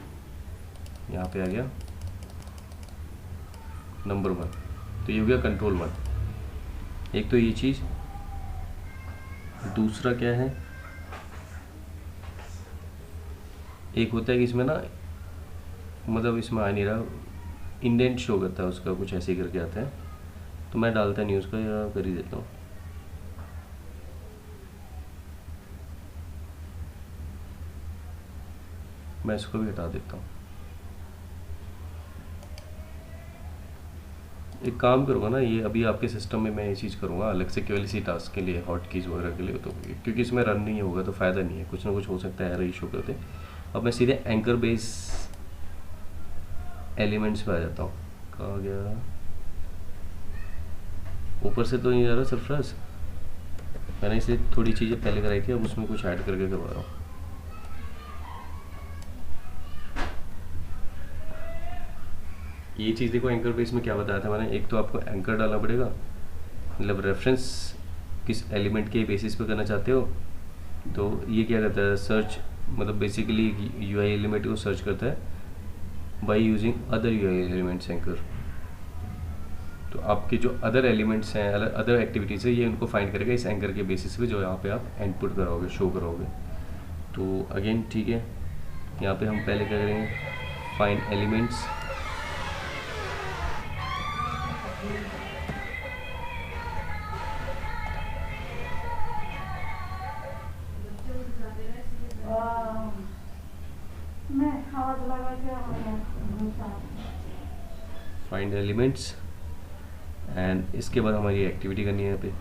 यहाँ पे आ गया नंबर 1, तो ये हो गया Ctrl+1। एक तो ये चीज़, दूसरा क्या है, एक होता है कि इसमें ना मतलब इसमें आ नहीं रहा, इंडेंट शो करता है उसका, कुछ ऐसे ही करके आता है। तो मैं डालता न्यूज़ का या कर ही देता हूँ। मैं इसको भी हटा देता हूँ। एक काम करूँगा ना, ये अभी आपके सिस्टम में मैं ये चीज़ करूँगा अलग से केवल इसी टास्क के लिए, हॉट कीज़ वगैरह के लिए, तो क्योंकि इसमें रन नहीं होगा तो फ़ायदा नहीं है, कुछ ना कुछ हो सकता है, एरर इशू करते। अब मैं सीधे एंकर बेस एलिमेंट्स पे आ जाता हूँ। कहाँ गया? ऊपर से तो नहीं जा रहा सरफराज, मैंने इसे थोड़ी चीज़ें पहले कराई थी, अब उसमें कुछ ऐड करके करवा रहा हूँ। ये चीज़ देखो, एंकर बेस में क्या बताया था मैंने, एक तो आपको एंकर डालना पड़ेगा, मतलब रेफरेंस किस एलिमेंट के बेसिस पे करना चाहते हो। तो ये क्या करता है, सर्च, मतलब बेसिकली यूआई एलिमेंट को सर्च करता है by using other UI elements anchor. तो आपके जो अदर एलिमेंट्स हैं, अदर एक्टिविटीज़ है, ये उनको फाइंड करेगा इस एंकर के बेसिस पे जो यहाँ पे आप इनपुट कराओगे, शो करोगे। तो अगेन ठीक है, यहाँ पे हम पहले क्या करेंगे, find elements, find elements, and इसके बाद हमारी एक्टिविटी करनी है। यहाँ पे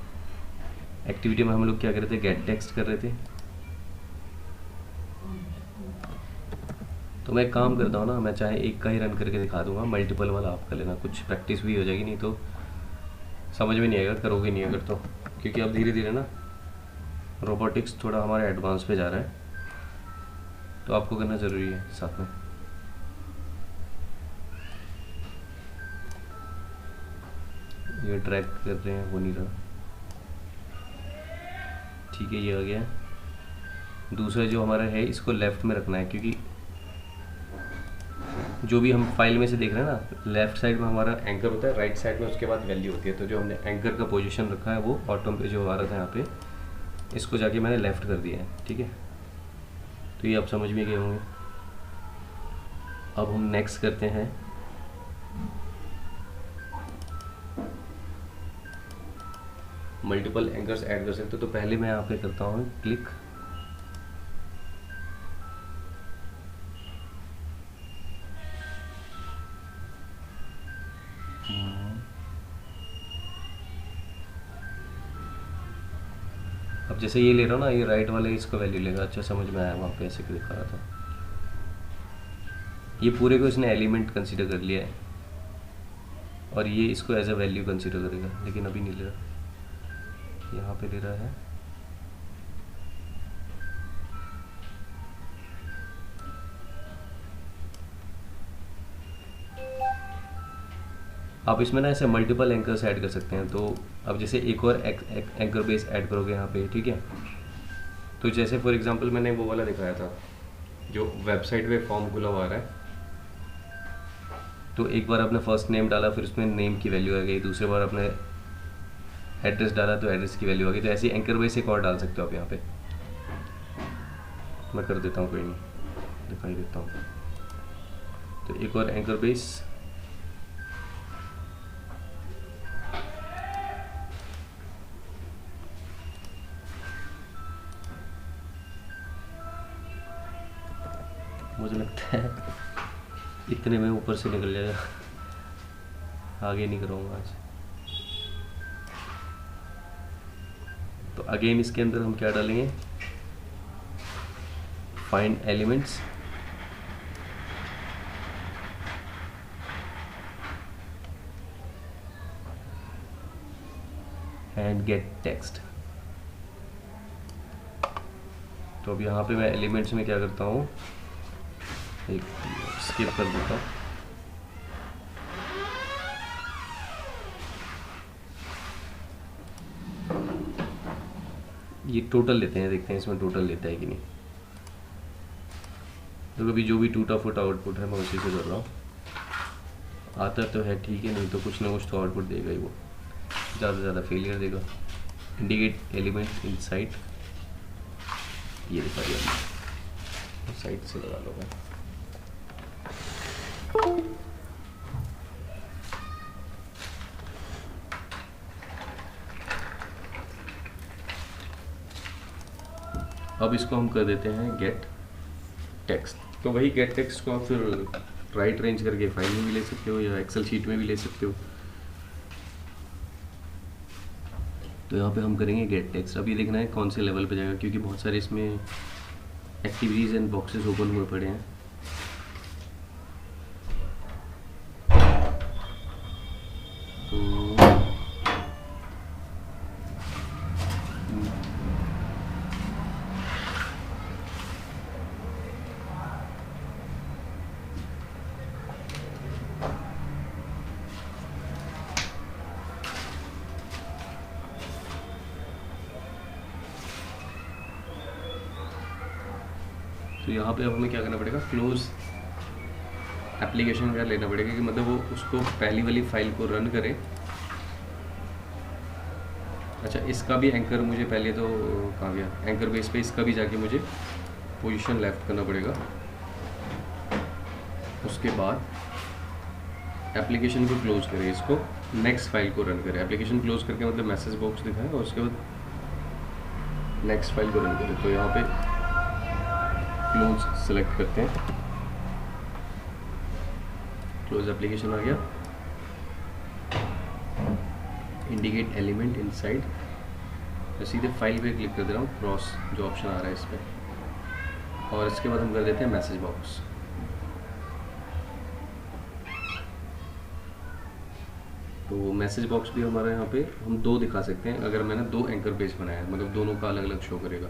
एक्टिविटी में हम लोग क्या कर रहे थे, गेट टेक्स्ट कर रहे थे। तो मैं एक काम करता हूँ ना, मैं चाहे एक का ही रन करके दिखा दूंगा, मल्टीपल वाला आप कर लेना, कुछ प्रैक्टिस भी हो जाएगी, नहीं तो समझ में नहीं आएगा, करोगे नहीं अगर तो। क्योंकि अब धीरे धीरे ना रोबोटिक्स थोड़ा हमारे एडवांस पे जा रहा है, तो आपको करना ज़रूरी है साथ में। ये ड्रैग कर रहे हैं, हो नहीं रहा, ठीक है ये आ गया। दूसरा जो हमारा है, इसको लेफ़्ट में रखना है, क्योंकि जो भी हम फाइल में से देख रहे हैं ना, लेफ़्ट साइड में हमारा एंकर होता है, राइट साइड में उसके बाद वैल्यू होती है। तो जो हमने एंकर का पोजीशन रखा है वो बॉटम पे जो आ रहा था यहाँ पे, इसको जाके मैंने लेफ़्ट कर दिया है, ठीक है। तो ये आप समझ में गए होंगे। अब हम नेक्स्ट करते हैं, मल्टीपल एंकर्स ऐड कर सकते हो। तो पहले मैं यहाँ पे करता हूँ क्लिक, जैसे ये ले रहा हूँ ना, ये राइट वाले इसको वैल्यू लेगा। अच्छा समझ में आया, वहाँ पे ऐसे दिखा रहा था। ये पूरे को इसने एलिमेंट कंसीडर कर लिया है और ये इसको एज अ वैल्यू कंसीडर करेगा, लेकिन अभी नहीं ले रहा, यहाँ पे ले रहा है। आप इसमें ना ऐसे मल्टीपल एंकर्स ऐड कर सकते हैं। तो अब जैसे एक और एंकर बेस ऐड करोगे यहाँ पे, ठीक है। तो जैसे फॉर एग्जांपल मैंने वो वाला दिखाया था जो वेबसाइट पे फॉर्म खुला हुआ रहा है, तो एक बार आपने फर्स्ट नेम डाला, फिर उसमें नेम की वैल्यू आ गई, दूसरी बार आपने एड्रेस डाला तो एड्रेस की वैल्यू आ गई। तो ऐसे एंकर बेस एक और डाल सकते हो आप यहाँ पे। मैं कर देता हूँ, कोई नहीं, दिखाई देता हूँ। तो एक और एंकर बेस, मुझे लगता है इतने में ऊपर से निकल जाएगा, आगे नहीं कराऊंगा आज। तो अगेन इसके अंदर हम क्या डालेंगे, find elements, and gate text. तो अब यहाँ पे मैं एलिमेंट्स में क्या करता हूँ, एक स्किप कर देता हूँ। ये टोटल लेते हैं, देखते हैं इसमें टोटल लेता है कि नहीं। तो कभी जो भी टूटा फूटा आउटपुट है मैं उसी से कर रहा हूँ। आता तो है ठीक है, नहीं तो कुछ ना कुछ तो आउटपुट देगा ही वो, ज़्यादा से ज़्यादा फेलियर देगा। इंडिकेट एलिमेंट इन साइट, ये दिखा दिया, साइट से लगा लो मैं। अब इसको हम कर देते हैं गेट टेक्स्ट। तो वही गेट टेक्स्ट को आप फिर राइट रेंज करके फाइल में भी ले सकते हो या एक्सेल शीट में भी ले सकते हो। तो यहाँ पे हम करेंगे गेट टेक्स्ट। अभी देखना है कौन से लेवल पे जाएगा, क्योंकि बहुत सारे इसमें एक्टिविटीज़ एंड बॉक्सेस ओपन हुए पड़े हैं। तो यहाँ पे अब हमें क्या करना पड़ेगा, क्लोज एप्लीकेशन का लेना पड़ेगा कि मतलब वो उसको पहली वाली फाइल को रन करे। अच्छा इसका भी एंकर मुझे पहले तो कहाँ गया, एंकर बेस पे इसका भी जाके मुझे पोजीशन लेफ्ट करना पड़ेगा। उसके बाद एप्लीकेशन को क्लोज करें, इसको नेक्स्ट फाइल को रन करें। एप्लीकेशन क्लोज करके मतलब मैसेज बॉक्स दिखाए और उसके बाद नेक्स्ट फाइल को रन करें। तो यहाँ पे क्लोज सेलेक्ट करते हैं, क्लोज एप्लीकेशन आ गया। इंडिकेट एलिमेंट इनसाइड, मैं सीधे फाइल पे क्लिक कर दे रहा हूँ, क्रॉस जो ऑप्शन आ रहा है इस पर। और इसके बाद हम कर देते हैं मैसेज बॉक्स। तो मैसेज बॉक्स भी हमारा यहाँ पे हम दो दिखा सकते हैं। अगर मैंने दो एंकर पेज बनाया है, मतलब दोनों का अलग अलग शो करेगा,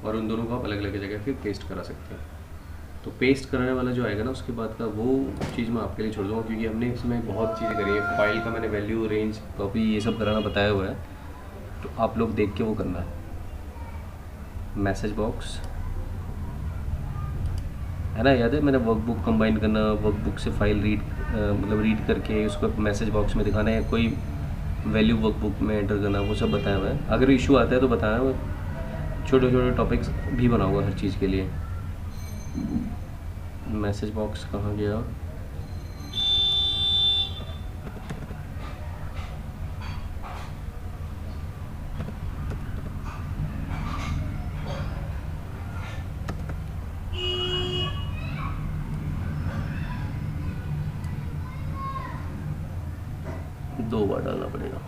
और उन दोनों को आप अलग अलग जगह फिर पेस्ट करा सकते हैं। तो पेस्ट कराने वाला जो आएगा ना, उसके बाद का वो चीज़ मैं आपके लिए छोड़ दूँगा, क्योंकि हमने इसमें बहुत चीज़ें करी है। फाइल का मैंने वैल्यू, रेंज, कॉपी, ये सब कराना बताया हुआ है, तो आप लोग देख के वो करना है। मैसेज बॉक्स है ना, याद है मैंने वर्कबुक कंबाइन करना, वर्कबुक से फाइल रीड मतलब रीड करके उसको मैसेज बॉक्स में दिखाना है, कोई वैल्यू वर्कबुक में एंटर करना, वो सब बताया हुआ है। अगर इशू आता है तो बताया हुआ, छोटे छोटे टॉपिक्स भी बनाऊंगा हर चीज़ के लिए। मैसेज बॉक्स कहाँ गया, दो बार डालना पड़ेगा।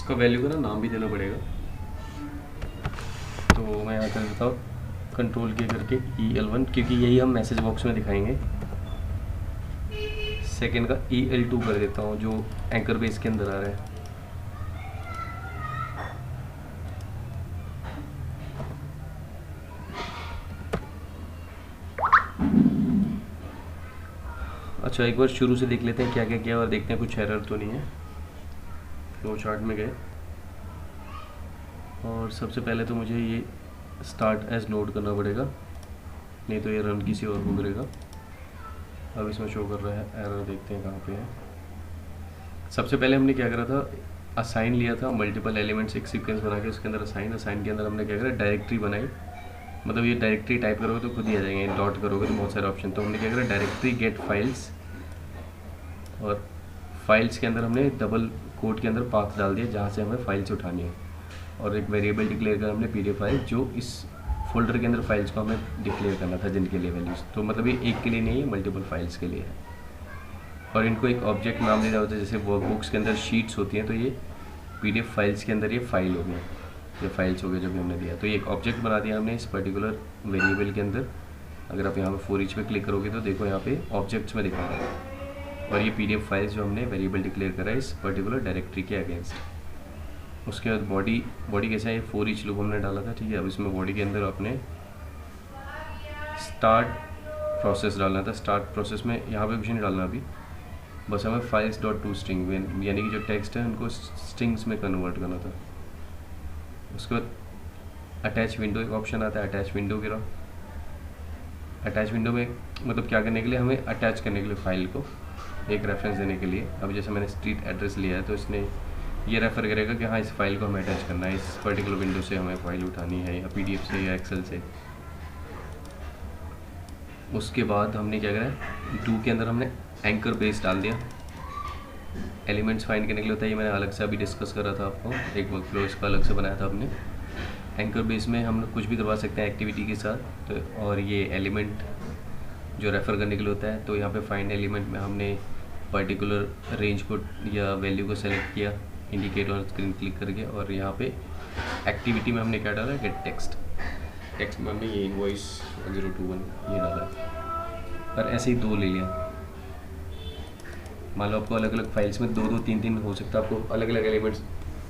इसका वैल्यू का ना नाम भी देना पड़ेगा। तो मैं यहाँ कर देता हूँ कंट्रोल के करके EL1, क्योंकि यही हम मैसेज बॉक्स में दिखाएंगे। सेकेंड का EL2 कर देता हूँ, जो एंकर बेस के अंदर आ रहा है। अच्छा, एक बार शुरू से देख लेते हैं क्या क्या किया और देखते हैं कुछ एरर तो नहीं है। फ्लो चार्ट में गए और सबसे पहले तो मुझे ये स्टार्ट एज लोड करना पड़ेगा, नहीं तो ये रन किसी और को करेगा। अब इसमें शो कर रहा है एरर, देखते हैं कहाँ पे है। सबसे पहले हमने क्या करा था, असाइन लिया था मल्टीपल एलिमेंट्स एक सीक्वेंस बना के, उसके अंदर असाइन के अंदर हमने क्या करा, डायरेक्टरी बनाई। मतलब ये डायरेक्टरी टाइप करोगे तो खुद ही आ जाएंगे, डॉट करोगे तो बहुत सारे ऑप्शन। तो हमने क्या करा, डायरेक्टरी गेट फाइल्स, और फाइल्स के अंदर हमने डबल कोट के अंदर पाथ डाल दिया जहाँ से हमें फाइल्स उठानी है, और एक वेरिएबल डिक्लेयर कर हमने PDF फाइल, जो इस फोल्डर के अंदर फाइल्स को हमें डिक्लेयर करना था जिनके लिए वैल्यूज़। तो मतलब ये एक के लिए नहीं है, मल्टीपल फाइल्स के लिए है। और इनको एक ऑब्जेक्ट नाम देना होता है, जैसे वर्कबुक्स के अंदर शीट्स होती हैं, तो ये PDF फाइल्स के अंदर ये फाइल हो गया, ये फाइल्स हो गए जो भी हमने दिया। तो ये एक ऑब्जेक्ट बना दिया हमने इस पर्टिकुलर वेरिएबल के अंदर। अगर आप यहाँ पे फॉर ईच पे क्लिक करोगे तो देखो यहाँ पे ऑब्जेक्ट्स में दिखा रहा है, और ये PDF फाइल्स जो हमने वेरिएबल डिक्लेयर करा है इस पर्टिकुलर डायरेक्टरी के अगेंस्ट। उसके बाद बॉडी कैसा है, फॉर ईच लूप हमने डाला था, ठीक है। अब इसमें बॉडी के अंदर अपने स्टार्ट प्रोसेस डालना था। स्टार्ट प्रोसेस में यहाँ पे कुछ नहीं डालना अभी, बस हमें फाइल्स डॉट टू स्ट्रिंग, यानी कि जो टेक्स्ट है उनको स्ट्रिंग्स में कन्वर्ट करना था। उसके बाद अटैच विंडो एक ऑप्शन आता है, अटैच विंडो गिरा। अटैच विंडो में मतलब क्या करने के लिए, हमें अटैच करने के लिए फाइल को एक रेफरेंस देने के लिए। अब जैसे मैंने स्ट्रीट एड्रेस लिया है तो इसने ये रेफ़र करेगा कि हाँ इस फाइल को हमें अटैच करना है, इस पर्टिकुलर विंडो से हमें फाइल उठानी है, या PDF से या एक्सेल से। उसके बाद हमने क्या करा है, डू के अंदर हमने एंकर बेस डाल दिया। एलिमेंट्स फाइंड करने के लिए होता है, ये मैंने अलग से अभी डिस्कस करा था आपको, एक वर्क फ्लो इसका अलग से बनाया था हमने। एंकर बेस में हम कुछ भी करवा सकते हैं एक्टिविटी के साथ। तो और ये एलिमेंट जो रेफ़र करने के लिए होता है, तो यहाँ पे फाइंड एलिमेंट में हमने पर्टिकुलर रेंज को या वैल्यू को सेलेक्ट किया इंडिकेटर स्क्रीन क्लिक करके, और यहाँ पे एक्टिविटी में हमने क्या डाला, गेट टेक्स्ट। टेक्स्ट में हमने ये इनवॉइस 1021 ये डाला है, पर ऐसे ही दो ले लिया। मान लो आपको अलग अलग फाइल्स में दो तीन तीन हो सकता है, आपको अलग अलग एलिमेंट्स,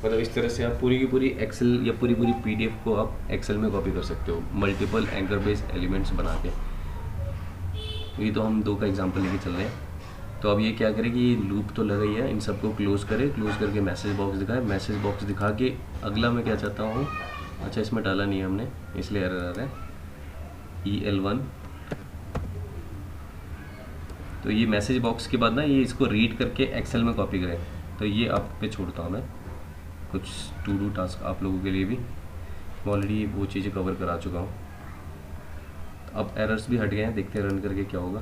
मतलब इस तरह से आप पूरी की पूरी एक्सेल या पूरी PDF को आप एक्सेल में कॉपी कर सकते हो, मल्टीपल एंकर बेस्ड एलिमेंट्स बना के। ये तो हम दो का एग्जांपल लेके चल रहे हैं। तो अब ये क्या करे कि ये लूप तो लगा ही है, इन सबको क्लोज करे, क्लोज करके मैसेज बॉक्स दिखाए। मैसेज बॉक्स दिखा के अगला मैं क्या चाहता हूँ, अच्छा इसमें डाला नहीं है हमने इसलिए एरर आ रहा है, EL1। तो ये मैसेज बॉक्स के बाद ना ये इसको रीड करके एक्सेल में कॉपी करें। तो ये आप पे छोड़ता हूँ मैं कुछ टू डू टास्क आप लोगों के लिए भी, मैं ऑलरेडी वो चीज़ें कवर करा चुका हूँ। अब एरर्स भी हट गए हैं, देखते हैं रन करके क्या होगा।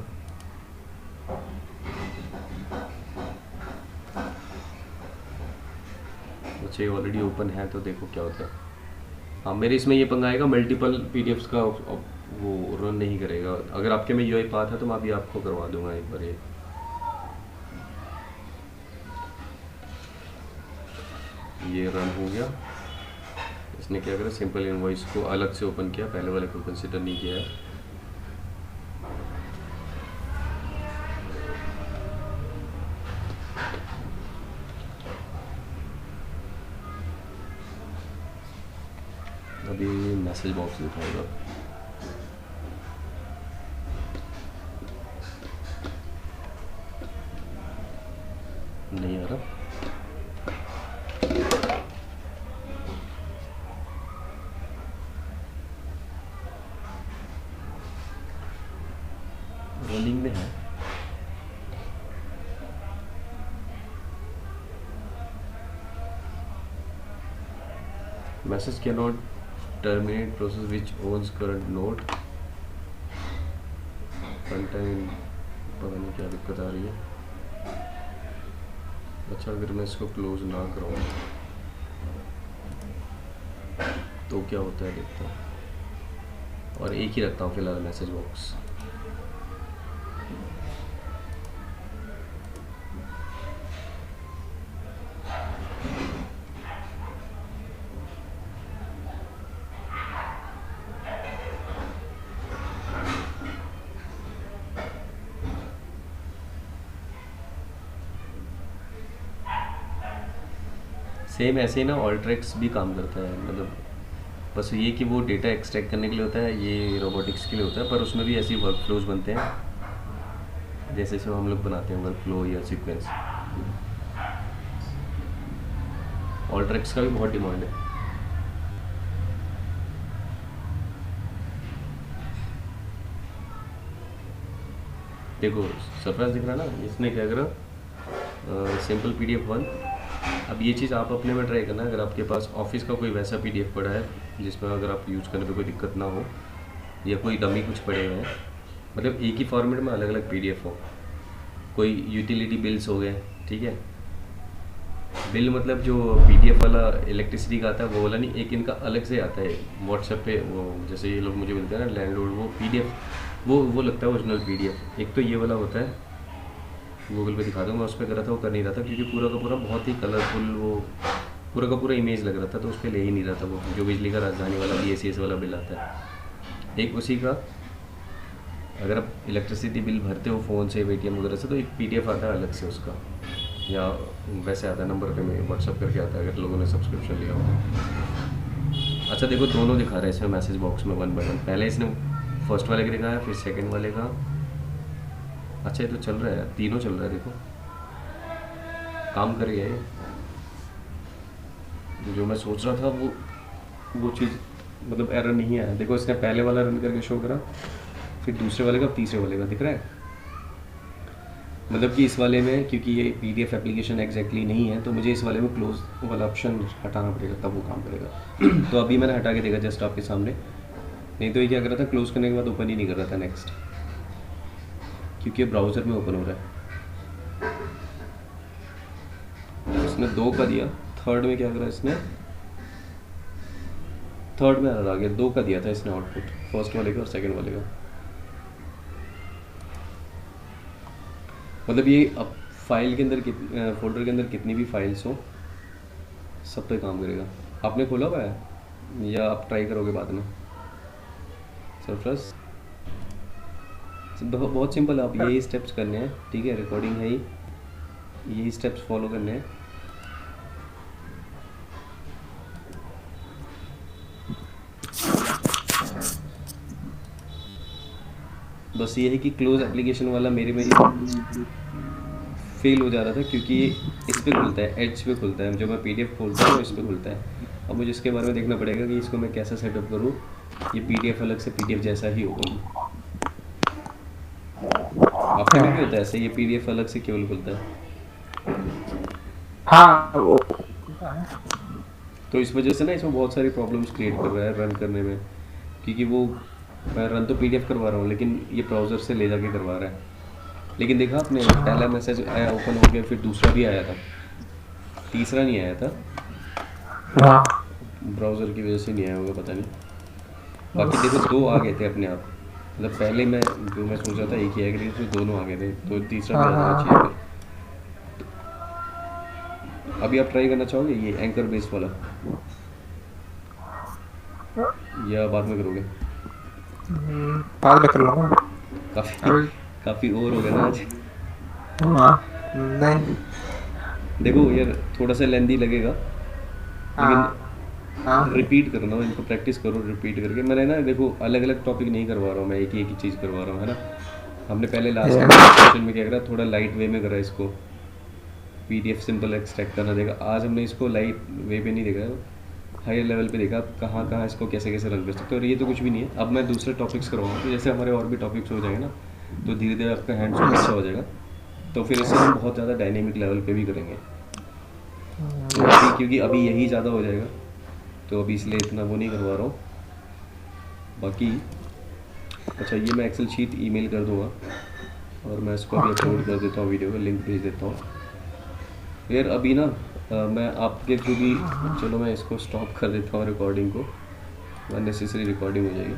अच्छा ये ऑलरेडी ओपन है, तो देखो क्या होता है। हाँ मेरे इसमें ये पंगा आएगा, मल्टीपल PDFs का वो रन नहीं करेगा। अगर आपके में UI पाथ है तो मैं अभी आपको करवा दूंगा एक बार। ये रन हो गया। इसने क्या करा, सिंपल इनवॉइस को अलग से ओपन किया, पहले वाले को कंसिडर नहीं किया है। अभी मैसेज बॉक्स दिखाएगा, नहीं आ रहा। रोलिंग में है। Message cannot terminate process which owns current node. Content पता नहीं क्या दिक्कत आ रही है। अच्छा अगर मैं इसको क्लोज ना कराऊँ तो क्या होता है देखता हूँ, और एक ही रखता हूँ फिलहाल मैसेज बॉक्स। सेम ऐसे ही ना ऑल्ट्रेक्स भी काम करता है, मतलब बस ये कि वो डेटा एक्सट्रैक्ट करने के लिए होता है, ये रोबोटिक्स के लिए होता है, पर उसमें भी ऐसी वर्क फ्लोज बनते हैं जैसे से हम लोग बनाते हैं वर्क फ्लो या सीक्वेंस। ऑल्ट्रेक्स का भी बहुत डिमांड है। देखो सरफराज दिख रहा है ना, इसने क्या करा, सिंपल PDF1। अब ये चीज़ आप अपने में ट्राई करना, अगर आपके पास ऑफिस का कोई वैसा PDF पड़ा है जिसमें अगर आप यूज़ करने पे कोई दिक्कत ना हो, या कोई डमी कुछ पड़े हुए हैं, मतलब एक ही फॉर्मेट में अलग अलग PDF हो, कोई यूटिलिटी बिल्स हो गए, ठीक है, बिल मतलब जो PDF वाला इलेक्ट्रिसिटी का आता है वो वाला नहीं, एक इनका अलग से आता है व्हाट्सएप पे, वो जैसे ये लोग मुझे मिलते हैं ना लैंडलॉर्ड, वो PDF वो लगता है ओरिजिनल PDF। एक तो ये वाला होता है, गूगल पे दिखा दूँगा, उस पर करा था, वो कर नहीं रहा था क्योंकि पूरा का पूरा बहुत ही कलरफुल, वो पूरा का पूरा इमेज लग रहा था, तो उस पर ले ही नहीं रहा था वो जो बिजली का राजधानी वाला BACS वाला बिल आता है। एक उसी का अगर आप इलेक्ट्रिसिटी बिल भरते हो फ़ोन से, पेटीएम वगैरह से, तो एक PDF आता है अलग से उसका, या वैसे आता है नंबर पे में व्हाट्सअप करके आता है अगर लोगों ने सब्सक्रिप्शन लिया हो। अच्छा देखो दोनों दिखा रहे हैं इसमें मैसेज बॉक्स में 1 बाय 1। पहले इसने फर्स्ट वाले का दिखाया, फिर सेकंड वाले का। अच्छा ये तो चल रहा है, तीनों चल रहा है, देखो काम करेगा ये। जो मैं सोच रहा था वो चीज़ मतलब एरर नहीं है। देखो इसने पहले वाला रन करके शो करा, फिर दूसरे वाले का, तीसरे वाले का दिख रहा है। मतलब कि इस वाले में क्योंकि ये PDF एप्लीकेशन एग्जैक्टली नहीं है, तो मुझे इस वाले में क्लोज वाला ऑप्शन हटाना पड़ेगा तब वो काम करेगा। तो अभी मैंने हटा के देखा जस्ट आपके सामने, नहीं तो ये क्या कर रहा था, क्लोज करने के बाद ओपन ही नहीं कर रहा था नेक्स्ट, क्योंकि ब्राउज़र में ओपन हो रहा है। इसने 2 का दिया, थर्ड में क्या करा इसने, थर्ड में एरर आ गया, 2 का दिया था इसने आउटपुट, फर्स्ट वाले का और सेकंड वाले का। मतलब ये अब फाइल के अंदर फोल्डर के अंदर कितनी भी फाइल्स हो सब पे काम करेगा। आपने खोला हुआ है या आप ट्राई करोगे बाद में? सरफराज बहुत सिंपल है, आप यही स्टेप्स करने हैं, ठीक है, रिकॉर्डिंग है ही, यही स्टेप्स फॉलो करने हैं। बस ये है कि क्लोज एप्लीकेशन वाला मेरे में फेल हो जा रहा था क्योंकि इस पे खुलता है, एज पे खुलता है, जो मैं PDF खोलता हूँ इस पे खुलता है। अब मुझे इसके बारे में देखना पड़ेगा कि इसको मैं कैसे सेटअप करूँ, ये PDF अलग से PDF जैसा ही होगा। आपके में भी होता है ऐसे, ये PDF अलग से केवल खुलता है? हाँ वो तो इस वजह से ना इसमें बहुत सारी प्रॉब्लम्स क्रिएट कर रहा है रन करने में, क्योंकि वो मैं रन तो PDF करवा रहा हूँ लेकिन ये ब्राउज़र से ले जाके करवा रहा है। लेकिन देखा आपने, पहला मैसेज आया, ओपन हो गया, फिर दूसरा भी आया था, तीसरा नहीं आया था, हाँ ब्राउज़र की वजह से नहीं आया होगा, पता नहीं। बाकी देखो 2 आ गए थे अपने आप, मतलब पहले मैं सोच रहा था एक ही आएगा, लेकिन फिर दोनों आ गए थे, तो तीसरा भी आ जाना चाहिए फिर। अभी आप ट्राई करना चाहोगे ये एंकर बेस वाला या बाद में करोगे? बाद में कर लूँगा। काफ़ी ओवर हो गया ना आज। नहीं देखो यार थोड़ा सा लेंदी लगेगा, लेकिन रिपीट करना, इनको प्रैक्टिस करो रिपीट करके। मैंने ना देखो अलग अलग टॉपिक नहीं करवा रहा हूँ मैं, एक ही चीज़ करवा रहा हूँ, है ना। हमने पहले लास्ट सेशन में क्या करा, थोड़ा लाइट वे में करा इसको, PDF सिंपल एक्सट्रैक्ट करना देखा। आज हमने इसको लाइट वे पे नहीं देखा, हायर लेवल पे देखा, कहाँ कहाँ इसको कैसे कैसे रन कर सकते हो। और ये तो कुछ भी नहीं है, अब मैं दूसरे टॉपिक्स करवाऊँगा, तो जैसे हमारे और भी टॉपिक्स हो जाएंगे ना, तो धीरे धीरे आपका हैंड्स ऑन अच्छा हो जाएगा, तो फिर इससे हम बहुत ज़्यादा डायनेमिक लेवल पे भी करेंगे। तो अभी क्योंकि अभी यही ज़्यादा हो जाएगा, तो अभी इसलिए इतना वो नहीं करवा रहा हूँ। बाकी अच्छा ये मैं एक्सेल शीट ईमेल कर दूँगा और मैं इसको अभी अपलोड कर देता हूँ, वीडियो का लिंक भेज देता हूँ। फिर अभी ना मैं आपके थ्रू भी, चलो मैं इसको स्टॉप कर देता हूँ रिकॉर्डिंग को, अननेसेसरी रिकॉर्डिंग हो जाएगी।